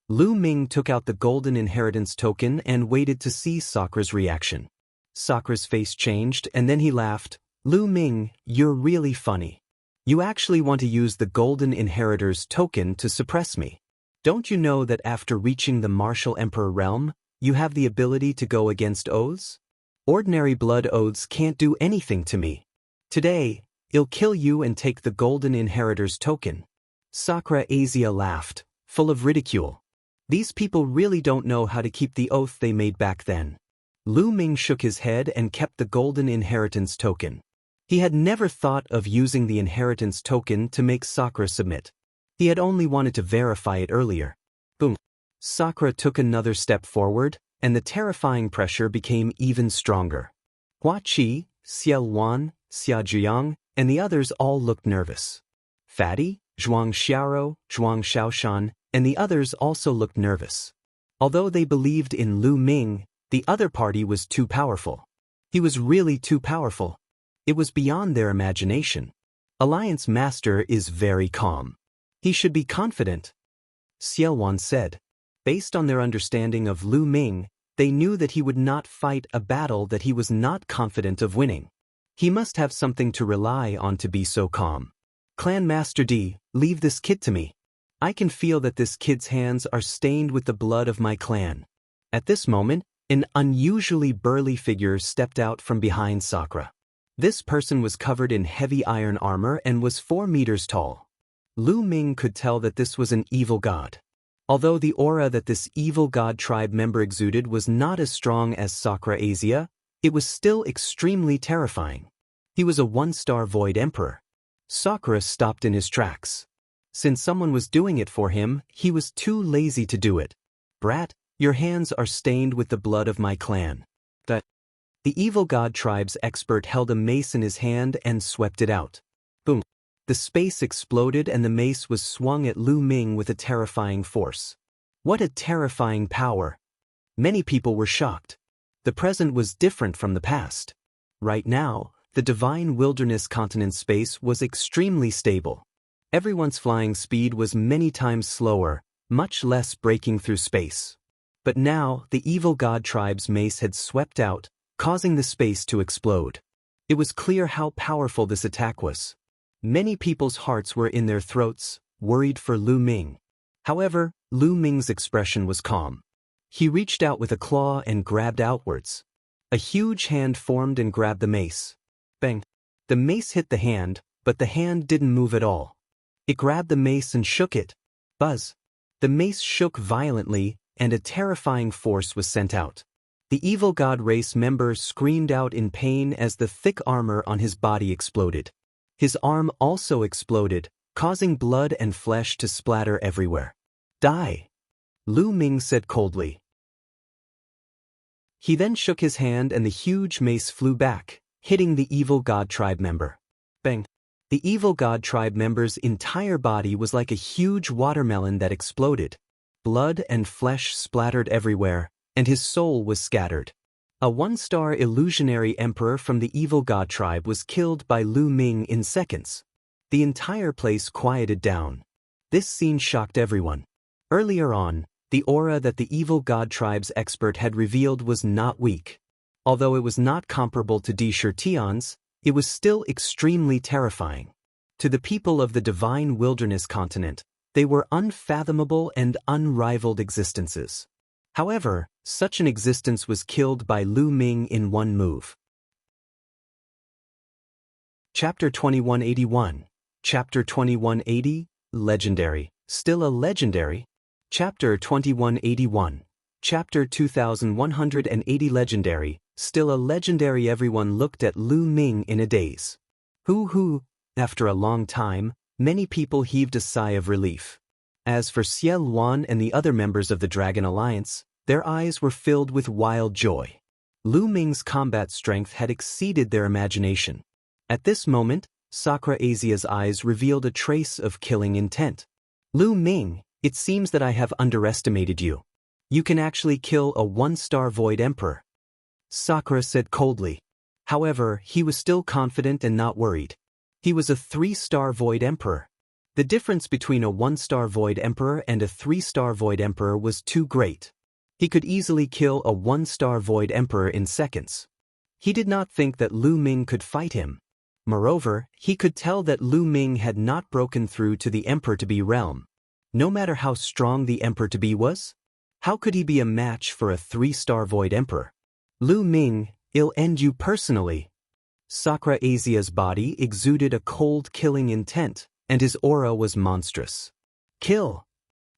Lu Ming took out the golden inheritance token and waited to see Sakura's reaction. Sakura's face changed and then he laughed. Lu Ming, you're really funny. You actually want to use the golden inheritor's token to suppress me. Don't you know that after reaching the martial emperor realm, you have the ability to go against oaths? Ordinary blood oaths can't do anything to me. Today, I'll kill you and take the golden inheritor's token. Sakura Asia laughed, full of ridicule. These people really don't know how to keep the oath they made back then. Lu Ming shook his head and kept the golden inheritance token. He had never thought of using the inheritance token to make Sakura submit. He had only wanted to verify it earlier. Boom. Sakura took another step forward, and the terrifying pressure became even stronger. Hua Qi, Xiao Wan, Xia Jiang, and the others all looked nervous. Fatty, Zhuang Xiaoro, Zhuang Xiaoshan, and the others also looked nervous. Although they believed in Lu Ming, the other party was too powerful. He was really too powerful. It was beyond their imagination. Alliance Master is very calm. He should be confident. Xiaowan said. Based on their understanding of Lu Ming, they knew that he would not fight a battle that he was not confident of winning. He must have something to rely on to be so calm. Clan Master D, leave this kid to me. I can feel that this kid's hands are stained with the blood of my clan. At this moment, an unusually burly figure stepped out from behind Sakura. This person was covered in heavy iron armor and was 4 meters tall. Lu Ming could tell that this was an evil god. Although the aura that this evil god tribe member exuded was not as strong as Sakura Asia, it was still extremely terrifying. He was a 1-star void emperor. Sakura stopped in his tracks. Since someone was doing it for him, he was too lazy to do it. Brat, your hands are stained with the blood of my clan. The evil god tribe's expert held a mace in his hand and swept it out. Boom. The space exploded and the mace was swung at Lu Ming with a terrifying force. What a terrifying power! Many people were shocked. The present was different from the past. Right now, the divine wilderness continent space was extremely stable. Everyone's flying speed was many times slower, much less breaking through space. But now, the evil god tribe's mace had swept out, causing the space to explode. It was clear how powerful this attack was. Many people's hearts were in their throats, worried for Lu Ming. However, Lu Ming's expression was calm. He reached out with a claw and grabbed outwards. A huge hand formed and grabbed the mace. Bang! The mace hit the hand, but the hand didn't move at all. It grabbed the mace and shook it. Buzz! The mace shook violently, and a terrifying force was sent out. The evil god race member screamed out in pain as the thick armor on his body exploded. His arm also exploded, causing blood and flesh to splatter everywhere. Die! Lu Ming said coldly. He then shook his hand and the huge mace flew back, hitting the evil god tribe member. Bang! The evil god tribe member's entire body was like a huge watermelon that exploded. Blood and flesh splattered everywhere, and his soul was scattered. A one-star illusionary emperor from the evil god tribe was killed by Lu Ming in seconds. The entire place quieted down. This scene shocked everyone. Earlier on, the aura that the evil god tribe's expert had revealed was not weak. Although it was not comparable to Di Shirtion's, it was still extremely terrifying. To the people of the divine wilderness continent, they were unfathomable and unrivaled existences. However, such an existence was killed by Lu Ming in one move. Chapter 2181. Chapter 2180, Legendary. Still a legendary? Chapter 2181. Chapter 2180 Legendary. Still a legendary. Everyone looked at Lu Ming in a daze. After a long time, many people heaved a sigh of relief. As for Xie Luan and the other members of the Dragon Alliance, their eyes were filled with wild joy. Lu Ming's combat strength had exceeded their imagination. At this moment, Sakura Asia's eyes revealed a trace of killing intent. Lu Ming, it seems that I have underestimated you. You can actually kill a one-star Void Emperor. Sakura said coldly. However, he was still confident and not worried. He was a 3-star Void Emperor. The difference between a 1-star Void Emperor and a 3-star Void Emperor was too great. He could easily kill a 1-star Void Emperor in seconds. He did not think that Lu Ming could fight him. Moreover, he could tell that Lu Ming had not broken through to the Emperor-to-be realm. No matter how strong the Emperor-to-be was, how could he be a match for a 3-star Void Emperor? Lu Ming, I'll end you personally. Sakura Asia's body exuded a cold killing intent, and his aura was monstrous. Kill!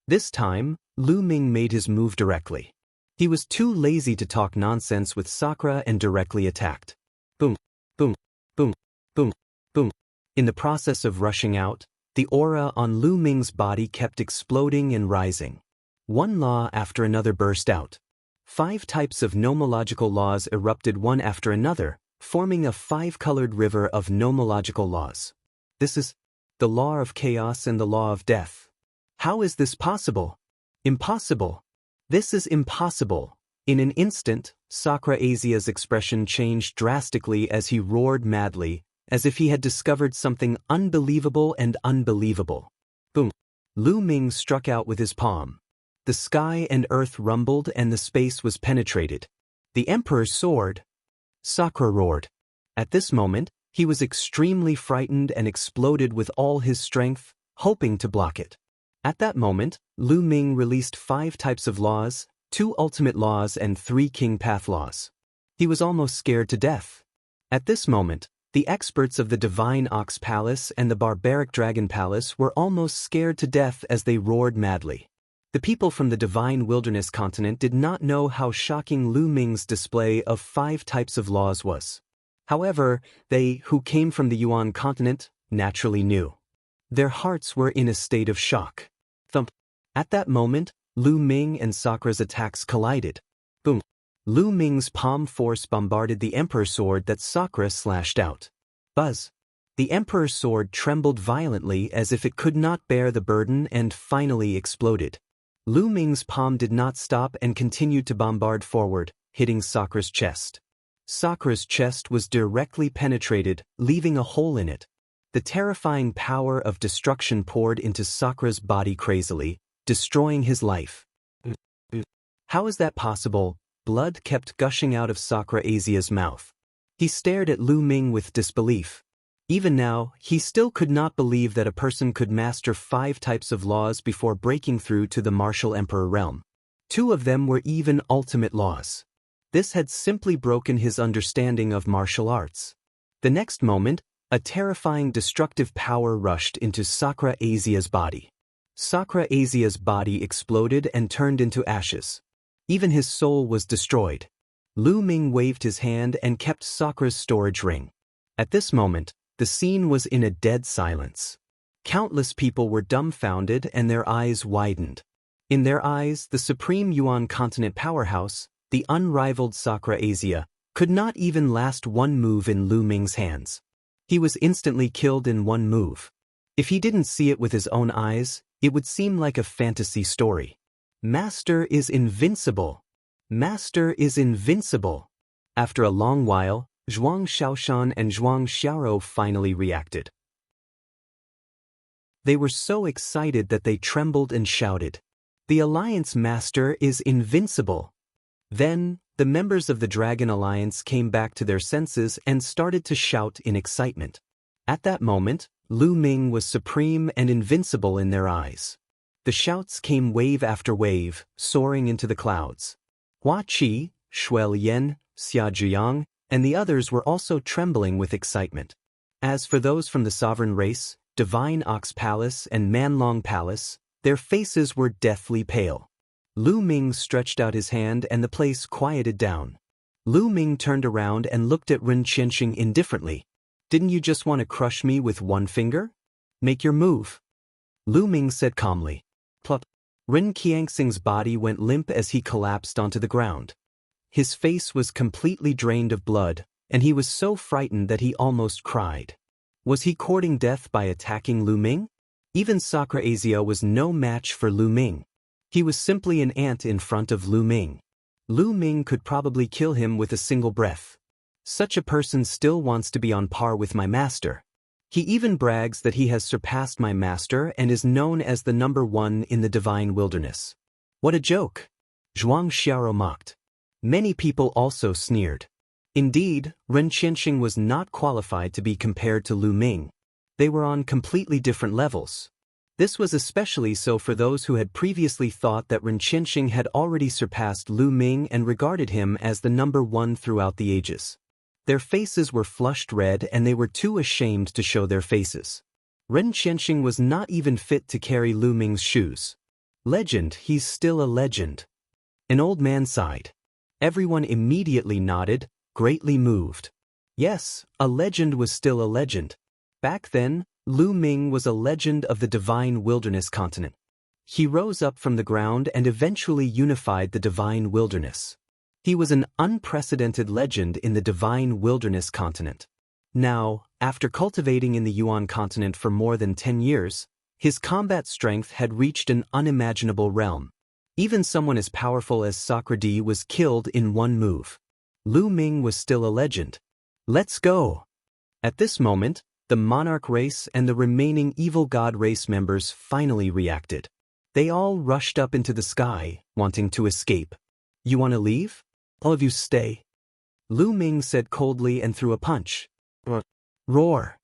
This time, Lu Ming made his move directly. He was too lazy to talk nonsense with Sakura and directly attacked. Boom, boom, boom, boom, boom. In the process of rushing out, the aura on Lu Ming's body kept exploding and rising. One law after another burst out. 5 types of nomological laws erupted one after another, forming a 5-colored river of nomological laws. This is the law of chaos and the law of death. How is this possible? Impossible. This is impossible. In an instant, Sakura Asia's expression changed drastically as he roared madly, as if he had discovered something unbelievable and unbelievable. Boom. Lu Ming struck out with his palm. The sky and earth rumbled and the space was penetrated. The Emperor's sword. Sakura roared. At this moment, he was extremely frightened and exploded with all his strength, hoping to block it. At that moment, Lu Ming released 5 types of laws, 2 ultimate laws and 3 king path laws. He was almost scared to death. At this moment, the experts of the Divine Ox Palace and the Barbaric Dragon Palace were almost scared to death as they roared madly. The people from the Divine Wilderness continent did not know how shocking Lu Ming's display of 5 types of laws was. However, they, who came from the Yuan continent, naturally knew. Their hearts were in a state of shock. Thump. At that moment, Lu Ming and Sakura's attacks collided. Boom. Lu Ming's palm force bombarded the Emperor's sword that Sakura slashed out. Buzz. The Emperor's sword trembled violently as if it could not bear the burden and finally exploded. Lu Ming's palm did not stop and continued to bombard forward, hitting Sakura's chest. Sakura's chest was directly penetrated, leaving a hole in it. The terrifying power of destruction poured into Sakura's body crazily, destroying his life. How is that possible? Blood kept gushing out of Sakura Asia's mouth. He stared at Lu Ming with disbelief. Even now, he still could not believe that a person could master 5 types of laws before breaking through to the Martial Emperor realm. 2 of them were even ultimate laws. This had simply broken his understanding of martial arts. The next moment, a terrifying destructive power rushed into Sakura Asia's body. Sakura Asia's body exploded and turned into ashes. Even his soul was destroyed. Lu Ming waved his hand and kept Sakura's storage ring. At this moment, the scene was in a dead silence. Countless people were dumbfounded and their eyes widened. In their eyes, the supreme Yuan continent powerhouse, the unrivaled Sakura Asia, could not even last one move in Lu Ming's hands. He was instantly killed in one move. If he didn't see it with his own eyes, it would seem like a fantasy story. Master is invincible. Master is invincible. After a long while, Zhuang Xiaoshan and Zhuang Xiaorou finally reacted. They were so excited that they trembled and shouted, "The Alliance Master is invincible!" Then, the members of the Dragon Alliance came back to their senses and started to shout in excitement. At that moment, Lu Ming was supreme and invincible in their eyes. The shouts came wave after wave, soaring into the clouds. Hua Qi, Shuel Yan, Xia Zhiyang, and the others were also trembling with excitement. As for those from the sovereign race, Divine Ox Palace and Manlong Palace, their faces were deathly pale. Lu Ming stretched out his hand and the place quieted down. Lu Ming turned around and looked at Ren Qianxing indifferently. "Didn't you just want to crush me with one finger? Make your move." Lu Ming said calmly. Plop. Ren Qianxing's body went limp as he collapsed onto the ground. His face was completely drained of blood, and he was so frightened that he almost cried. Was he courting death by attacking Lu Ming? Even Sakura Azio was no match for Lu Ming. He was simply an ant in front of Lu Ming. Lu Ming could probably kill him with a single breath. Such a person still wants to be on par with my master. He even brags that he has surpassed my master and is known as the #1 in the divine wilderness. What a joke! Zhuang Xiaorou mocked. Many people also sneered. Indeed, Ren Qianxing was not qualified to be compared to Lu Ming. They were on completely different levels. This was especially so for those who had previously thought that Ren Qianxing had already surpassed Lu Ming and regarded him as the #1 throughout the ages. Their faces were flushed red and they were too ashamed to show their faces. Ren Qianxing was not even fit to carry Lu Ming's shoes. Legend, he's still a legend. An old man sighed. Everyone immediately nodded, greatly moved. Yes, a legend was still a legend. Back then, Lu Ming was a legend of the divine wilderness continent. He rose up from the ground and eventually unified the divine wilderness. He was an unprecedented legend in the divine wilderness continent. Now, after cultivating in the Yuan continent for more than 10 years, his combat strength had reached an unimaginable realm. Even someone as powerful as Sakura was killed in one move. Lu Ming was still a legend. Let's go! At this moment, the monarch race and the remaining evil god race members finally reacted. They all rushed up into the sky, wanting to escape. You want to leave? All of you stay. Lu Ming said coldly and threw a punch. Roar!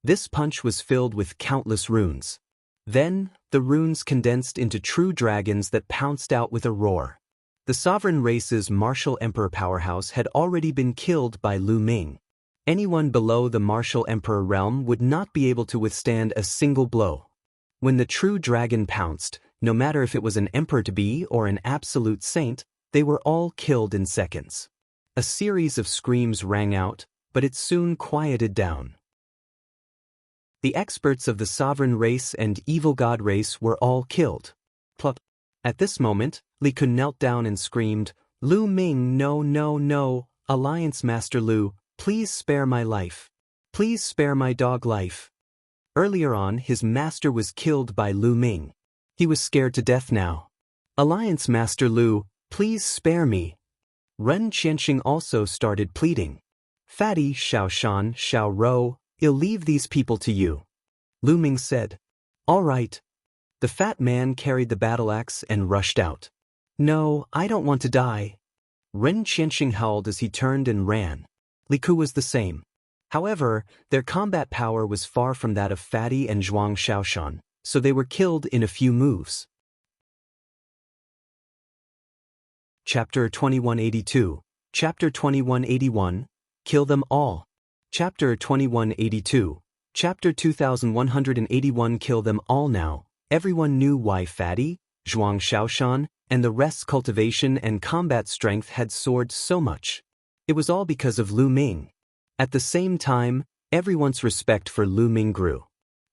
This punch was filled with countless runes. Then, the runes condensed into true dragons that pounced out with a roar. The sovereign race's martial emperor powerhouse had already been killed by Lu Ming. Anyone below the martial emperor realm would not be able to withstand a single blow. When the true dragon pounced, no matter if it was an emperor-to-be or an absolute saint, they were all killed in seconds. A series of screams rang out, but it soon quieted down. The experts of the sovereign race and evil god race were all killed. Plop. At this moment, Li Kun knelt down and screamed, "Lu Ming, no, no, no, Alliance Master Lu, please spare my life. Please spare my dog life." Earlier on, his master was killed by Lu Ming. He was scared to death now. "Alliance Master Lu, please spare me." Ren Qianxing also started pleading. "Fatty Xiaoshan, Xiaorou, I'll leave these people to you." Lu Ming said. "All right." The fat man carried the battle axe and rushed out. "No, I don't want to die." Ren Qianxing howled as he turned and ran. Li Ku was the same. However, their combat power was far from that of Fatty and Zhuang Xiaoshan, so they were killed in a few moves. Chapter 2182, Chapter 2181, Kill Them All. Chapter 2182, Chapter 2181 Kill Them All. Now, everyone knew why Fatty, Zhuang Xiaoshan, and the rest's cultivation and combat strength had soared so much. It was all because of Lu Ming. At the same time, everyone's respect for Lu Ming grew.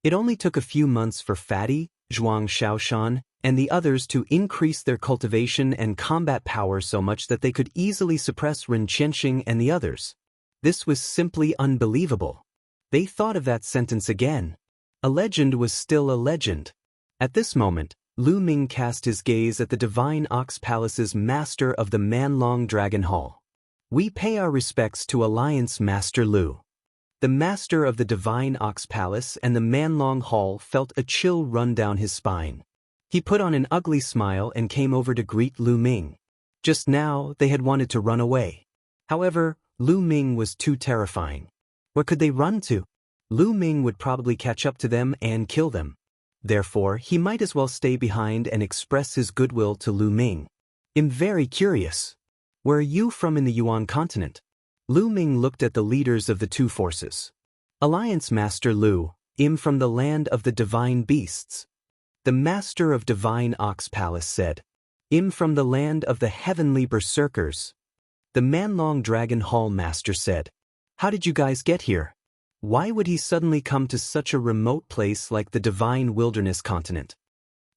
It only took a few months for Fatty, Zhuang Xiaoshan, and the others to increase their cultivation and combat power so much that they could easily suppress Ren Qianxing and the others. This was simply unbelievable. They thought of that sentence again. A legend was still a legend. At this moment, Lu Ming cast his gaze at the Divine Ox Palace's master of the Man-Long Dragon Hall. We pay our respects to Alliance Master Lu. The master of the Divine Ox Palace and the Man-Long Hall felt a chill run down his spine. He put on an ugly smile and came over to greet Lu Ming. Just now, they had wanted to run away. However, Lu Ming was too terrifying. Where could they run to? Lu Ming would probably catch up to them and kill them. Therefore, he might as well stay behind and express his goodwill to Lu Ming. I'm very curious. Where are you from in the Yuan continent? Lu Ming looked at the leaders of the two forces. Alliance Master Lu, I'm from the land of the divine beasts. The master of Divine Ox Palace said, I'm from the land of the heavenly berserkers. The Man-Long Dragon Hall master said, how did you guys get here? Why would he suddenly come to such a remote place like the Divine Wilderness continent?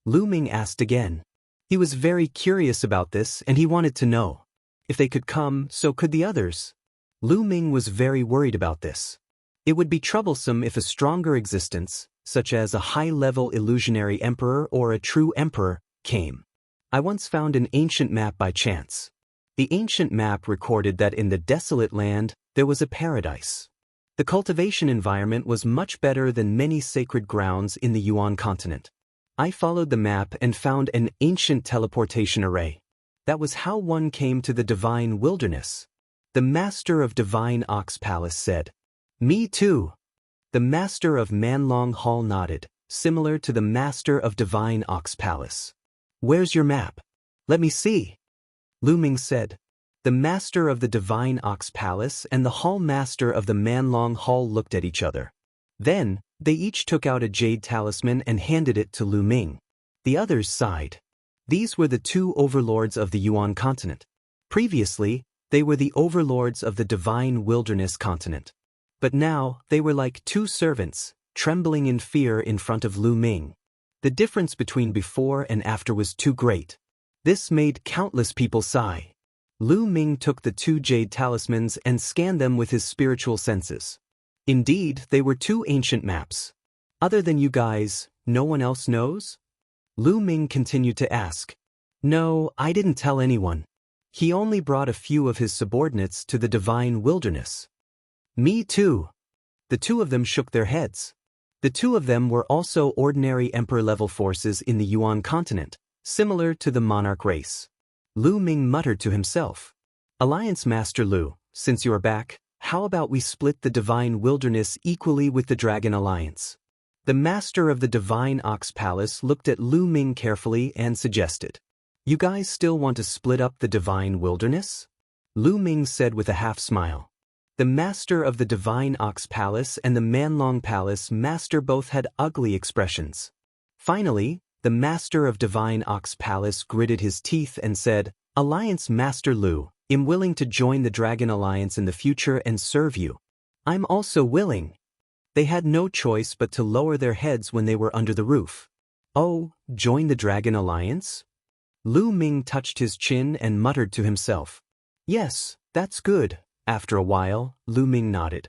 Lu Ming asked again. He was very curious about this and he wanted to know. If they could come, so could the others. Lu Ming was very worried about this. It would be troublesome if a stronger existence, such as a high-level illusionary emperor or a true emperor, came. I once found an ancient map by chance. The ancient map recorded that in the desolate land, there was a paradise. The cultivation environment was much better than many sacred grounds in the Yuan continent. I followed the map and found an ancient teleportation array. That was how one came to the divine wilderness. The master of Divine Ox Palace said, me too. The master of Man-Long Hall nodded, similar to the master of Divine Ox Palace. Where's your map? Let me see. Lu Ming said. The master of the Divine Ox Palace and the hall master of the Man-Long Hall looked at each other. Then, they each took out a jade talisman and handed it to Lu Ming. The others sighed. These were the two overlords of the Yuan continent. Previously, they were the overlords of the Divine Wilderness continent. But now, they were like two servants, trembling in fear in front of Lu Ming. The difference between before and after was too great. This made countless people sigh. Lu Ming took the two jade talismans and scanned them with his spiritual senses. Indeed, they were two ancient maps. Other than you guys, no one else knows? Lu Ming continued to ask. No, I didn't tell anyone. He only brought a few of his subordinates to the Divine Wilderness. Me too. The two of them shook their heads. The two of them were also ordinary emperor-level forces in the Yuan continent, similar to the monarch race. Lu Ming muttered to himself. Alliance Master Lu, since you are back, how about we split the Divine Wilderness equally with the Dragon Alliance? The master of the Divine Ox Palace looked at Lu Ming carefully and suggested. You guys still want to split up the Divine Wilderness? Lu Ming said with a half-smile. The master of the Divine Ox Palace and the Man-Long Palace master both had ugly expressions. Finally, the master of Divine Ox Palace gritted his teeth and said, Alliance Master Lu, I'm willing to join the Dragon Alliance in the future and serve you. I'm also willing. They had no choice but to lower their heads when they were under the roof. Oh, join the Dragon Alliance? Lu Ming touched his chin and muttered to himself. Yes, that's good. After a while, Lu Ming nodded.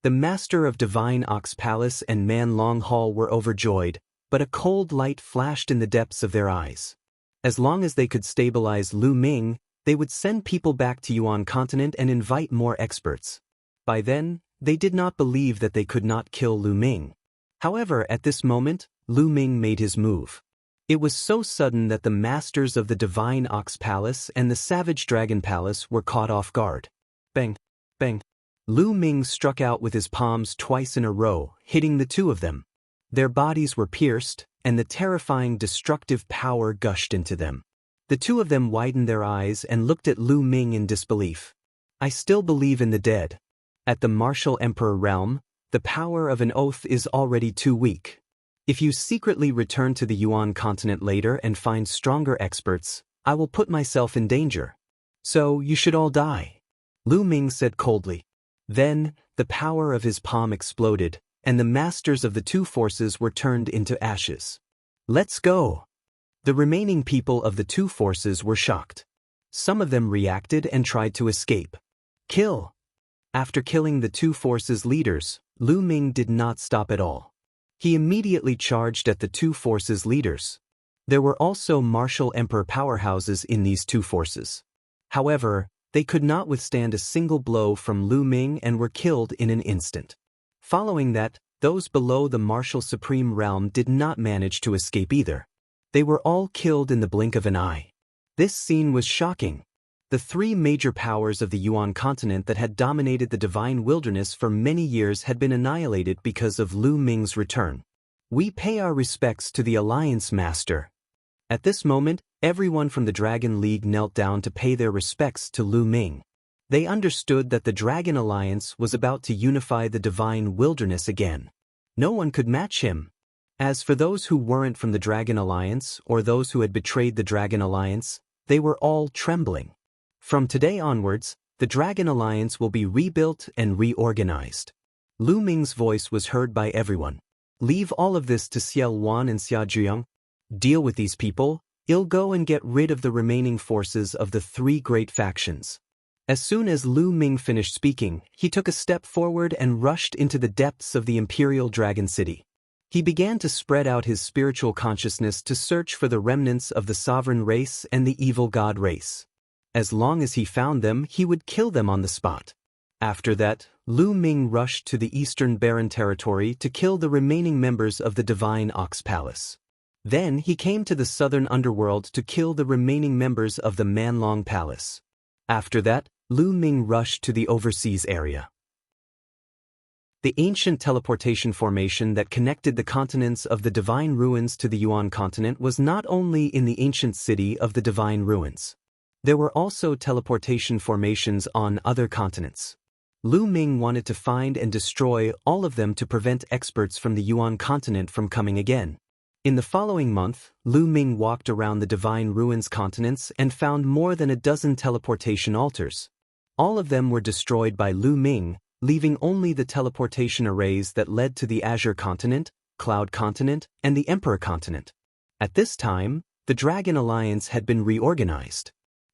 The master of Divine Ox Palace and Man-Long Hall were overjoyed, but a cold light flashed in the depths of their eyes. As long as they could stabilize Lu Ming, they would send people back to Yuan continent and invite more experts. By then, they did not believe that they could not kill Lu Ming. However, at this moment, Lu Ming made his move. It was so sudden that the masters of the Divine Ox Palace and the Savage Dragon Palace were caught off guard. Bang! Bang! Lu Ming struck out with his palms twice in a row, hitting the two of them. Their bodies were pierced, and the terrifying destructive power gushed into them. The two of them widened their eyes and looked at Lu Ming in disbelief. I still believe in the dead. At the martial emperor realm, the power of an oath is already too weak. If you secretly return to the Yuan continent later and find stronger experts, I will put myself in danger. So you should all die. Lu Ming said coldly. Then, the power of his palm exploded, and the masters of the two forces were turned into ashes. Let's go! The remaining people of the two forces were shocked. Some of them reacted and tried to escape. Kill! After killing the two forces' leaders, Lu Ming did not stop at all. He immediately charged at the two forces' leaders. There were also martial emperor powerhouses in these two forces. However, they could not withstand a single blow from Lu Ming and were killed in an instant. Following that, those below the martial supreme realm did not manage to escape either. They were all killed in the blink of an eye. This scene was shocking. The three major powers of the Yuan continent that had dominated the divine wilderness for many years had been annihilated because of Lu Ming's return. We pay our respects to the Alliance Master. At this moment, everyone from the Dragon League knelt down to pay their respects to Lu Ming. They understood that the Dragon Alliance was about to unify the divine wilderness again. No one could match him. As for those who weren't from the Dragon Alliance or those who had betrayed the Dragon Alliance, they were all trembling. From today onwards, the Dragon Alliance will be rebuilt and reorganized. Lu Ming's voice was heard by everyone. Leave all of this to Xiao Wan and Xia Zhiyang. Deal with these people. I'll go and get rid of the remaining forces of the three great factions. As soon as Lu Ming finished speaking, he took a step forward and rushed into the depths of the Imperial Dragon City. He began to spread out his spiritual consciousness to search for the remnants of the sovereign race and the evil god race. As long as he found them, he would kill them on the spot. After that, Lu Ming rushed to the Eastern Barren territory to kill the remaining members of the Divine Ox Palace. Then he came to the southern underworld to kill the remaining members of the Manlong Palace. After that, Lu Ming rushed to the overseas area. The ancient teleportation formation that connected the continents of the Divine Ruins to the Yuan continent was not only in the ancient city of the Divine Ruins. There were also teleportation formations on other continents. Lu Ming wanted to find and destroy all of them to prevent experts from the Yuan continent from coming again. In the following month, Lu Ming walked around the Divine Ruins continents and found more than a dozen teleportation altars. All of them were destroyed by Lu Ming, leaving only the teleportation arrays that led to the Azure continent, Cloud continent, and the Emperor continent. At this time, the Dragon Alliance had been reorganized.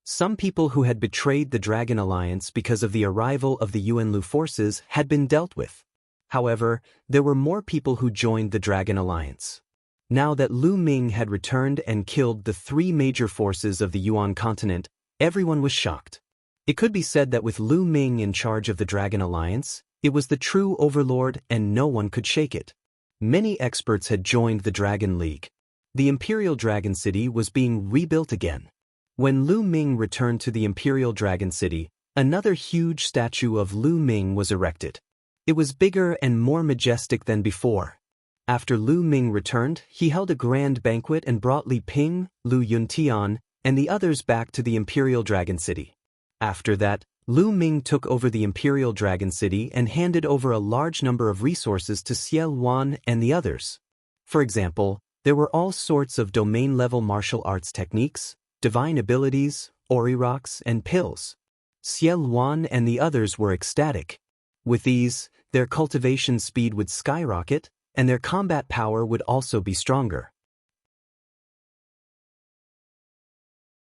Some people who had betrayed the Dragon Alliance because of the arrival of the Yuanlu forces had been dealt with. However, there were more people who joined the Dragon Alliance. Now that Lu Ming had returned and killed the three major forces of the Yuan continent, everyone was shocked. It could be said that with Lu Ming in charge of the Dragon Alliance, it was the true overlord and no one could shake it. Many experts had joined the Dragon League. The Imperial Dragon City was being rebuilt again. When Lu Ming returned to the Imperial Dragon City, another huge statue of Lu Ming was erected. It was bigger and more majestic than before. After Lu Ming returned, he held a grand banquet and brought Li Ping, Lu Yuntian, and the others back to the Imperial Dragon City. After that, Lu Ming took over the Imperial Dragon City and handed over a large number of resources to Xiao Wan and the others. For example, there were all sorts of domain-level martial arts techniques, divine abilities, ori rocks, and pills. Xiao Wan and the others were ecstatic. With these, their cultivation speed would skyrocket, and their combat power would also be stronger.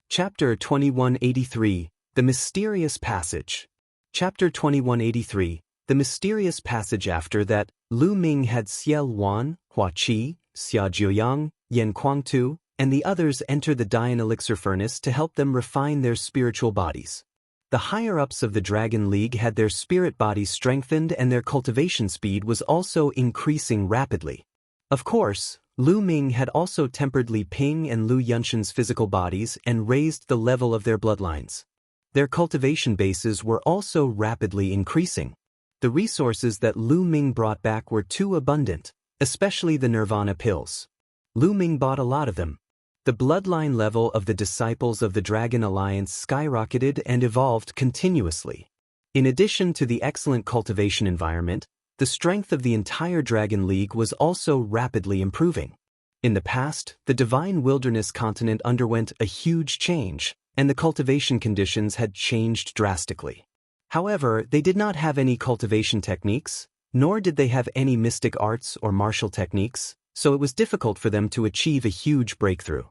Chapter 2183, The Mysterious Passage. Chapter 2183, The Mysterious Passage. After that, Lu Ming had Xiao Wan, Hua Qi, Xia Zhiyang, Yan Kuangtu, and the others enter the Dian Elixir Furnace to help them refine their spiritual bodies. The higher-ups of the Dragon League had their spirit bodies strengthened and their cultivation speed was also increasing rapidly. Of course, Lu Ming had also tempered Li Ping and Lu Yunshan's physical bodies and raised the level of their bloodlines. Their cultivation bases were also rapidly increasing. The resources that Lu Ming brought back were too abundant, especially the Nirvana pills. Lu Ming bought a lot of them. The bloodline level of the disciples of the Dragon Alliance skyrocketed and evolved continuously. In addition to the excellent cultivation environment, the strength of the entire Dragon League was also rapidly improving. In the past, the Divine Wilderness continent underwent a huge change, and the cultivation conditions had changed drastically. However, they did not have any cultivation techniques, nor did they have any mystic arts or martial techniques, so it was difficult for them to achieve a huge breakthrough.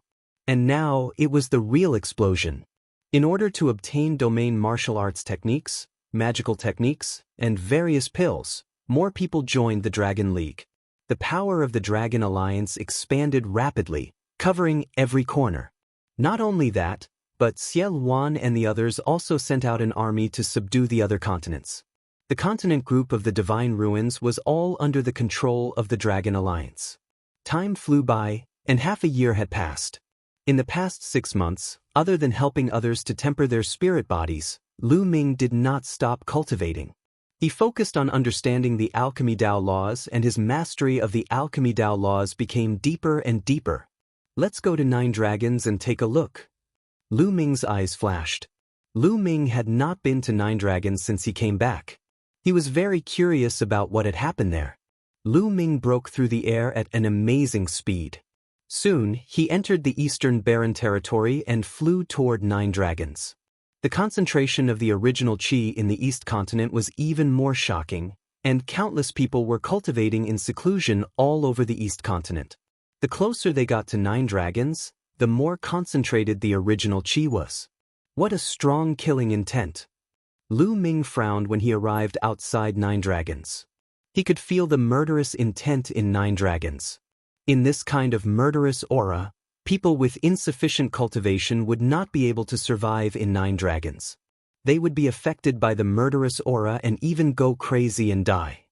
And now, it was the real explosion. In order to obtain domain martial arts techniques, magical techniques, and various pills, more people joined the Dragon League. The power of the Dragon Alliance expanded rapidly, covering every corner. Not only that, but Ciel Wan and the others also sent out an army to subdue the other continents. The continent group of the Divine Ruins was all under the control of the Dragon Alliance. Time flew by, and half a year had passed. In the past 6 months, other than helping others to temper their spirit bodies, Lu Ming did not stop cultivating. He focused on understanding the Alchemy Dao laws, and his mastery of the Alchemy Dao laws became deeper and deeper. Let's go to 9 Dragons and take a look. Lu Ming's eyes flashed. Lu Ming had not been to 9 Dragons since he came back. He was very curious about what had happened there. Lu Ming broke through the air at an amazing speed. Soon, he entered the Eastern Barren Territory and flew toward 9 Dragons. The concentration of the original Qi in the East Continent was even more shocking, and countless people were cultivating in seclusion all over the East Continent. The closer they got to 9 Dragons, the more concentrated the original Qi was. What a strong killing intent! Lu Ming frowned when he arrived outside 9 Dragons. He could feel the murderous intent in 9 Dragons. In this kind of murderous aura, people with insufficient cultivation would not be able to survive in 9 Dragons. They would be affected by the murderous aura and even go crazy and die.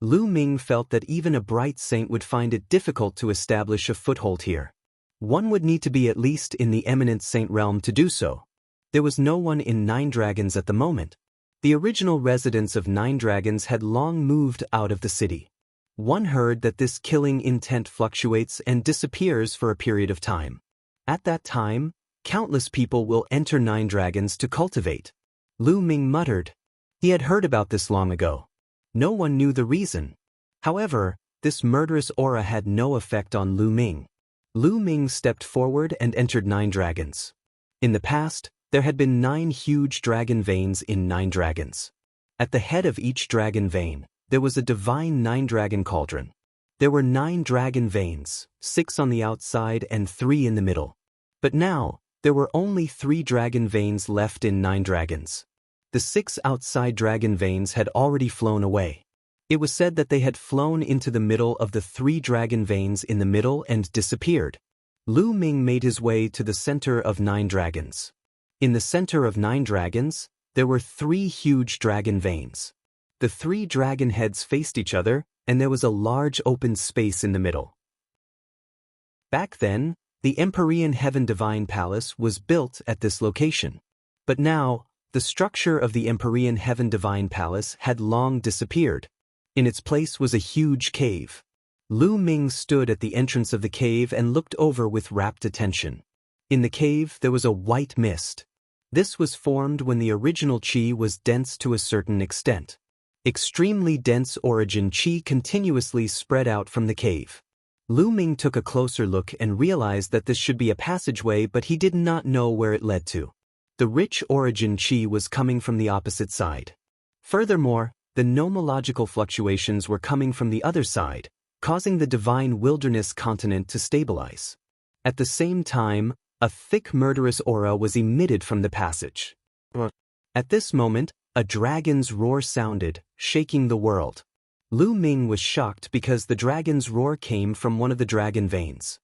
Lu Ming felt that even a bright saint would find it difficult to establish a foothold here. One would need to be at least in the eminent saint realm to do so. There was no one in 9 Dragons at the moment. The original residents of 9 Dragons had long moved out of the city. One heard that this killing intent fluctuates and disappears for a period of time. At that time, countless people will enter 9 Dragons to cultivate. Lu Ming muttered. He had heard about this long ago. No one knew the reason. However, this murderous aura had no effect on Lu Ming. Lu Ming stepped forward and entered 9 Dragons. In the past, there had been 9 huge dragon veins in 9 Dragons. At the head of each dragon vein, there was a divine 9-dragon cauldron. There were 9 dragon veins, 6 on the outside and 3 in the middle. But now, there were only 3 dragon veins left in 9 Dragons. The 6 outside dragon veins had already flown away. It was said that they had flown into the middle of the 3 dragon veins in the middle and disappeared. Lu Ming made his way to the center of 9 Dragons. In the center of 9 Dragons, there were 3 huge dragon veins. The 3 dragon heads faced each other, and there was a large open space in the middle. Back then, the Empyrean Heaven Divine Palace was built at this location. But now, the structure of the Empyrean Heaven Divine Palace had long disappeared. In its place was a huge cave. Lu Ming stood at the entrance of the cave and looked over with rapt attention. In the cave, there was a white mist. This was formed when the original Qi was dense to a certain extent. Extremely dense origin Qi continuously spread out from the cave. Lu Ming took a closer look and realized that this should be a passageway, but he did not know where it led to. The rich origin Qi was coming from the opposite side. Furthermore, the nomological fluctuations were coming from the other side, causing the divine wilderness continent to stabilize. At the same time, a thick murderous aura was emitted from the passage. At this moment, a dragon's roar sounded, shaking the world. Lu Ming was shocked because the dragon's roar came from one of the dragon veins.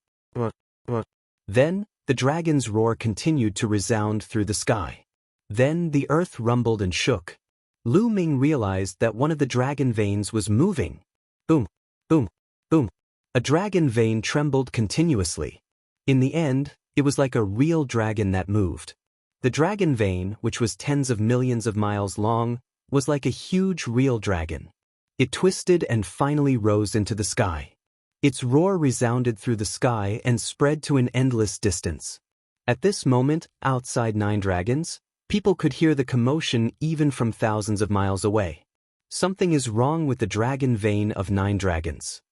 Then, the dragon's roar continued to resound through the sky. Then the earth rumbled and shook. Lu Ming realized that one of the dragon veins was moving. Boom, boom, boom. A dragon vein trembled continuously. In the end, it was like a real dragon that moved. The dragon vein, which was tens of millions of miles long, was like a huge real dragon. It twisted and finally rose into the sky. Its roar resounded through the sky and spread to an endless distance. At this moment, outside 9 Dragons, people could hear the commotion even from thousands of miles away. Something is wrong with the dragon vein of 9 Dragons.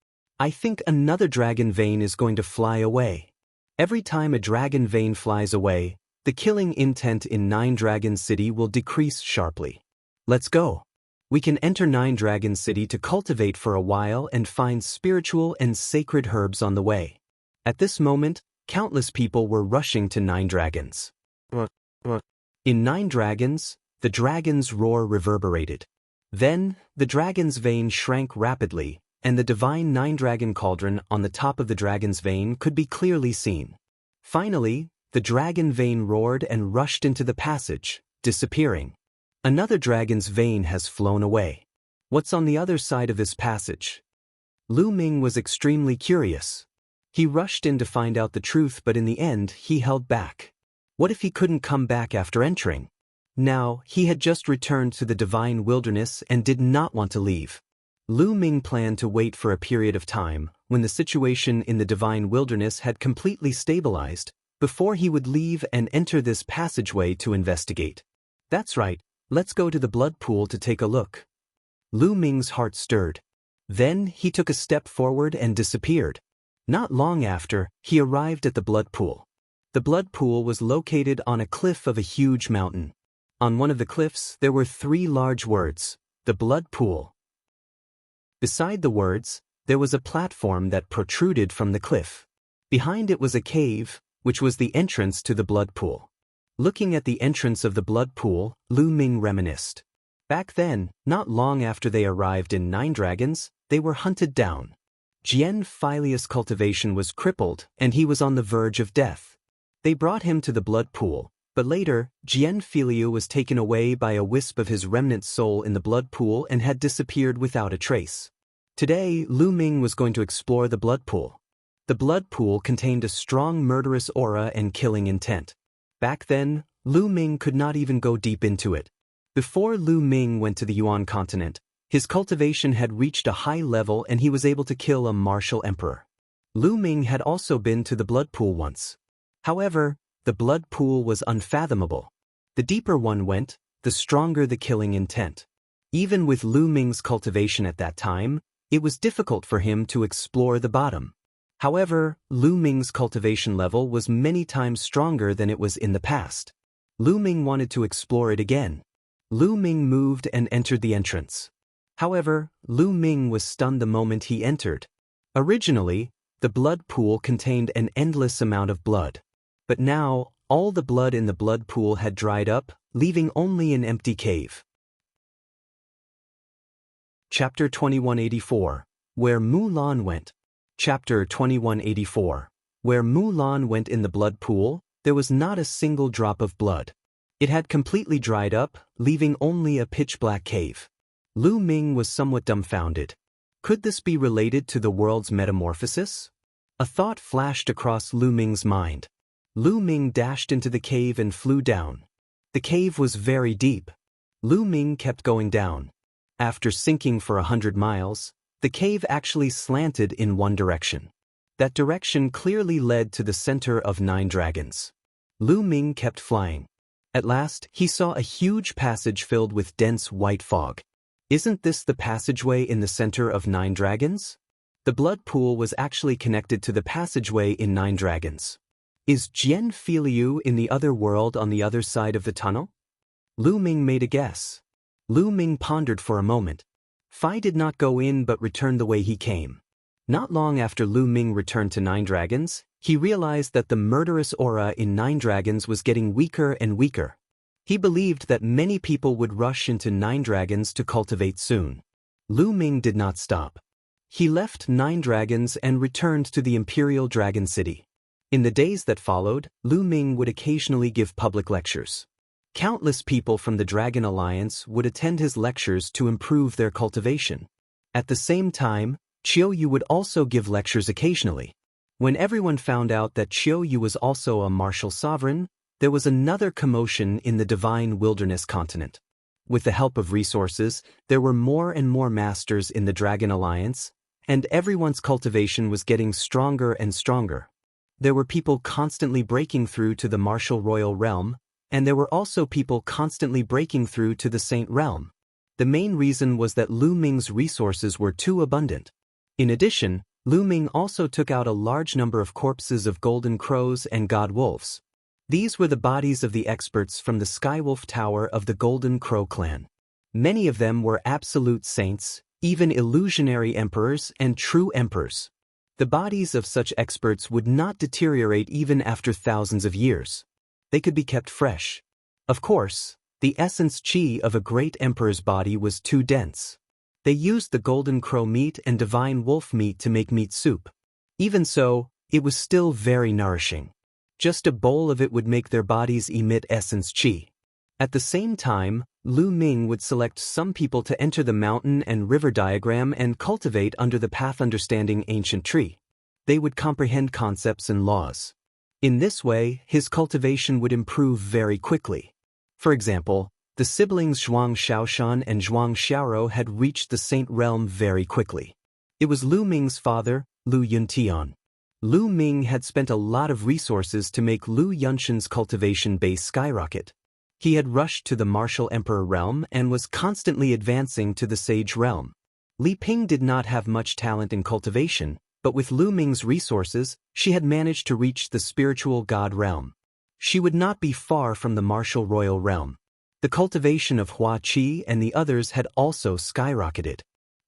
I think another dragon vein is going to fly away. Every time a dragon vein flies away, the killing intent in 9 Dragon City will decrease sharply. Let's go. We can enter 9 Dragon City to cultivate for a while and find spiritual and sacred herbs on the way. At this moment, countless people were rushing to 9 Dragons. In 9 Dragons, the dragon's roar reverberated. Then, the dragon's vein shrank rapidly, and the divine nine-dragon cauldron on the top of the dragon's vein could be clearly seen. Finally, the dragon vein roared and rushed into the passage, disappearing. Another dragon's vein has flown away. What's on the other side of this passage? Lu Ming was extremely curious. He rushed in to find out the truth, but in the end, he held back. What if he couldn't come back after entering? Now, he had just returned to the divine wilderness and did not want to leave. Lu Ming planned to wait for a period of time, when the situation in the divine wilderness had completely stabilized, before he would leave and enter this passageway to investigate. That's right, let's go to the blood pool to take a look. Lu Ming's heart stirred. Then he took a step forward and disappeared. Not long after, he arrived at the blood pool. The blood pool was located on a cliff of a huge mountain. On one of the cliffs, there were 3 large words, the blood pool. Beside the words, there was a platform that protruded from the cliff. Behind it was a cave, which was the entrance to the blood pool. Looking at the entrance of the blood pool, Lu Ming reminisced. Back then, not long after they arrived in Nine Dragons, they were hunted down. Jian Filius' cultivation was crippled, and he was on the verge of death. They brought him to the blood pool, but later, Jian Filiu was taken away by a wisp of his remnant soul in the blood pool and had disappeared without a trace. Today, Lu Ming was going to explore the blood pool. The blood pool contained a strong murderous aura and killing intent. Back then, Lu Ming could not even go deep into it. Before Lu Ming went to the Yuan continent, his cultivation had reached a high level and he was able to kill a martial emperor. Lu Ming had also been to the blood pool once. However, the blood pool was unfathomable. The deeper one went, the stronger the killing intent. Even with Lu Ming's cultivation at that time, it was difficult for him to explore the bottom. However, Lu Ming's cultivation level was many times stronger than it was in the past. Lu Ming wanted to explore it again. Lu Ming moved and entered the entrance. However, Lu Ming was stunned the moment he entered. Originally, the blood pool contained an endless amount of blood. But now, all the blood in the blood pool had dried up, leaving only an empty cave. Chapter 2184, Where Mulan Went. Chapter 2184, Where Mulan went in the blood pool, there was not a single drop of blood. It had completely dried up, leaving only a pitch-black cave. Lu Ming was somewhat dumbfounded. Could this be related to the world's metamorphosis? A thought flashed across Lu Ming's mind. Lu Ming dashed into the cave and flew down. The cave was very deep. Lu Ming kept going down. After sinking for 100 miles, the cave actually slanted in one direction. That direction clearly led to the center of Nine Dragons. Lu Ming kept flying. At last, he saw a huge passage filled with dense white fog. Isn't this the passageway in the center of Nine Dragons? The blood pool was actually connected to the passageway in Nine Dragons. Is Jian Filiu in the other world on the other side of the tunnel? Lu Ming made a guess. Lu Ming pondered for a moment. Fai did not go in but returned the way he came. Not long after Lu Ming returned to Nine Dragons, he realized that the murderous aura in Nine Dragons was getting weaker and weaker. He believed that many people would rush into Nine Dragons to cultivate soon. Lu Ming did not stop. He left Nine Dragons and returned to the Imperial Dragon City. In the days that followed, Lu Ming would occasionally give public lectures. Countless people from the Dragon Alliance would attend his lectures to improve their cultivation. At the same time, Qiu Yu would also give lectures occasionally. When everyone found out that Qiu Yu was also a martial sovereign, there was another commotion in the divine wilderness continent. With the help of resources, there were more and more masters in the Dragon Alliance, and everyone's cultivation was getting stronger and stronger. There were people constantly breaking through to the martial royal realm, and there were also people constantly breaking through to the Saint realm. The main reason was that Lu Ming's resources were too abundant. In addition, Lu Ming also took out a large number of corpses of golden crows and god wolves. These were the bodies of the experts from the Skywolf Tower of the Golden Crow clan. Many of them were absolute saints, even illusionary emperors and true emperors. The bodies of such experts would not deteriorate even after thousands of years. They could be kept fresh. Of course, The essence qi of a great emperor's body was too dense. They used the golden crow meat and divine wolf meat to make meat soup. Even so, it was still very nourishing. Just a bowl of it would make their bodies emit essence qi. At the same time, Lu Ming would select some people to enter the mountain and river diagram and cultivate under the path understanding ancient tree. They would comprehend concepts and laws. In this way, his cultivation would improve very quickly. For example, the siblings Zhuang Shaoshan and Zhuang Xiaoro had reached the saint realm very quickly. It was Lu Ming's father, Lu Yuntian. Lu Ming had spent a lot of resources to make Lu Yunshan's cultivation base skyrocket. He had rushed to the martial emperor realm and was constantly advancing to the sage realm. Li Ping did not have much talent in cultivation, but with Lu Ming's resources, she had managed to reach the spiritual god realm. She would not be far from the martial royal realm. The cultivation of Hua Qi and the others had also skyrocketed.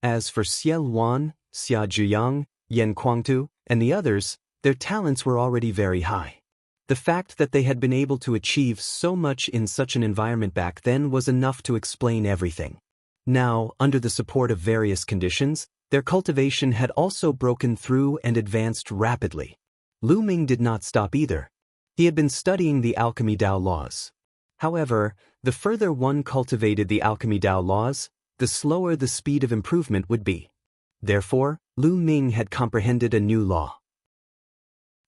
As for Xie Luan, Xia Zhiyang, Yan Kuangtu, and the others, their talents were already very high. The fact that they had been able to achieve so much in such an environment back then was enough to explain everything. Now, under the support of various conditions, their cultivation had also broken through and advanced rapidly. Lu Ming did not stop either. He had been studying the alchemy Dao laws. However, the further one cultivated the alchemy Dao laws, the slower the speed of improvement would be. Therefore, Lu Ming had comprehended a new law.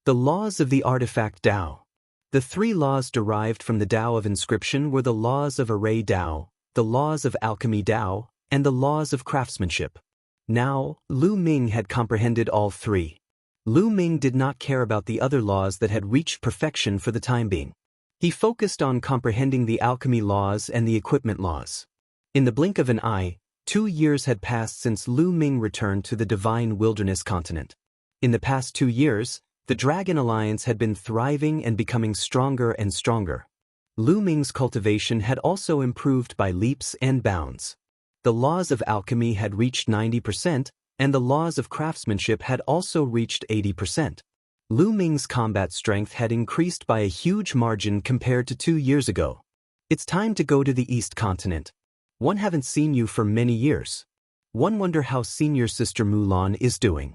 The laws of the artifact Dao. The three laws derived from the Dao of inscription were the laws of array Dao, the laws of alchemy Dao, and the laws of craftsmanship. Now, Lu Ming had comprehended all three. Lu Ming did not care about the other laws that had reached perfection for the time being. He focused on comprehending the alchemy laws and the equipment laws. In the blink of an eye, 2 years had passed since Lu Ming returned to the divine wilderness continent. In the past 2 years, the Dragon Alliance had been thriving and becoming stronger and stronger. Lu Ming's cultivation had also improved by leaps and bounds. The laws of alchemy had reached 90%, and the laws of craftsmanship had also reached 80%. Lu Ming's combat strength had increased by a huge margin compared to 2 years ago. It's time to go to the East Continent. One haven't seen you for many years. One wonder how senior sister Mulan is doing.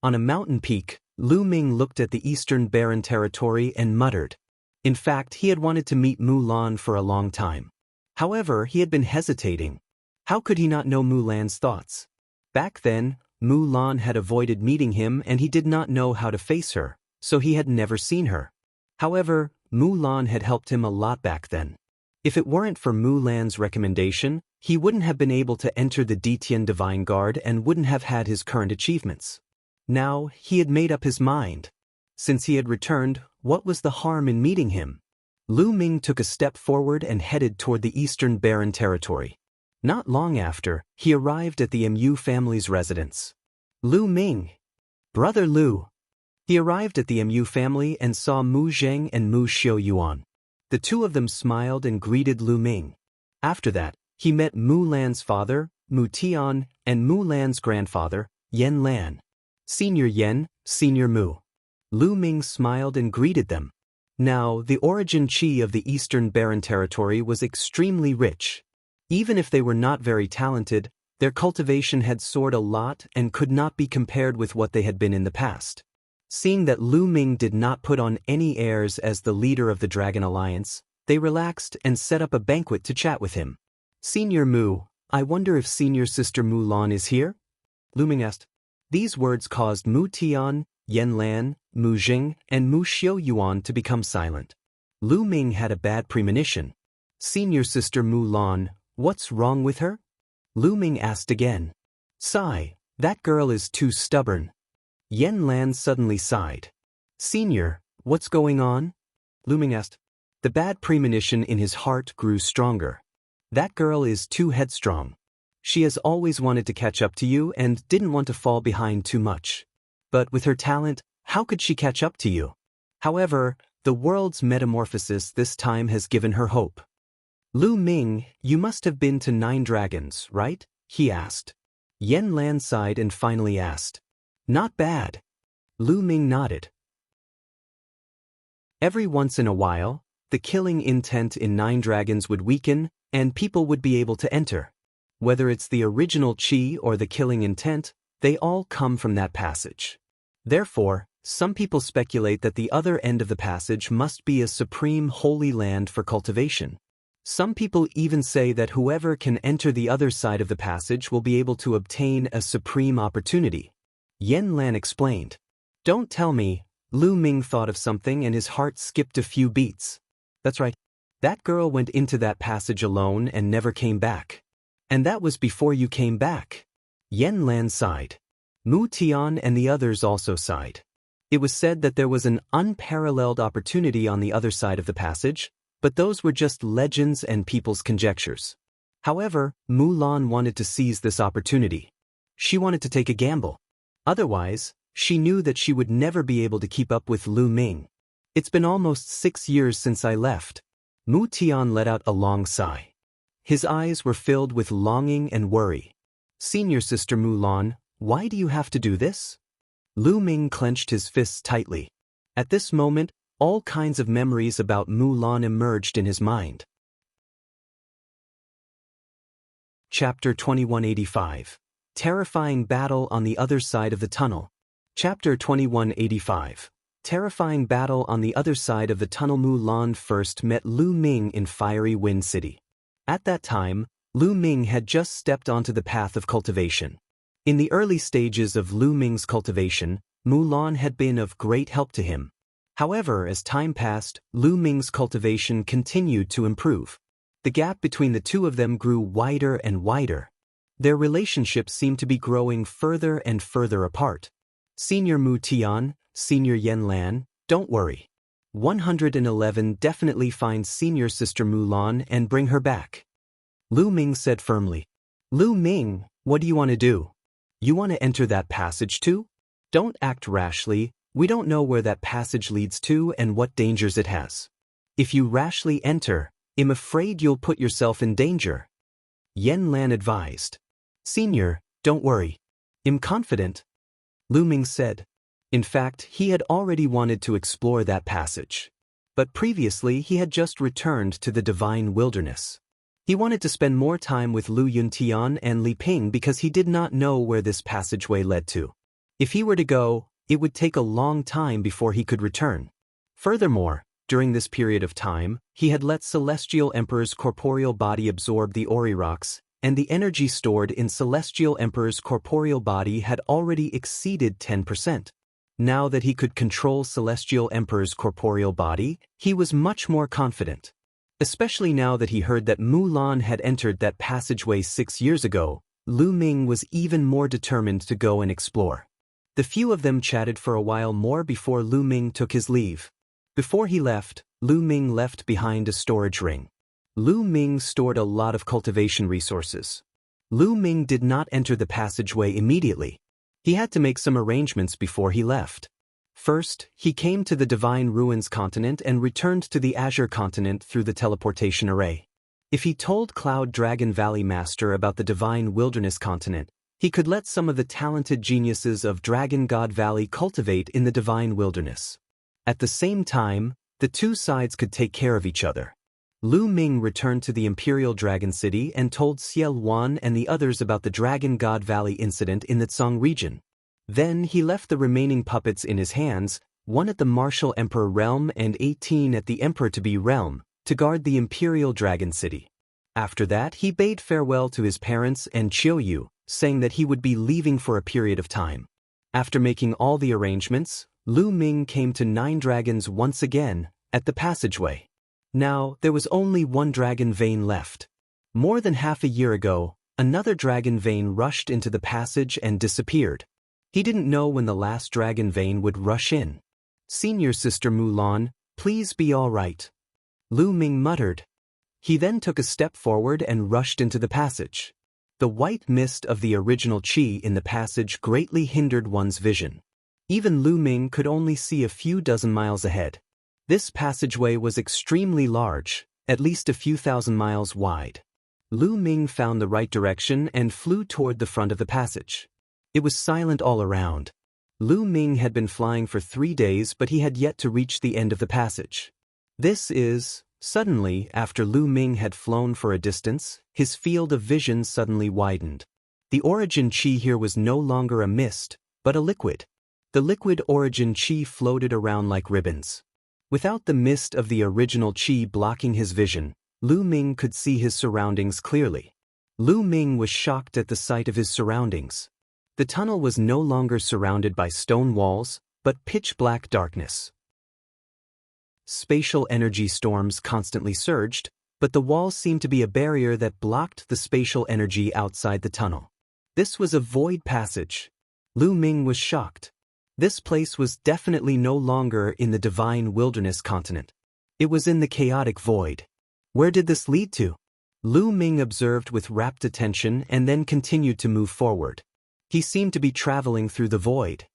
On a mountain peak, Lu Ming looked at the eastern barren territory and muttered. In fact, he had wanted to meet Mulan for a long time. However, he had been hesitating. How could he not know Mulan's thoughts? Back then, Mulan had avoided meeting him and he did not know how to face her, so he had never seen her. However, Mulan had helped him a lot back then. If it weren't for Mulan's recommendation, he wouldn't have been able to enter the Ditian Divine Guard and wouldn't have had his current achievements. Now, he had made up his mind. Since he had returned, what was the harm in meeting him? Lu Ming took a step forward and headed toward the eastern barren territory. Not long after, he arrived at the Mu family's residence. Lu Ming. Brother Lu. He arrived at the Mu family and saw Mu Zheng and Mu Xiaoyuan. The two of them smiled and greeted Lu Ming. After that, he met Mu Lan's father, Mu Tian, and Mu Lan's grandfather, Yan Lan. Senior Yan, Senior Mu. Lu Ming smiled and greeted them. Now, the origin qi of the Eastern Barren Territory was extremely rich. Even if they were not very talented, their cultivation had soared a lot and could not be compared with what they had been in the past. Seeing that Lu Ming did not put on any airs as the leader of the Dragon Alliance, they relaxed and set up a banquet to chat with him. Senior Mu, I wonder if senior sister Mulan is here? Lu Ming asked. These words caused Mu Tian, Yan Lan, Mu Jing, and Mu Xiaoyuan to become silent. Lu Ming had a bad premonition. Senior sister Mulan, what's wrong with her? Lu Ming asked again. Sigh, that girl is too stubborn. Yan Lan suddenly sighed. Senior, what's going on? Lu Ming asked. The bad premonition in his heart grew stronger. That girl is too headstrong. She has always wanted to catch up to you and didn't want to fall behind too much. But with her talent, how could she catch up to you? However, the world's metamorphosis this time has given her hope. Lu Ming, you must have been to 9 dragons, right? He asked. Yan Lan sighed and finally asked. Not bad. Lu Ming nodded. Every once in a while, the killing intent in 9 dragons would weaken, and people would be able to enter. Whether it's the original chi or the killing intent, they all come from that passage. Therefore, some people speculate that the other end of the passage must be a supreme holy land for cultivation. Some people even say that whoever can enter the other side of the passage will be able to obtain a supreme opportunity. Yen Lan explained. Don't tell me. Lu Ming thought of something and his heart skipped a few beats. That's right. That girl went into that passage alone and never came back. And that was before you came back. Yen Lan sighed. Mu Tian and the others also sighed. It was said that there was an unparalleled opportunity on the other side of the passage, but those were just legends and people's conjectures. However, Mu Lan wanted to seize this opportunity. She wanted to take a gamble. Otherwise, she knew that she would never be able to keep up with Lu Ming. It's been almost 6 years since I left. Mu Tian let out a long sigh. His eyes were filled with longing and worry. Senior Sister Mu Lan, why do you have to do this? Lu Ming clenched his fists tightly. At this moment, all kinds of memories about Mu Lan emerged in his mind. Chapter 2185. Terrifying Battle on the Other Side of the Tunnel. Chapter 2185. Terrifying Battle on the Other Side of the Tunnel. Mu Lan first met Lu Ming in Fiery Wind City. At that time, Lu Ming had just stepped onto the path of cultivation. In the early stages of Lu Ming's cultivation, Mu Lan had been of great help to him. However, as time passed, Lu Ming's cultivation continued to improve. The gap between the two of them grew wider and wider. Their relationship seemed to be growing further and further apart. Senior Mu Tian, Senior Yen Lan, don't worry. 111 definitely find Senior Sister Mu Lan and bring her back. Lu Ming said firmly. Lu Ming, what do you want to do? You want to enter that passage too? Don't act rashly. We don't know where that passage leads to and what dangers it has. If you rashly enter, I'm afraid you'll put yourself in danger. Yen Lan advised. Senior, don't worry. I'm confident. Lu Ming said. In fact, he had already wanted to explore that passage. But previously he had just returned to the Divine Wilderness. He wanted to spend more time with Lu Yuntian and Li Ping because he did not know where this passageway led to. If he were to go, it would take a long time before he could return. Furthermore, during this period of time, he had let Celestial Emperor's corporeal body absorb the Ori rocks, and the energy stored in Celestial Emperor's corporeal body had already exceeded 10%. Now that he could control Celestial Emperor's corporeal body, he was much more confident. Especially now that he heard that Mu Lan had entered that passageway 6 years ago, Lu Ming was even more determined to go and explore. The few of them chatted for a while more before Lu Ming took his leave. Before he left, Lu Ming left behind a storage ring. Lu Ming stored a lot of cultivation resources. Lu Ming did not enter the passageway immediately. He had to make some arrangements before he left. First, he came to the Divine Ruins continent and returned to the Azure continent through the teleportation array. If he told Cloud Dragon Valley Master about the Divine Wilderness continent, he could let some of the talented geniuses of Dragon God Valley cultivate in the Divine Wilderness. At the same time, the two sides could take care of each other. Lu Ming returned to the Imperial Dragon City and told Ciel Wan and the others about the Dragon God Valley incident in the Tsang region. Then he left the remaining puppets in his hands, 1 at the Martial Emperor realm and 18 at the Emperor-to-be realm, to guard the Imperial Dragon City. After that, he bade farewell to his parents and Chiuyu, saying that he would be leaving for a period of time. After making all the arrangements, Lu Ming came to 9 dragons once again, at the passageway. Now, there was only 1 dragon vein left. More than half a year ago, another dragon vein rushed into the passage and disappeared. He didn't know when the last dragon vein would rush in. Senior Sister Mu Lan, please be all right. Lu Ming muttered. He then took a step forward and rushed into the passage. The white mist of the original Qi in the passage greatly hindered one's vision. Even Lu Ming could only see a few dozen miles ahead. This passageway was extremely large, at least a few thousand miles wide. Lu Ming found the right direction and flew toward the front of the passage. It was silent all around. Lu Ming had been flying for 3 days, but he had yet to reach the end of the passage. Suddenly, after Lu Ming had flown for a distance, his field of vision suddenly widened. The origin chi here was no longer a mist, but a liquid. The liquid origin chi floated around like ribbons. Without the mist of the original chi blocking his vision, Lu Ming could see his surroundings clearly. Lu Ming was shocked at the sight of his surroundings. The tunnel was no longer surrounded by stone walls, but pitch-black darkness. Spatial energy storms constantly surged, but the walls seemed to be a barrier that blocked the spatial energy outside the tunnel. This was a void passage. Lu Ming was shocked. This place was definitely no longer in the divine wilderness continent. It was in the chaotic void. Where did this lead to? Lu Ming observed with rapt attention and then continued to move forward. He seemed to be traveling through the void.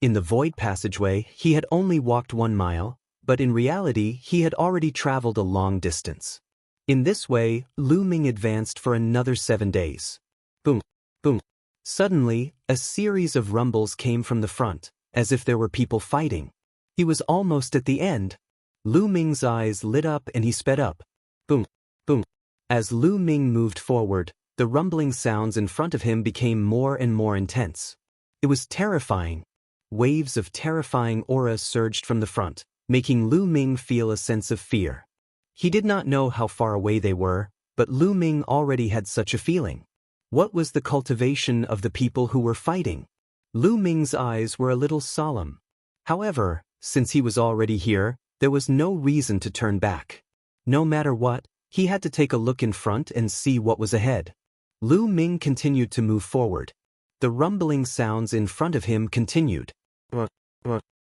In the void passageway, he had only walked 1 mile, but in reality he had already traveled a long distance. In this way, Lu Ming advanced for another 7 days. Boom, boom. Suddenly, a series of rumbles came from the front, as if there were people fighting. He was almost at the end. Lu Ming's eyes lit up and he sped up. Boom, boom. As Lu Ming moved forward, the rumbling sounds in front of him became more and more intense. It was terrifying. Waves of terrifying auras surged from the front, making Lu Ming feel a sense of fear. He did not know how far away they were, but Lu Ming already had such a feeling. What was the cultivation of the people who were fighting? Lu Ming's eyes were a little solemn. However, since he was already here, there was no reason to turn back. No matter what, he had to take a look in front and see what was ahead. Lu Ming continued to move forward. The rumbling sounds in front of him continued.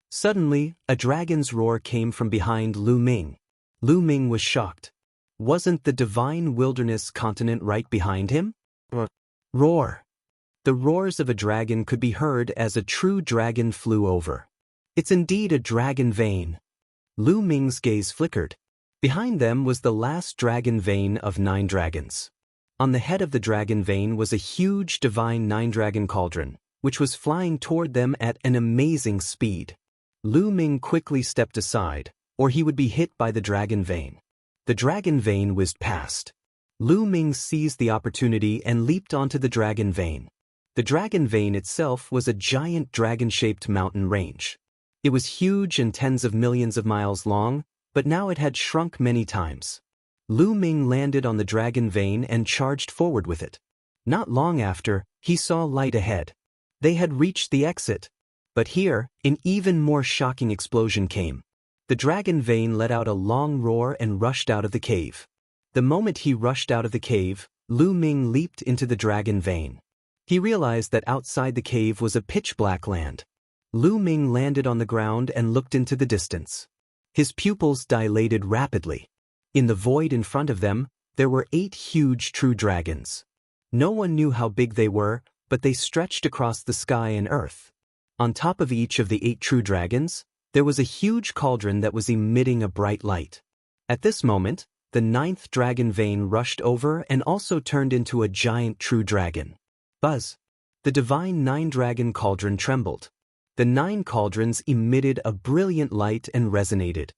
Suddenly, a dragon's roar came from behind Lu Ming. Lu Ming was shocked. Wasn't the divine wilderness continent right behind him? Roar. The roars of a dragon could be heard as a true dragon flew over. It's indeed a dragon vein. Lu Ming's gaze flickered. Behind them was the last dragon vein of 9 dragons. On the head of the dragon vein was a huge divine 9-dragon cauldron, which was flying toward them at an amazing speed. Lu Ming quickly stepped aside, or he would be hit by the dragon vein. The dragon vein whizzed past. Lu Ming seized the opportunity and leaped onto the dragon vein. The dragon vein itself was a giant dragon-shaped mountain range. It was huge and tens of millions of miles long, but now it had shrunk many times. Lu Ming landed on the dragon vein and charged forward with it. Not long after, he saw light ahead. They had reached the exit. But here, an even more shocking explosion came. The dragon vein let out a long roar and rushed out of the cave. The moment he rushed out of the cave, Lu Ming leaped into the dragon vein. He realized that outside the cave was a pitch-black land. Lu Ming landed on the ground and looked into the distance. His pupils dilated rapidly. In the void in front of them, there were 8 huge true dragons. No one knew how big they were, but they stretched across the sky and earth. On top of each of the 8 true dragons, there was a huge cauldron that was emitting a bright light. At this moment, the 9th dragon vein rushed over and also turned into a giant true dragon. Buzz! The divine 9-dragon cauldron trembled. The 9 cauldrons emitted a brilliant light and resonated.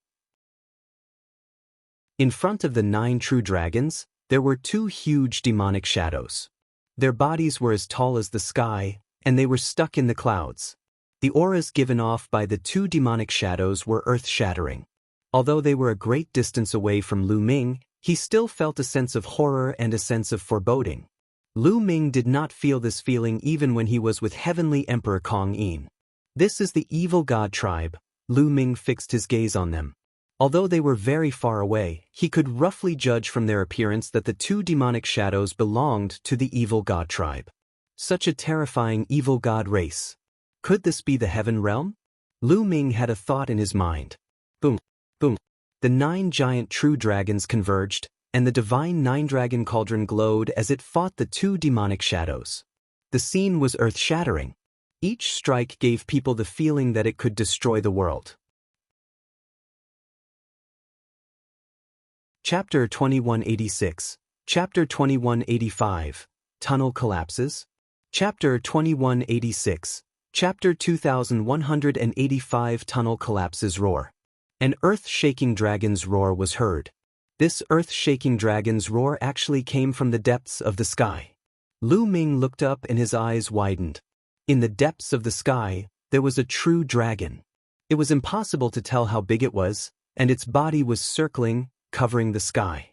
In front of the 9 true dragons, there were 2 huge demonic shadows. Their bodies were as tall as the sky, and they were stuck in the clouds. The auras given off by the 2 demonic shadows were earth-shattering. Although they were a great distance away from Lu Ming, he still felt a sense of horror and a sense of foreboding. Lu Ming did not feel this feeling even when he was with Heavenly Emperor Kong Yin. This is the evil god tribe. Lu Ming fixed his gaze on them. Although they were very far away, he could roughly judge from their appearance that the 2 demonic shadows belonged to the evil god tribe. Such a terrifying evil god race. Could this be the heaven realm? Lu Ming had a thought in his mind. Boom, boom. The 9 giant true dragons converged, and the divine 9-dragon cauldron glowed as it fought the 2 demonic shadows. The scene was earth-shattering. Each strike gave people the feeling that it could destroy the world. Chapter 2186, Chapter 2185, Tunnel Collapses. Chapter 2186, Chapter 2185 Tunnel Collapses Roar. An earth-shaking dragon's roar was heard. This earth-shaking dragon's roar actually came from the depths of the sky. Lu Ming looked up and his eyes widened. In the depths of the sky, there was a true dragon. It was impossible to tell how big it was, and its body was circling, covering the sky.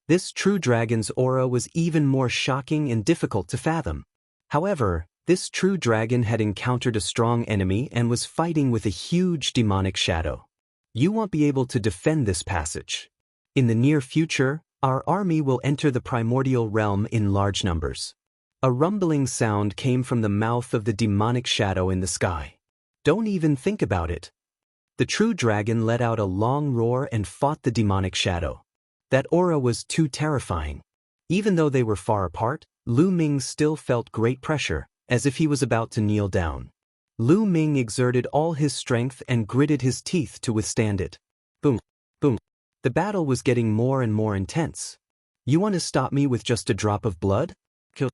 This true dragon's aura was even more shocking and difficult to fathom. However, this true dragon had encountered a strong enemy and was fighting with a huge demonic shadow. You won't be able to defend this passage. In the near future, our army will enter the primordial realm in large numbers. A rumbling sound came from the mouth of the demonic shadow in the sky. Don't even think about it. The true dragon let out a long roar and fought the demonic shadow. That aura was too terrifying. Even though they were far apart, Lu Ming still felt great pressure, as if he was about to kneel down. Lu Ming exerted all his strength and gritted his teeth to withstand it. Boom, boom. The battle was getting more and more intense. You want to stop me with just a drop of blood? Kill.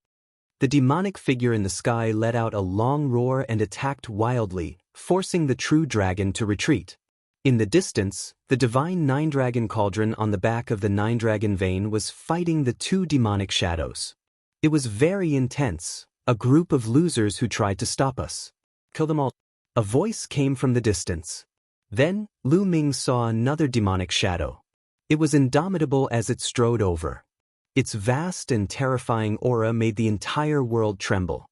The demonic figure in the sky let out a long roar and attacked wildly, forcing the true dragon to retreat. In the distance, the divine nine-dragon cauldron on the back of the nine-dragon vein was fighting the two demonic shadows. It was very intense, a group of losers who tried to stop us. Kill them all. A voice came from the distance. Then, Lu Ming saw another demonic shadow. It was indomitable as it strode over. Its vast and terrifying aura made the entire world tremble.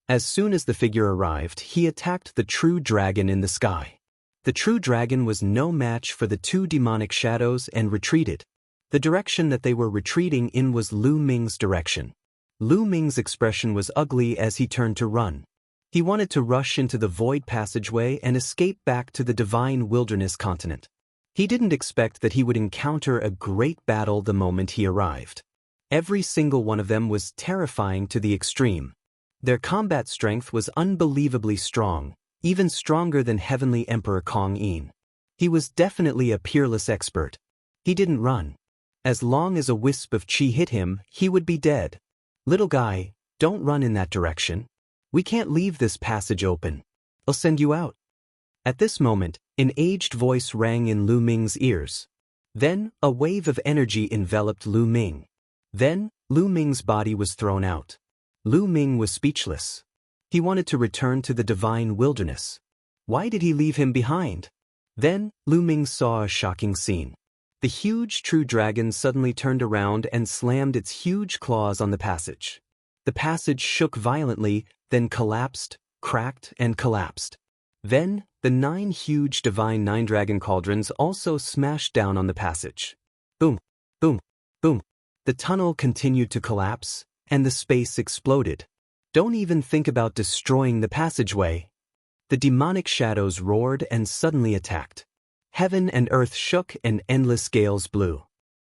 As soon as the figure arrived, he attacked the true dragon in the sky. The true dragon was no match for the two demonic shadows and retreated. The direction that they were retreating in was Lu Ming's direction. Lu Ming's expression was ugly as he turned to run. He wanted to rush into the void passageway and escape back to the divine wilderness continent. He didn't expect that he would encounter a great battle the moment he arrived. Every single one of them was terrifying to the extreme. Their combat strength was unbelievably strong, even stronger than Heavenly Emperor Kong Yin. He was definitely a peerless expert. He didn't run. As long as a wisp of chi hit him, he would be dead. Little guy, don't run in that direction. We can't leave this passage open. I'll send you out. At this moment, an aged voice rang in Lu Ming's ears. Then, a wave of energy enveloped Lu Ming. Then, Lu Ming's body was thrown out. Lu Ming was speechless. He wanted to return to the divine wilderness. Why did he leave him behind? Then, Lu Ming saw a shocking scene. The huge true dragon suddenly turned around and slammed its huge claws on the passage. The passage shook violently, then collapsed, cracked, and collapsed. Then, the 9 huge divine nine-dragon cauldrons also smashed down on the passage. Boom, boom, boom. The tunnel continued to collapse, and the space exploded. Don't even think about destroying the passageway. The demonic shadows roared and suddenly attacked. Heaven and earth shook and endless gales blew.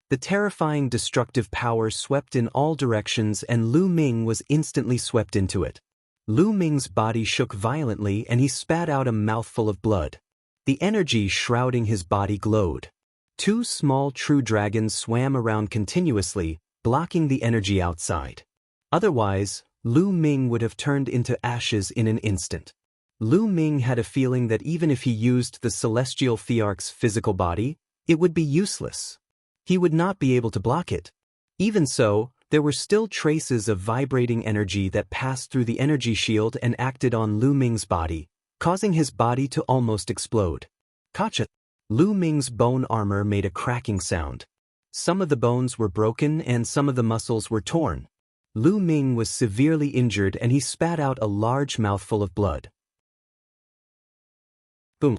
The terrifying destructive power swept in all directions and Lu Ming was instantly swept into it. Lu Ming's body shook violently and he spat out a mouthful of blood. The energy shrouding his body glowed. 2 small true dragons swam around continuously, blocking the energy outside. Otherwise, Lu Ming would have turned into ashes in an instant. Lu Ming had a feeling that even if he used the celestial Thearch's physical body, it would be useless. He would not be able to block it. Even so, there were still traces of vibrating energy that passed through the energy shield and acted on Lu Ming's body, causing his body to almost explode. Kacha! Lu Ming's bone armor made a cracking sound. Some of the bones were broken and some of the muscles were torn. Lu Ming was severely injured and he spat out a large mouthful of blood. Boom.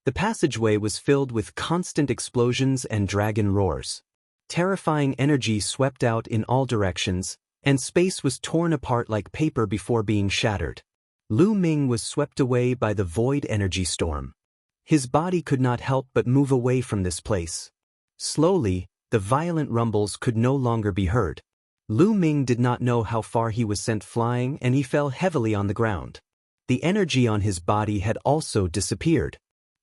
The passageway was filled with constant explosions and dragon roars. Terrifying energy swept out in all directions, and space was torn apart like paper before being shattered. Lu Ming was swept away by the void energy storm. His body could not help but move away from this place. Slowly, the violent rumbles could no longer be heard. Lu Ming did not know how far he was sent flying and he fell heavily on the ground. The energy on his body had also disappeared.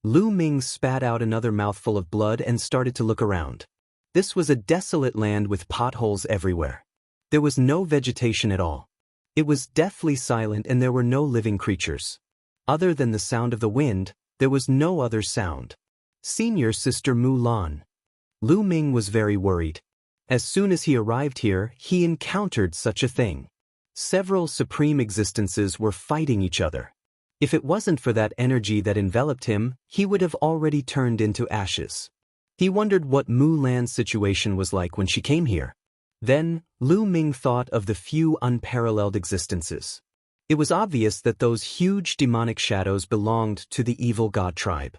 Lu Ming spat out another mouthful of blood and started to look around. This was a desolate land with potholes everywhere. There was no vegetation at all. It was deathly silent and there were no living creatures. Other than the sound of the wind, there was no other sound. Senior Sister Mulan. Lu Ming was very worried. As soon as he arrived here, he encountered such a thing. Several supreme existences were fighting each other. If it wasn't for that energy that enveloped him, he would have already turned into ashes. He wondered what Mulan's situation was like when she came here. Then, Lu Ming thought of the few unparalleled existences. It was obvious that those huge demonic shadows belonged to the evil god tribe.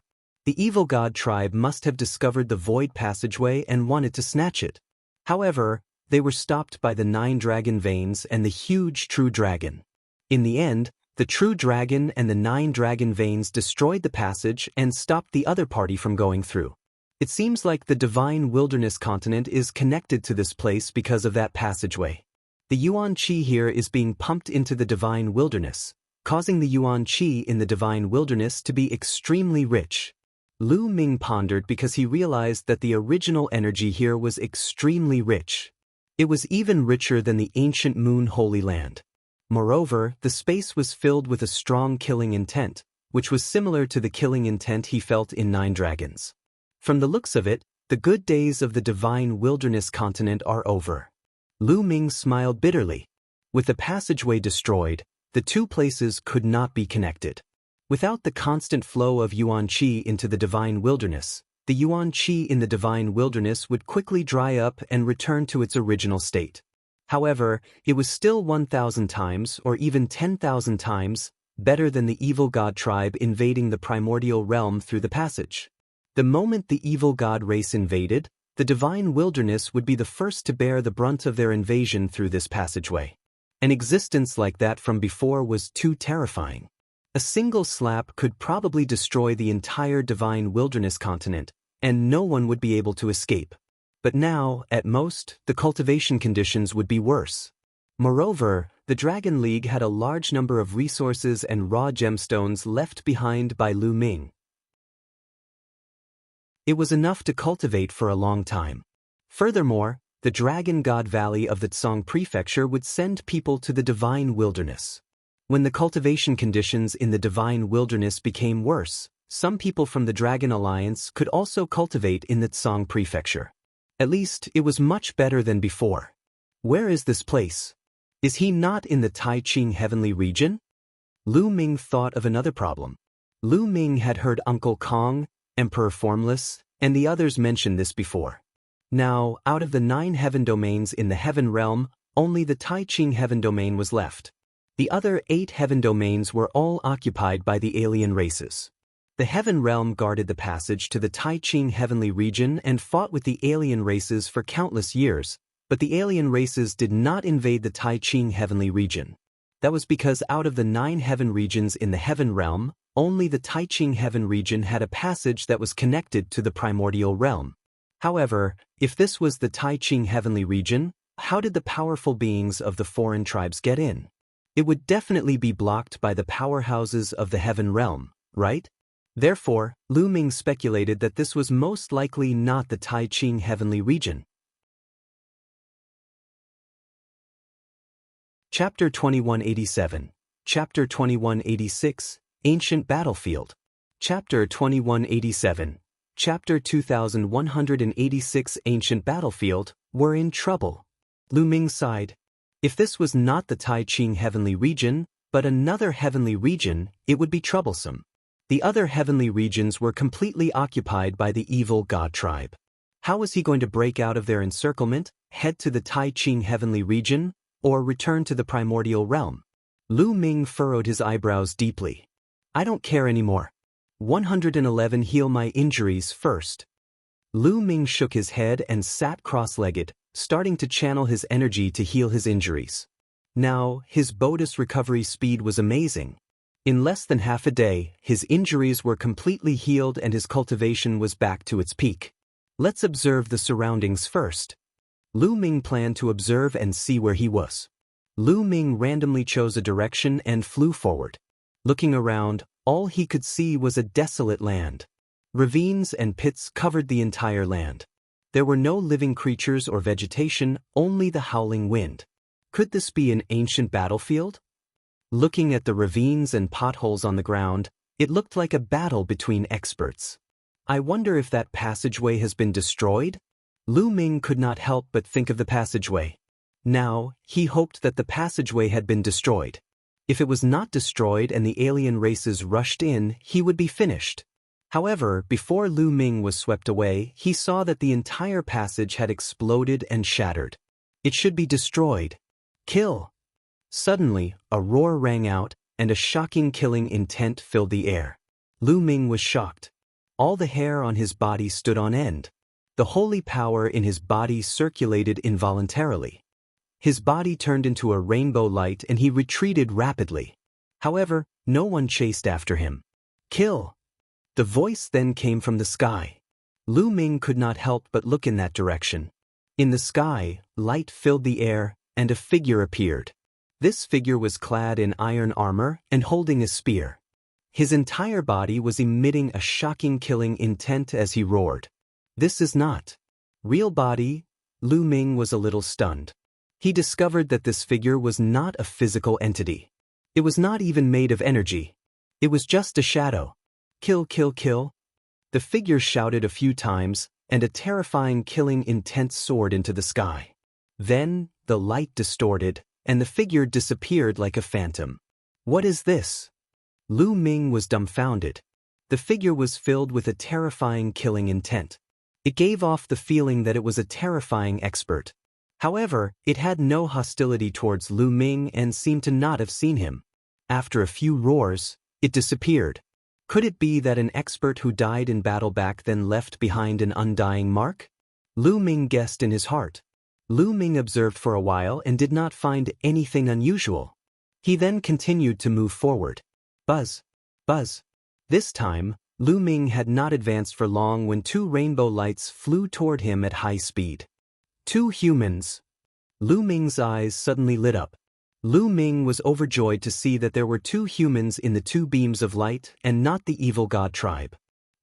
The evil god tribe must have discovered the void passageway and wanted to snatch it. However, they were stopped by the 9 dragon veins and the huge true dragon. In the end, the true dragon and the 9 dragon veins destroyed the passage and stopped the other party from going through. It seems like the divine wilderness continent is connected to this place because of that passageway. The yuan qi here is being pumped into the divine wilderness, causing the yuan qi in the divine wilderness to be extremely rich. Lu Ming pondered because he realized that the original energy here was extremely rich. It was even richer than the ancient Moon Holy Land. Moreover, the space was filled with a strong killing intent, which was similar to the killing intent he felt in 9 dragons. From the looks of it, the good days of the divine wilderness continent are over. Lu Ming smiled bitterly. With the passageway destroyed, the 2 places could not be connected. Without the constant flow of yuan qi into the divine wilderness, the yuan qi in the divine wilderness would quickly dry up and return to its original state. However, it was still 1,000 times or even 10,000 times better than the evil god tribe invading the primordial realm through the passage. The moment the evil god race invaded, the divine wilderness would be the first to bear the brunt of their invasion through this passageway. An existence like that from before was too terrifying. A single slap could probably destroy the entire divine wilderness continent, and no one would be able to escape. But now, at most, the cultivation conditions would be worse. Moreover, the Dragon League had a large number of resources and raw gemstones left behind by Lu Ming. It was enough to cultivate for a long time. Furthermore, the Dragon God Valley of the Tsang Prefecture would send people to the divine wilderness. When the cultivation conditions in the divine wilderness became worse, some people from the Dragon Alliance could also cultivate in the Tsang Prefecture. At least, it was much better than before. Where is this place? Is he not in the Tai Ching heavenly region? Lu Ming thought of another problem. Lu Ming had heard Uncle Kong, Emperor Formless, and the others mention this before. Now, out of the 9 heaven domains in the heaven realm, only the Tai Ching heaven domain was left. The other 8 heaven domains were all occupied by the alien races. The heaven realm guarded the passage to the Tai Ching heavenly region and fought with the alien races for countless years, but the alien races did not invade the Tai Ching heavenly region. That was because out of the 9 heaven regions in the heaven realm, only the Tai Ching heaven region had a passage that was connected to the primordial realm. However, if this was the Tai Ching heavenly region, how did the powerful beings of the foreign tribes get in? It would definitely be blocked by the powerhouses of the heaven realm, right? Therefore, Lu Ming speculated that this was most likely not the Tai Ching heavenly region. Chapter 2187, Chapter 2186, Ancient Battlefield. Chapter 2187, Chapter 2186 Ancient Battlefield, were in trouble. Lu Ming sighed. If this was not the Tai Ching heavenly region, but another heavenly region, it would be troublesome. The other heavenly regions were completely occupied by the evil god tribe. How was he going to break out of their encirclement, head to the Tai Ching heavenly region, or return to the primordial realm? Lu Ming furrowed his eyebrows deeply. I don't care anymore. 111 Heal my injuries first. Lu Ming shook his head and sat cross-legged, starting to channel his energy to heal his injuries. Now, his bonus recovery speed was amazing. In less than half a day, his injuries were completely healed and his cultivation was back to its peak. Let's observe the surroundings first. Lu Ming planned to observe and see where he was. Lu Ming randomly chose a direction and flew forward. Looking around, all he could see was a desolate land. Ravines and pits covered the entire land. There were no living creatures or vegetation, only the howling wind. Could this be an ancient battlefield? Looking at the ravines and potholes on the ground, it looked like a battle between experts. I wonder if that passageway has been destroyed? Lu Ming could not help but think of the passageway. Now, he hoped that the passageway had been destroyed. If it was not destroyed and the alien races rushed in, he would be finished. However, before Lu Ming was swept away, he saw that the entire passage had exploded and shattered. It should be destroyed. Kill! Suddenly, a roar rang out, and a shocking killing intent filled the air. Lu Ming was shocked. All the hair on his body stood on end. The holy power in his body circulated involuntarily. His body turned into a rainbow light and he retreated rapidly. However, no one chased after him. Kill! The voice then came from the sky. Lu Ming could not help but look in that direction. In the sky, light filled the air, and a figure appeared. This figure was clad in iron armor and holding a spear. His entire body was emitting a shocking killing intent as he roared. This is not real body. Lu Ming was a little stunned. He discovered that this figure was not a physical entity. It was not even made of energy. It was just a shadow. Kill, kill, kill. The figure shouted a few times, and a terrifying killing intent soared into the sky. Then, the light distorted, and the figure disappeared like a phantom. What is this? Lu Ming was dumbfounded. The figure was filled with a terrifying killing intent. It gave off the feeling that it was a terrifying expert. However, it had no hostility towards Lu Ming and seemed to not have seen him. After a few roars, it disappeared. Could it be that an expert who died in battle back then left behind an undying mark? Lu Ming guessed in his heart. Lu Ming observed for a while and did not find anything unusual. He then continued to move forward. Buzz! Buzz! This time, Lu Ming had not advanced for long when two rainbow lights flew toward him at high speed. Two humans. Lu Ming's eyes suddenly lit up. Lu Ming was overjoyed to see that there were two humans in the two beams of light and not the evil god tribe.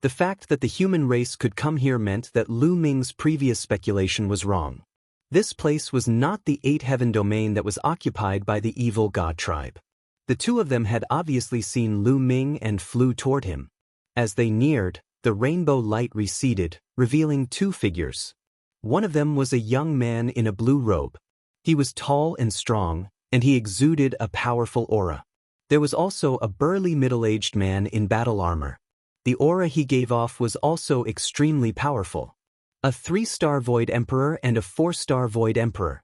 The fact that the human race could come here meant that Lu Ming's previous speculation was wrong. This place was not the eight-heaven domain that was occupied by the evil god tribe. The two of them had obviously seen Lu Ming and flew toward him. As they neared, the rainbow light receded, revealing two figures. One of them was a young man in a blue robe. He was tall and strong, and he exuded a powerful aura. There was also a burly middle-aged man in battle armor. The aura he gave off was also extremely powerful. A 3-star Void Emperor and a 4-star Void Emperor.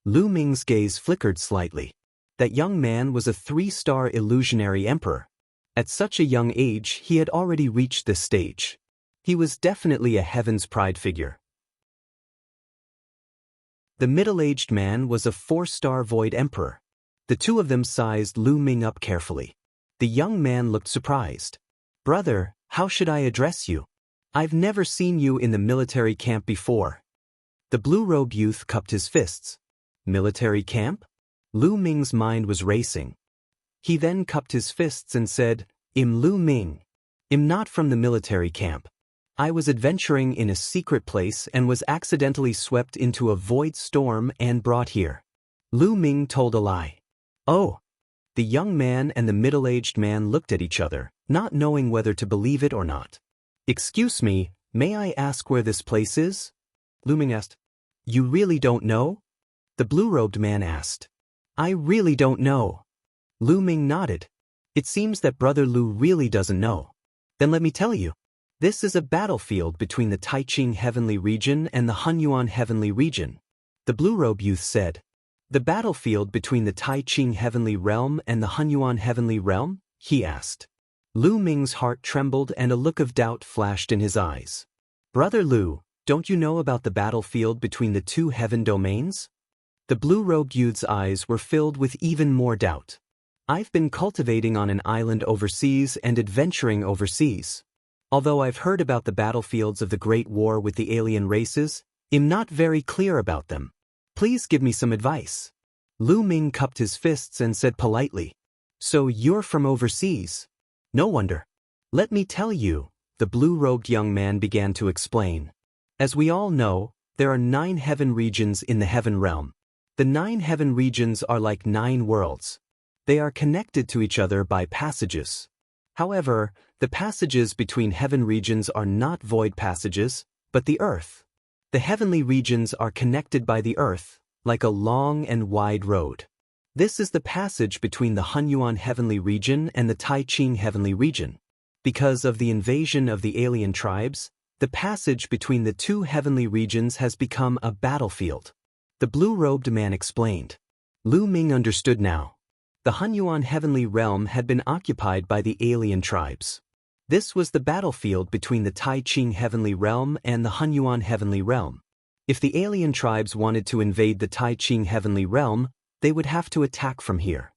Lu Ming's gaze flickered slightly. That young man was a 3-star Illusionary Emperor. At such a young age, he had already reached this stage. He was definitely a Heaven's Pride figure. The middle-aged man was a 4-star Void Emperor. The two of them sized Lu Ming up carefully. The young man looked surprised. "Brother, how should I address you? I've never seen you in the military camp before." The blue-robed youth cupped his fists. Military camp? Lu Ming's mind was racing. He then cupped his fists and said, "I'm Lu Ming. I'm not from the military camp. I was adventuring in a secret place and was accidentally swept into a void storm and brought here." Lu Ming told a lie. "Oh." The young man and the middle-aged man looked at each other, not knowing whether to believe it or not. "Excuse me, may I ask where this place is?" Lu Ming asked. "You really don't know?" The blue-robed man asked. "I really don't know." Lu Ming nodded. "It seems that Brother Lu really doesn't know. Then let me tell you. This is a battlefield between the Taiching Heavenly Region and the Hunyuan Heavenly Region." The blue-robe youth said. "The battlefield between the Taiching Heavenly Realm and the Hunyuan Heavenly Realm?" he asked. Lu Ming's heart trembled and a look of doubt flashed in his eyes. "Brother Lu, don't you know about the battlefield between the two heaven domains?" The blue-robed youth's eyes were filled with even more doubt. "I've been cultivating on an island overseas and adventuring overseas. Although I've heard about the battlefields of the Great War with the alien races, I'm not very clear about them. Please give me some advice." Lu Ming cupped his fists and said politely, "So you're from overseas? No wonder. Let me tell you," the blue-robed young man began to explain. "As we all know, there are 9 heaven regions in the heaven realm. The 9 heaven regions are like 9 worlds. They are connected to each other by passages. However, the passages between heaven regions are not void passages, but the earth. The heavenly regions are connected by the earth, like a long and wide road. This is the passage between the Hunyuan heavenly region and the Taiching heavenly region. Because of the invasion of the alien tribes, the passage between the two heavenly regions has become a battlefield. The blue-robed man explained. Lu Ming understood now. The Hunyuan heavenly realm had been occupied by the alien tribes. This was the battlefield between the Taiching heavenly realm and the Hunyuan heavenly realm. If the alien tribes wanted to invade the Taiching heavenly realm, they would have to attack from here.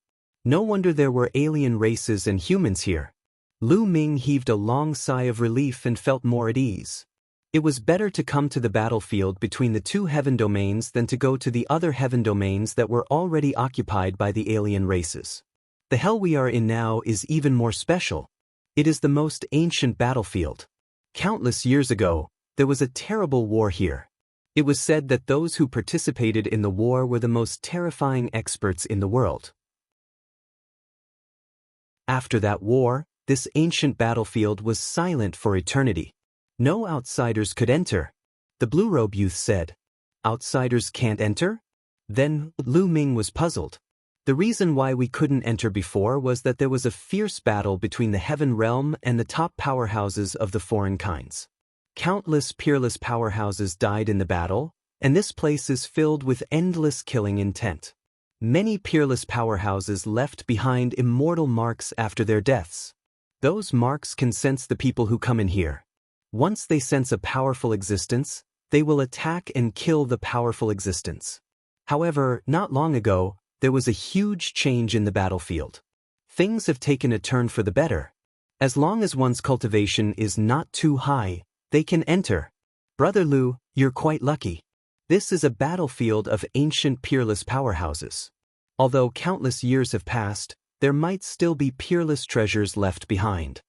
No wonder there were alien races and humans here. Lu Ming heaved a long sigh of relief and felt more at ease. It was better to come to the battlefield between the two heaven domains than to go to the other heaven domains that were already occupied by the alien races. The hell we are in now is even more special. It is the most ancient battlefield. Countless years ago, there was a terrible war here. It was said that those who participated in the war were the most terrifying experts in the world. After that war, this ancient battlefield was silent for eternity. No outsiders could enter. The blue-robe youth said. Outsiders can't enter? Then Lu Ming was puzzled. The reason why we couldn't enter before was that there was a fierce battle between the heaven realm and the top powerhouses of the foreign kinds. Countless peerless powerhouses died in the battle, and this place is filled with endless killing intent. Many peerless powerhouses left behind immortal marks after their deaths. Those marks can sense the people who come in here. Once they sense a powerful existence, they will attack and kill the powerful existence. However, not long ago, there was a huge change in the battlefield. Things have taken a turn for the better. As long as one's cultivation is not too high, they can enter. Brother Lu, you're quite lucky. This is a battlefield of ancient peerless powerhouses. Although countless years have passed, there might still be peerless treasures left behind.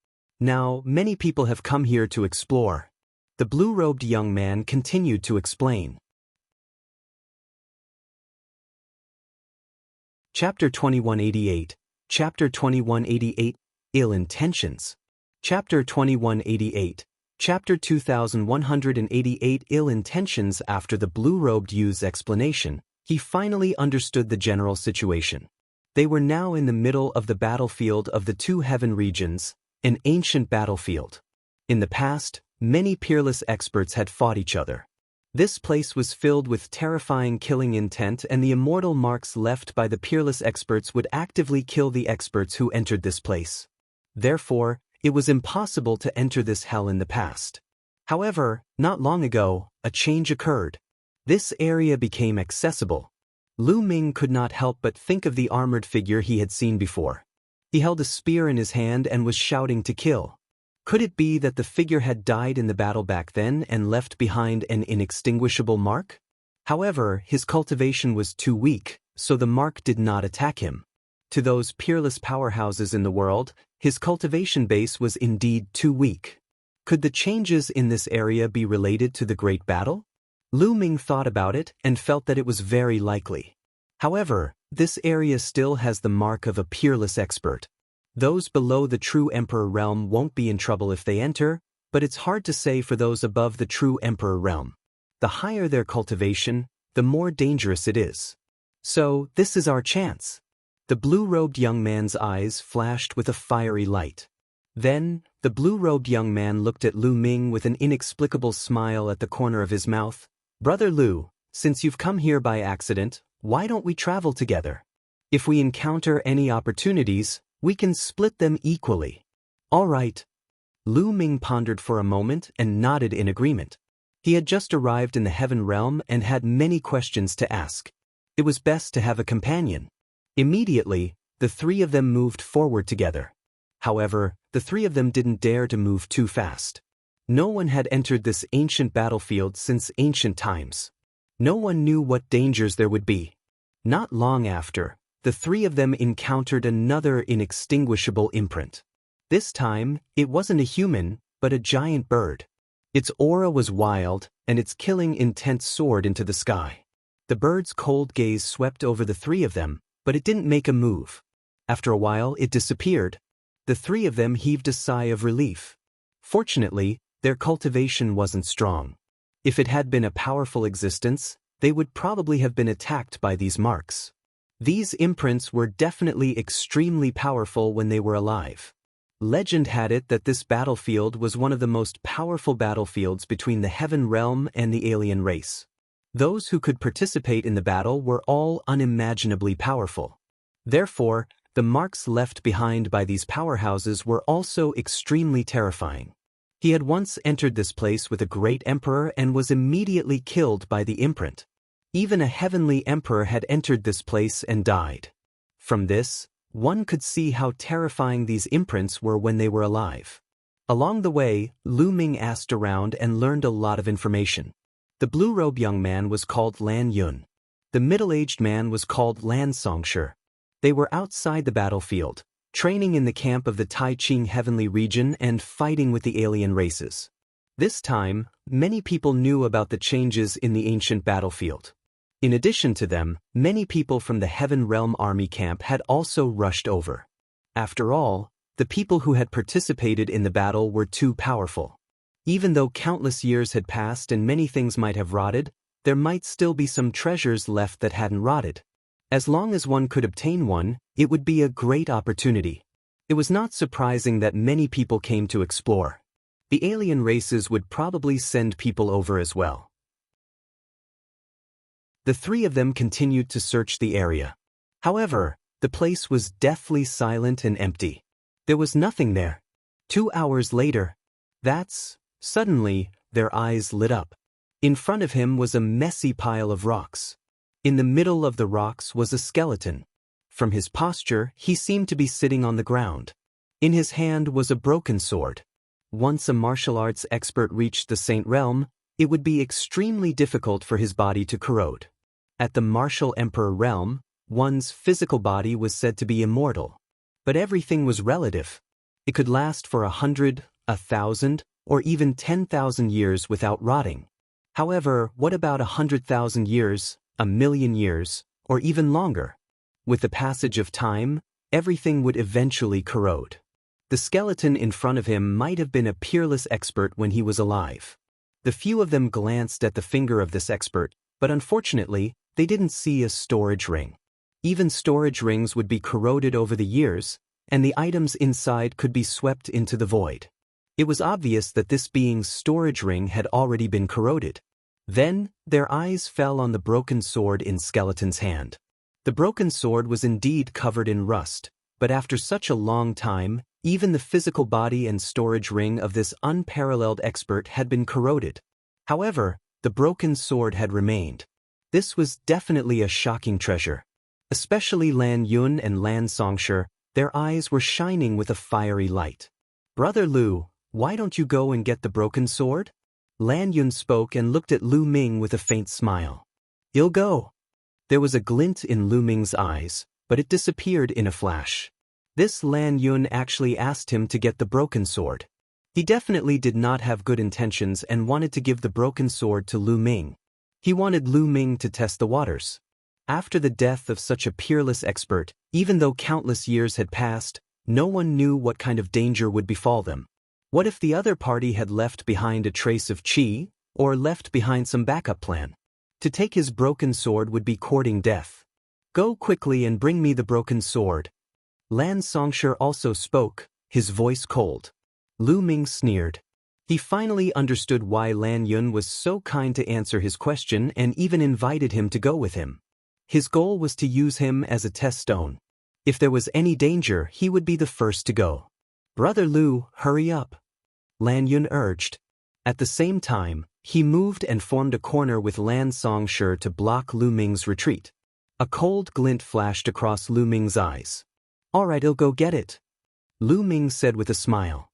Now, many people have come here to explore. The blue-robed young man continued to explain. Chapter 2188, Chapter 2188, Ill Intentions. Chapter 2188, Chapter 2188 Ill Intentions. After the blue-robed youth's explanation, he finally understood the general situation. They were now in the middle of the battlefield of the two heaven regions, an ancient battlefield. In the past, many peerless experts had fought each other. This place was filled with terrifying killing intent, and the immortal marks left by the peerless experts would actively kill the experts who entered this place. Therefore, it was impossible to enter this hell in the past. However, not long ago, a change occurred. This area became accessible. Lu Ming could not help but think of the armored figure he had seen before. He held a spear in his hand and was shouting to kill. Could it be that the figure had died in the battle back then and left behind an inextinguishable mark? However, his cultivation was too weak, so the mark did not attack him. To those peerless powerhouses in the world, his cultivation base was indeed too weak. Could the changes in this area be related to the Great Battle? Lu Ming thought about it and felt that it was very likely. However, this area still has the mark of a peerless expert. Those below the true Emperor realm won't be in trouble if they enter, but it's hard to say for those above the true Emperor realm. The higher their cultivation, the more dangerous it is. So, this is our chance. The blue-robed young man's eyes flashed with a fiery light. Then, the blue-robed young man looked at Lu Ming with an inexplicable smile at the corner of his mouth. Brother Lu, since you've come here by accident, why don't we travel together? If we encounter any opportunities, we can split them equally. All right. Lu Ming pondered for a moment and nodded in agreement. He had just arrived in the heaven realm and had many questions to ask. It was best to have a companion. Immediately, the three of them moved forward together. However, the three of them didn't dare to move too fast. No one had entered this ancient battlefield since ancient times. No one knew what dangers there would be. Not long after, the three of them encountered another inextinguishable imprint. This time, it wasn't a human, but a giant bird. Its aura was wild, and its killing intent soared into the sky. The bird's cold gaze swept over the three of them, but it didn't make a move. After a while, it disappeared. The three of them heaved a sigh of relief. Fortunately, their cultivation wasn't strong. If it had been a powerful existence, they would probably have been attacked by these marks. These imprints were definitely extremely powerful when they were alive. Legend had it that this battlefield was one of the most powerful battlefields between the heaven realm and the alien race. Those who could participate in the battle were all unimaginably powerful. Therefore, the marks left behind by these powerhouses were also extremely terrifying. He had once entered this place with a great emperor and was immediately killed by the imprint. Even a heavenly emperor had entered this place and died. From this, one could see how terrifying these imprints were when they were alive. Along the way, Lu Ming asked around and learned a lot of information. The blue-robe young man was called Lan Yun. The middle-aged man was called Lan Songshi. They were outside the battlefield, training in the camp of the Tai Ching heavenly region and fighting with the alien races. This time, many people knew about the changes in the ancient battlefield. In addition to them, many people from the Heaven Realm Army camp had also rushed over. After all, the people who had participated in the battle were too powerful. Even though countless years had passed and many things might have rotted, there might still be some treasures left that hadn't rotted. As long as one could obtain one, it would be a great opportunity. It was not surprising that many people came to explore. The alien races would probably send people over as well. The three of them continued to search the area. However, the place was deathly silent and empty. There was nothing there. 2 hours later, suddenly, their eyes lit up. In front of him was a messy pile of rocks. In the middle of the rocks was a skeleton. From his posture, he seemed to be sitting on the ground. In his hand was a broken sword. Once a martial arts expert reached the Saint Realm, it would be extremely difficult for his body to corrode. At the Martial Emperor realm, one's physical body was said to be immortal. But everything was relative. It could last for 100, 1,000, or even 10,000 years without rotting. However, what about 100,000 years, 1,000,000 years, or even longer? With the passage of time, everything would eventually corrode. The skeleton in front of him might have been a peerless expert when he was alive. The few of them glanced at the finger of this expert, but unfortunately, they didn't see a storage ring. Even storage rings would be corroded over the years, and the items inside could be swept into the void. It was obvious that this being's storage ring had already been corroded. Then, their eyes fell on the broken sword in Skeleton's hand. The broken sword was indeed covered in rust, but after such a long time, even the physical body and storage ring of this unparalleled expert had been corroded. However, the broken sword had remained. This was definitely a shocking treasure. Especially Lan Yun and Lan Songshi, their eyes were shining with a fiery light. "Brother Lu, why don't you go and get the broken sword?" Lan Yun spoke and looked at Lu Ming with a faint smile. "I'll go." There was a glint in Lu Ming's eyes, but it disappeared in a flash. This Lan Yun actually asked him to get the broken sword. He definitely did not have good intentions and wanted to give the broken sword to Lu Ming. He wanted Lu Ming to test the waters. After the death of such a peerless expert, even though countless years had passed, no one knew what kind of danger would befall them. What if the other party had left behind a trace of qi, or left behind some backup plan? To take his broken sword would be courting death. "Go quickly and bring me the broken sword." Lan Songshi also spoke, his voice cold. Lu Ming sneered. He finally understood why Lan Yun was so kind to answer his question and even invited him to go with him. His goal was to use him as a test stone. If there was any danger, he would be the first to go. "Brother Lu, hurry up," Lan Yun urged. At the same time, he moved and formed a corner with Lan Songshi to block Lu Ming's retreat. A cold glint flashed across Lu Ming's eyes. "All right, I'll go get it," Lu Ming said with a smile.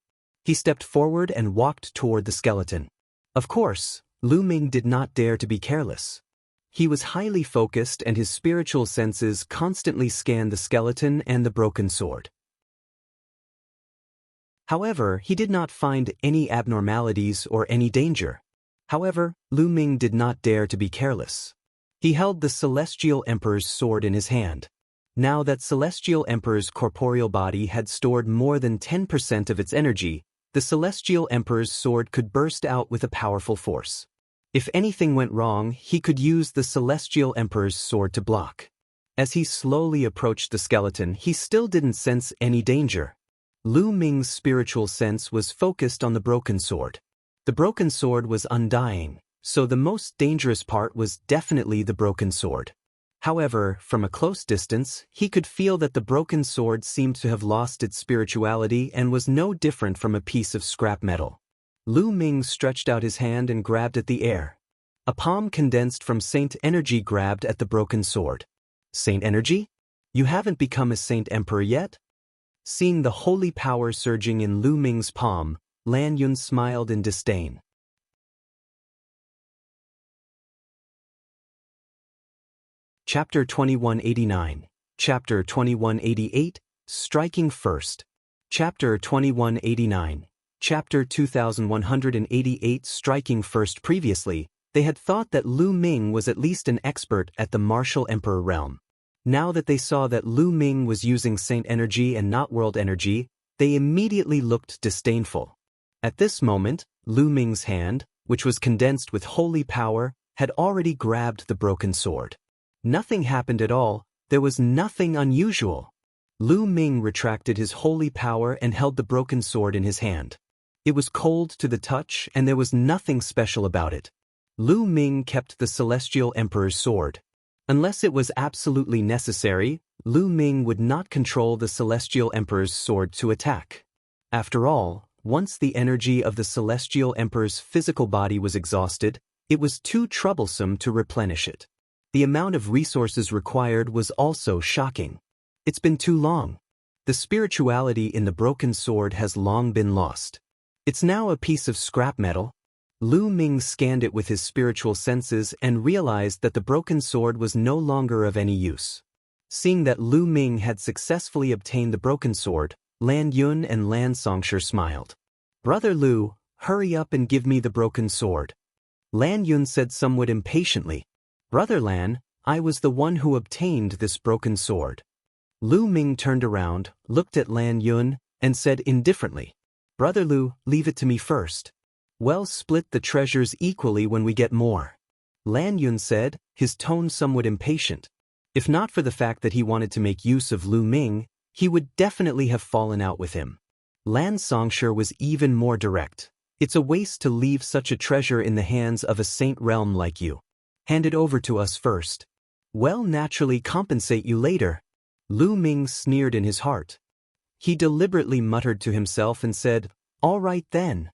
He stepped forward and walked toward the skeleton. Of course, Lu Ming did not dare to be careless. He was highly focused and his spiritual senses constantly scanned the skeleton and the broken sword. However, he did not find any abnormalities or any danger. However, Lu Ming did not dare to be careless. He held the Celestial Emperor's sword in his hand. Now that Celestial Emperor's corporeal body had stored more than 10% of its energy, the Celestial Emperor's sword could burst out with a powerful force. If anything went wrong, he could use the Celestial Emperor's sword to block. As he slowly approached the skeleton, he still didn't sense any danger. Lu Ming's spiritual sense was focused on the broken sword. The broken sword was undying, so the most dangerous part was definitely the broken sword. However, from a close distance, he could feel that the broken sword seemed to have lost its spirituality and was no different from a piece of scrap metal. Lu Ming stretched out his hand and grabbed at the air. A palm condensed from Saint Energy grabbed at the broken sword. Saint Energy? You haven't become a Saint Emperor yet? Seeing the holy power surging in Lu Ming's palm, Lan Yun smiled in disdain. Chapter 2189. Chapter 2188, Striking First. Chapter 2189. Chapter 2188 Striking First. Previously, they had thought that Lu Ming was at least an expert at the martial emperor realm. Now that they saw that Lu Ming was using Saint Energy and not World Energy, they immediately looked disdainful. At this moment, Lu Ming's hand, which was condensed with holy power, had already grabbed the broken sword. Nothing happened at all, there was nothing unusual. Lu Ming retracted his holy power and held the broken sword in his hand. It was cold to the touch and there was nothing special about it. Lu Ming kept the Celestial Emperor's sword. Unless it was absolutely necessary, Lu Ming would not control the Celestial Emperor's sword to attack. After all, once the energy of the Celestial Emperor's physical body was exhausted, it was too troublesome to replenish it. The amount of resources required was also shocking. It's been too long. The spirituality in the broken sword has long been lost. It's now a piece of scrap metal. Lu Ming scanned it with his spiritual senses and realized that the broken sword was no longer of any use. Seeing that Lu Ming had successfully obtained the broken sword, Lan Yun and Lan Songshur smiled. "Brother Lu, hurry up and give me the broken sword." Lan Yun said somewhat impatiently. "Brother Lan, I was the one who obtained this broken sword." Lu Ming turned around, looked at Lan Yun, and said indifferently, "Brother Lu, leave it to me first. We'll split the treasures equally when we get more." Lan Yun said, his tone somewhat impatient. If not for the fact that he wanted to make use of Lu Ming, he would definitely have fallen out with him. Lan Songshur was even more direct. "It's a waste to leave such a treasure in the hands of a saint realm like you. Hand it over to us first. We'll naturally compensate you later." Lu Ming sneered in his heart. He deliberately muttered to himself and said, "All right then."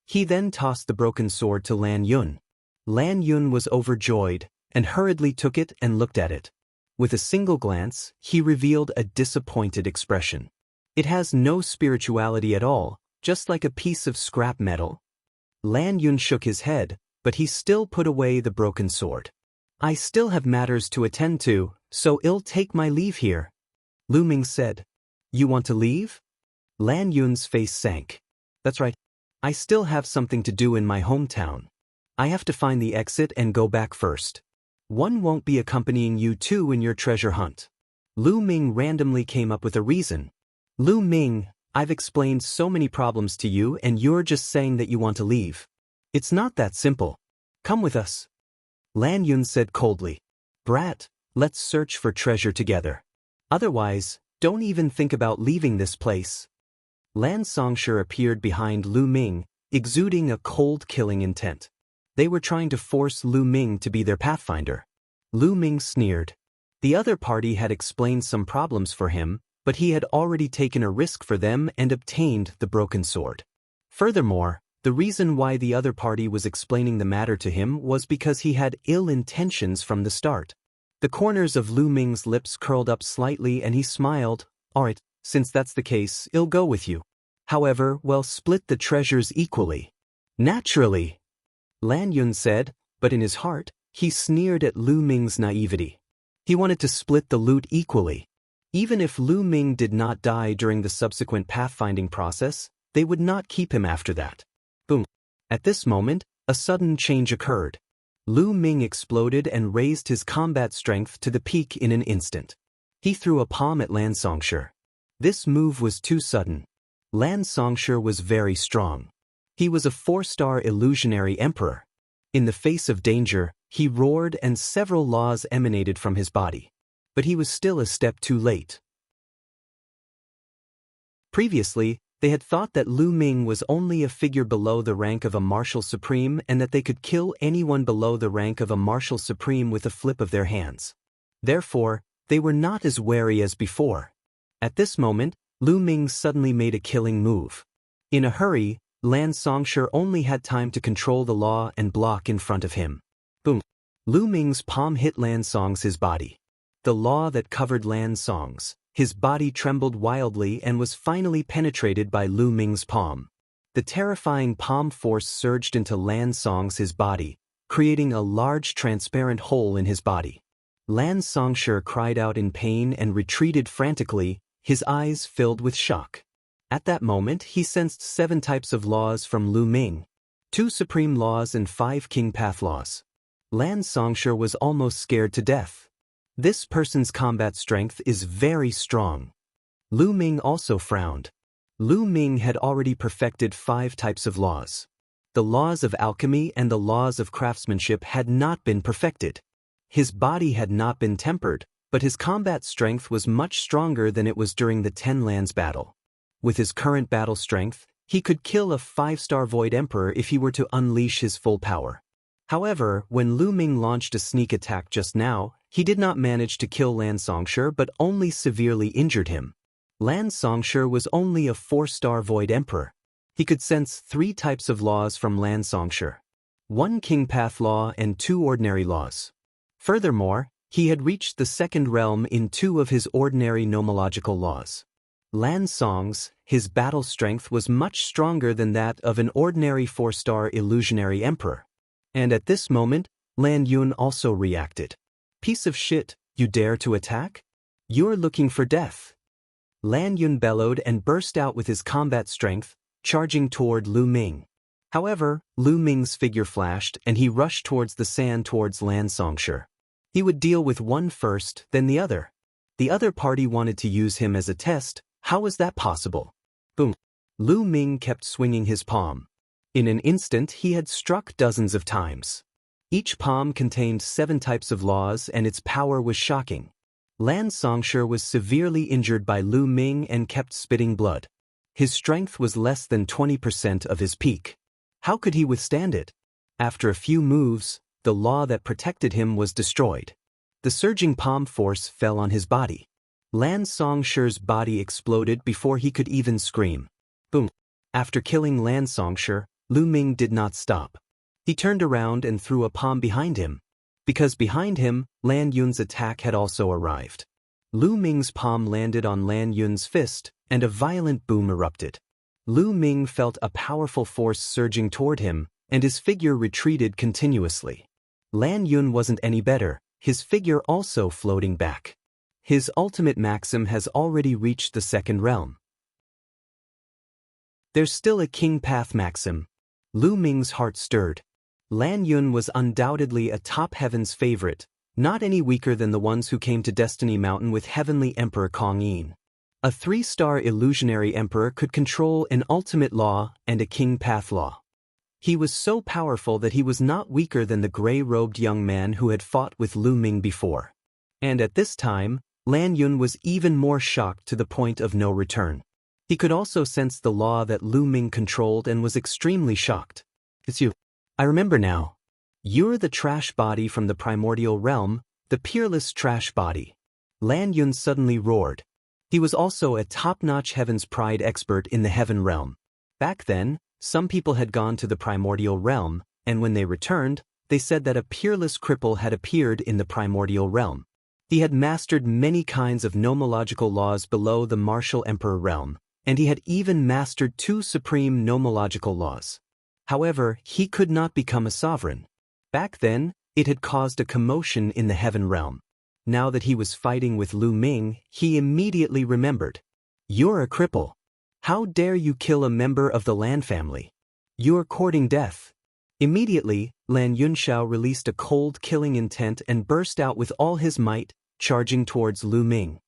He then tossed the broken sword to Lan Yun. Lan Yun was overjoyed, and hurriedly took it and looked at it. With a single glance, he revealed a disappointed expression. "It has no spirituality at all, just like a piece of scrap metal." Lan Yun shook his head, but he still put away the broken sword. "I still have matters to attend to, so I'll take my leave here." Lu Ming said. "You want to leave?" Lan Yun's face sank. "That's right. I still have something to do in my hometown. I have to find the exit and go back first. One won't be accompanying you too in your treasure hunt." Lu Ming randomly came up with a reason. "Lu Ming, I've explained so many problems to you and you're just saying that you want to leave. It's not that simple. Come with us." Lan Yun said coldly. "Brat, let's search for treasure together. Otherwise, don't even think about leaving this place." Lan Songshur appeared behind Lu Ming, exuding a cold killing intent. They were trying to force Lu Ming to be their pathfinder. Lu Ming sneered. The other party had explained some problems for him, but he had already taken a risk for them and obtained the broken sword. Furthermore, the reason why the other party was explaining the matter to him was because he had ill intentions from the start. The corners of Lu Ming's lips curled up slightly and he smiled. "All right, since that's the case, I'll go with you. However, we'll split the treasures equally." "Naturally," Lan Yun said, but in his heart, he sneered at Lu Ming's naivety. He wanted to split the loot equally. Even if Lu Ming did not die during the subsequent pathfinding process, they would not keep him after that. Boom. At this moment, a sudden change occurred. Lu Ming exploded and raised his combat strength to the peak in an instant. He threw a palm at Lan Songshur. This move was too sudden. Lan Songshur was very strong. He was a 4-star illusionary emperor. In the face of danger, he roared and several laws emanated from his body. But he was still a step too late. Previously, they had thought that Lu Ming was only a figure below the rank of a martial supreme and that they could kill anyone below the rank of a martial supreme with a flip of their hands. Therefore, they were not as wary as before. At this moment, Lu Ming suddenly made a killing move. In a hurry, Lan Songshur only had time to control the law and block in front of him. Boom! Lu Ming's palm hit Lan Song's body. The law that covered Lan Song's. His body trembled wildly and was finally penetrated by Lu Ming's palm. The terrifying palm force surged into Lan Song's body, creating a large transparent hole in his body. Lan Songshur cried out in pain and retreated frantically, his eyes filled with shock. At that moment, he sensed 7 types of laws from Lu Ming, 2 supreme laws and 5 king path laws. Lan Songshur was almost scared to death. This person's combat strength is very strong. Lu Ming also frowned. Lu Ming had already perfected 5 types of laws. The laws of alchemy and the laws of craftsmanship had not been perfected. His body had not been tempered, but his combat strength was much stronger than it was during the 10 Lands battle. With his current battle strength, he could kill a 5-star Void Emperor if he were to unleash his full power. However, when Lu Ming launched a sneak attack just now, he did not manage to kill Lan Songshur but only severely injured him. Lan Songshur was only a 4-star Void Emperor. He could sense 3 types of laws from Lan Songshur. 1 King Path Law and 2 ordinary laws. Furthermore, he had reached the 2nd realm in 2 of his ordinary nomological laws. Lan Song's, his battle strength was much stronger than that of an ordinary 4-star illusionary emperor. And at this moment, Lan Yun also reacted. Piece of shit, you dare to attack? You're looking for death. Lan Yun bellowed and burst out with his combat strength, charging toward Lu Ming. However, Lu Ming's figure flashed and he rushed towards the sand towards Lan Songshur. He would deal with one first, then the other. The other party wanted to use him as a test. How was that possible? Boom. Lu Ming kept swinging his palm. In an instant he had struck dozens of times. Each palm contained 7 types of laws and its power was shocking. Lan Songshur was severely injured by Lu Ming and kept spitting blood. His strength was less than 20% of his peak. How could he withstand it? After a few moves, the law that protected him was destroyed. The surging palm force fell on his body. Lan Songshur's body exploded before he could even scream. Boom. After killing Lan Songshur, Lu Ming did not stop. He turned around and threw a palm behind him. Because behind him, Lan Yun's attack had also arrived. Lu Ming's palm landed on Lan Yun's fist, and a violent boom erupted. Lu Ming felt a powerful force surging toward him, and his figure retreated continuously. Lan Yun wasn't any better, his figure also floating back. His ultimate maxim has already reached the 2nd realm. There's still a king path maxim. Lu Ming's heart stirred. Lan Yun was undoubtedly a top heaven's favorite, not any weaker than the ones who came to Destiny Mountain with Heavenly Emperor Kong Yin. A 3-star illusionary emperor could control an ultimate law and a king path law. He was so powerful that he was not weaker than the gray-robed young man who had fought with Lu Ming before. And at this time, Lan Yun was even more shocked to the point of no return. He could also sense the law that Lu Ming controlled and was extremely shocked. It's you. I remember now. You're the trash body from the primordial realm, the peerless trash body. Lan Yun suddenly roared. He was also a top-notch Heaven's Pride expert in the Heaven realm. Back then, some people had gone to the primordial realm, and when they returned, they said that a peerless cripple had appeared in the primordial realm. He had mastered many kinds of nomological laws below the martial emperor realm, and he had even mastered 2 supreme nomological laws. However, he could not become a sovereign. Back then, it had caused a commotion in the Heaven realm. Now that he was fighting with Lu Ming, he immediately remembered. You're a cripple. How dare you kill a member of the Lan family? You're courting death. Immediately, Lan Yunxiao released a cold killing intent and burst out with all his might, charging towards Lu Ming.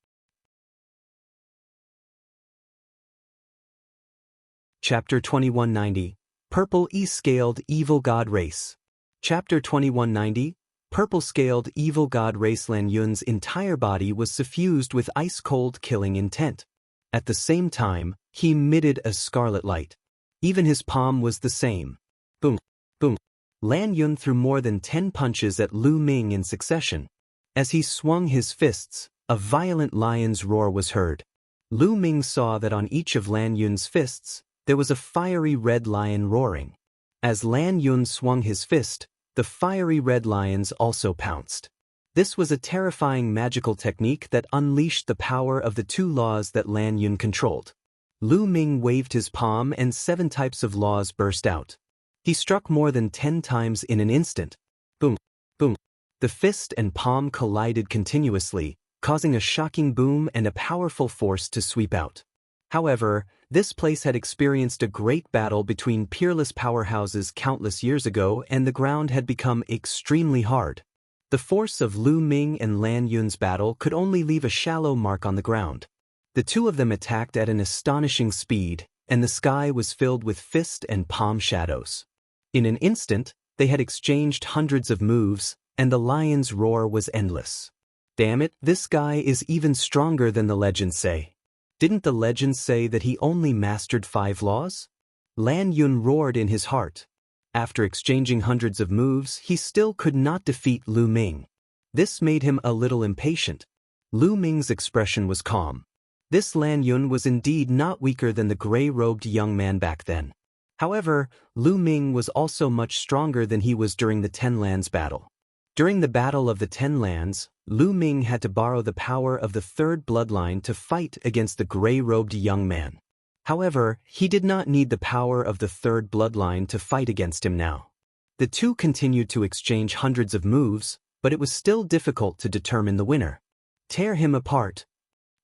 Chapter 2190, Purple E-Scaled Evil God Race. Chapter 2190, Purple-Scaled Evil God Race. Lan Yun's entire body was suffused with ice-cold killing intent. At the same time, he emitted a scarlet light. Even his palm was the same. Boom, boom. Lan Yun threw more than 10 punches at Lu Ming in succession. As he swung his fists, a violent lion's roar was heard. Lu Ming saw that on each of Lan Yun's fists, there was a fiery red lion roaring. As Lan Yun swung his fist, the fiery red lions also pounced. This was a terrifying magical technique that unleashed the power of the 2 laws that Lan Yun controlled. Lu Ming waved his palm and 7 types of laws burst out. He struck more than 10 times in an instant. Boom, boom. The fist and palm collided continuously, causing a shocking boom and a powerful force to sweep out. However, this place had experienced a great battle between peerless powerhouses countless years ago, and the ground had become extremely hard. The force of Lu Ming and Lan Yun's battle could only leave a shallow mark on the ground. The 2 of them attacked at an astonishing speed, and the sky was filled with fist and palm shadows. In an instant, they had exchanged hundreds of moves, and the lion's roar was endless. Damn it, this guy is even stronger than the legends say. Didn't the legends say that he only mastered 5 laws? Lan Yun roared in his heart. After exchanging hundreds of moves, he still could not defeat Lu Ming. This made him a little impatient. Lu Ming's expression was calm. This Lan Yun was indeed not weaker than the gray-robed young man back then. However, Lu Ming was also much stronger than he was during the 10 Lands battle. During the Battle of the 10 Lands, Lu Ming had to borrow the power of the 3rd bloodline to fight against the gray-robed young man. However, he did not need the power of the 3rd bloodline to fight against him now. The 2 continued to exchange hundreds of moves, but it was still difficult to determine the winner. Tear him apart.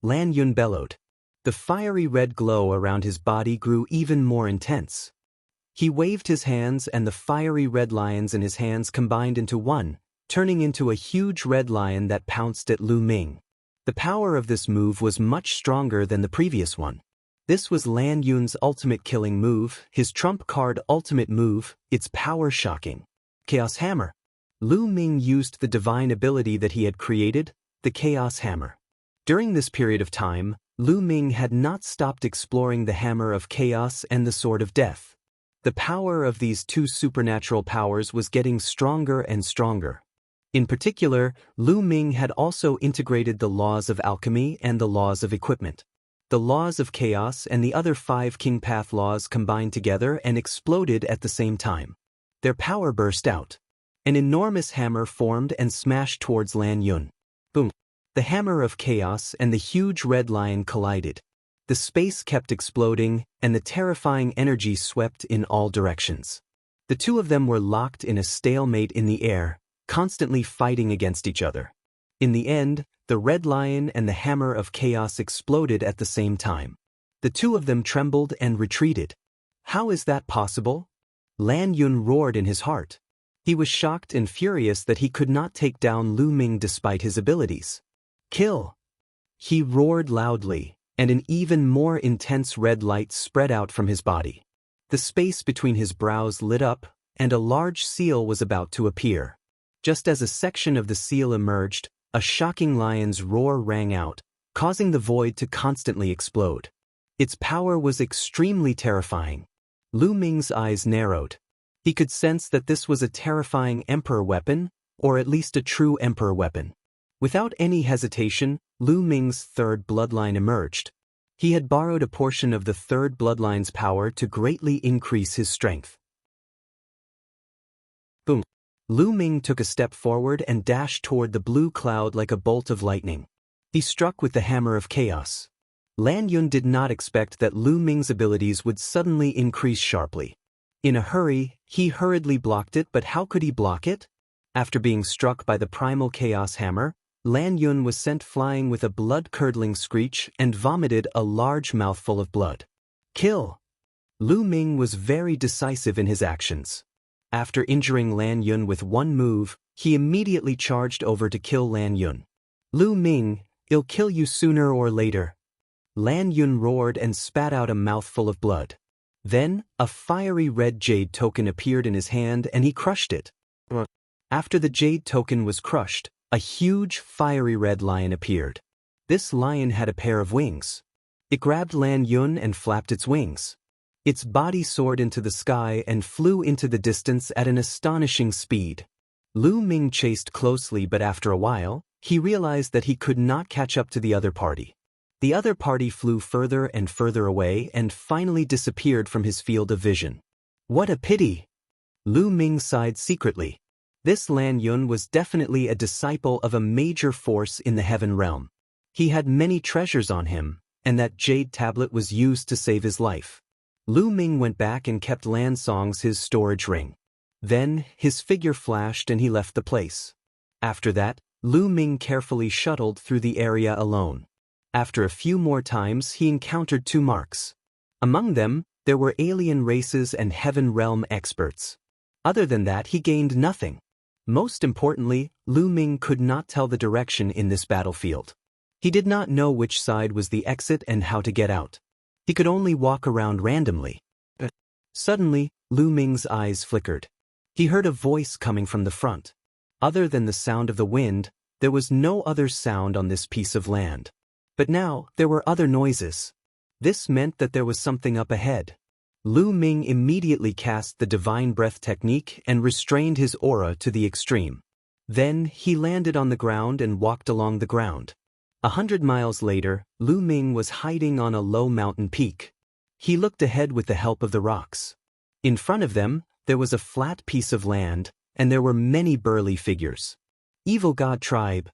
Lan Yun bellowed. The fiery red glow around his body grew even more intense. He waved his hands, and the fiery red lions in his hands combined into one, turning into a huge red lion that pounced at Lu Ming. The power of this move was much stronger than the previous one. This was Lan Yun's ultimate killing move, his trump card ultimate move, its power shocking. Chaos Hammer. Lu Ming used the divine ability that he had created, the Chaos Hammer. During this period of time, Lu Ming had not stopped exploring the Hammer of Chaos and the Sword of Death. The power of these 2 supernatural powers was getting stronger and stronger. In particular, Lu Ming had also integrated the laws of alchemy and the laws of equipment. The laws of chaos and the other 5 King Path laws combined together and exploded at the same time. Their power burst out. An enormous hammer formed and smashed towards Lan Yun. Boom! The hammer of chaos and the huge red lion collided. The space kept exploding, and the terrifying energy swept in all directions. The 2 of them were locked in a stalemate in the air, constantly fighting against each other. In the end, the red lion and the hammer of chaos exploded at the same time. The 2 of them trembled and retreated. How is that possible? Lan Yun roared in his heart. He was shocked and furious that he could not take down Lu Ming despite his abilities. Kill! He roared loudly, and an even more intense red light spread out from his body. The space between his brows lit up, and a large seal was about to appear. Just as a section of the seal emerged, a shocking lion's roar rang out, causing the void to constantly explode. Its power was extremely terrifying. Lu Ming's eyes narrowed. He could sense that this was a terrifying emperor weapon, or at least a true emperor weapon. Without any hesitation, Lu Ming's 3rd bloodline emerged. He had borrowed a portion of the 3rd bloodline's power to greatly increase his strength. Boom! Lu Ming took a step forward and dashed toward the blue cloud like a bolt of lightning. He struck with the hammer of chaos. Lan Yun did not expect that Lu Ming's abilities would suddenly increase sharply. In a hurry, he hurriedly blocked it, but how could he block it? After being struck by the primal chaos hammer, Lan Yun was sent flying with a blood-curdling screech and vomited a large mouthful of blood. Kill! Lu Ming was very decisive in his actions. After injuring Lan Yun with one move, he immediately charged over to kill Lan Yun. Lu Ming, I'll kill you sooner or later. Lan Yun roared and spat out a mouthful of blood. Then, a fiery red jade token appeared in his hand and he crushed it. After the jade token was crushed, a huge, fiery red lion appeared. This lion had a pair of wings. It grabbed Lan Yun and flapped its wings. Its body soared into the sky and flew into the distance at an astonishing speed. Lu Ming chased closely, but after a while, he realized that he could not catch up to the other party. The other party flew further and further away and finally disappeared from his field of vision. What a pity! Lu Ming sighed secretly. This Lan Yun was definitely a disciple of a major force in the heaven realm. He had many treasures on him, and that jade tablet was used to save his life. Lu Ming went back and kept Lan Song's his storage ring. Then, his figure flashed and he left the place. After that, Lu Ming carefully shuttled through the area alone. After a few more times, he encountered two marks. Among them, there were alien races and heaven realm experts. Other than that, he gained nothing. Most importantly, Lu Ming could not tell the direction in this battlefield. He did not know which side was the exit and how to get out. He could only walk around randomly. Suddenly, Lu Ming's eyes flickered. He heard a voice coming from the front. Other than the sound of the wind, there was no other sound on this piece of land. But now, there were other noises. This meant that there was something up ahead. Lu Ming immediately cast the Divine Breath technique and restrained his aura to the extreme. Then, he landed on the ground and walked along the ground. 100 miles later, Lu Ming was hiding on a low mountain peak. He looked ahead with the help of the rocks. In front of them, there was a flat piece of land, and there were many burly figures. Evil God Tribe.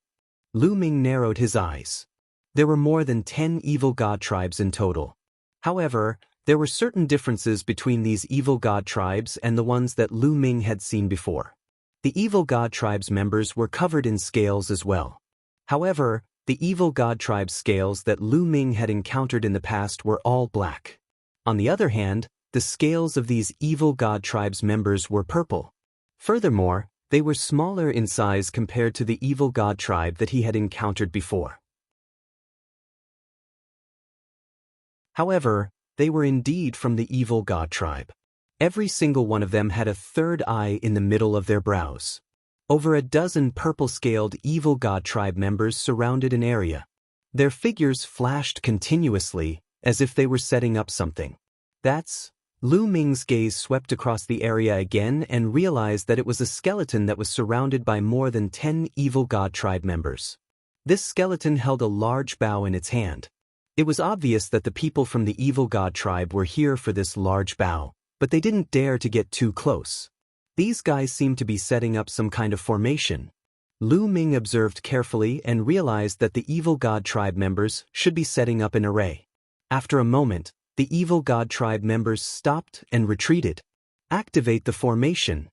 Lu Ming narrowed his eyes. There were more than 10 evil god tribes in total. However, there were certain differences between these evil god tribes and the ones that Lu Ming had seen before. The evil god tribe's members were covered in scales as well. However, the evil god tribe's scales that Lu Ming had encountered in the past were all black. On the other hand, the scales of these evil god tribe's members were purple. Furthermore, they were smaller in size compared to the evil god tribe that he had encountered before. However, they were indeed from the evil god tribe. Every single one of them had a third eye in the middle of their brows. Over a dozen purple-scaled evil god tribe members surrounded an area. Their figures flashed continuously, as if they were setting up something. Lu Ming's gaze swept across the area again and realized that it was a skeleton that was surrounded by more than 10 evil god tribe members. This skeleton held a large bow in its hand. It was obvious that the people from the evil god tribe were here for this large bow, but they didn't dare to get too close. These guys seemed to be setting up some kind of formation. Lu Ming observed carefully and realized that the evil god tribe members should be setting up an array. After a moment, the evil god tribe members stopped and retreated. Activate the formation.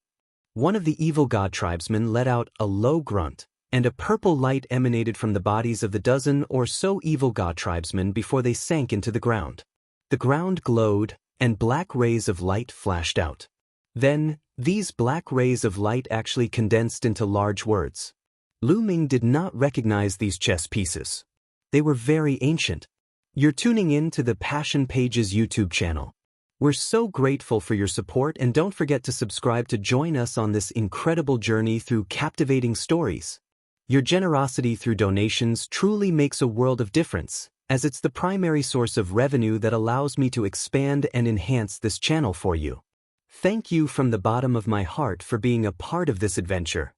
One of the evil god tribesmen let out a low grunt, and a purple light emanated from the bodies of the dozen or so evil god tribesmen before they sank into the ground. The ground glowed, and black rays of light flashed out. Then, these black rays of light actually condensed into large words. Lu Ming did not recognize these chess pieces. They were very ancient. You're tuning in to the Passion Pages YouTube channel. We're so grateful for your support, and don't forget to subscribe to join us on this incredible journey through captivating stories. Your generosity through donations truly makes a world of difference, as it's the primary source of revenue that allows me to expand and enhance this channel for you. Thank you from the bottom of my heart for being a part of this adventure.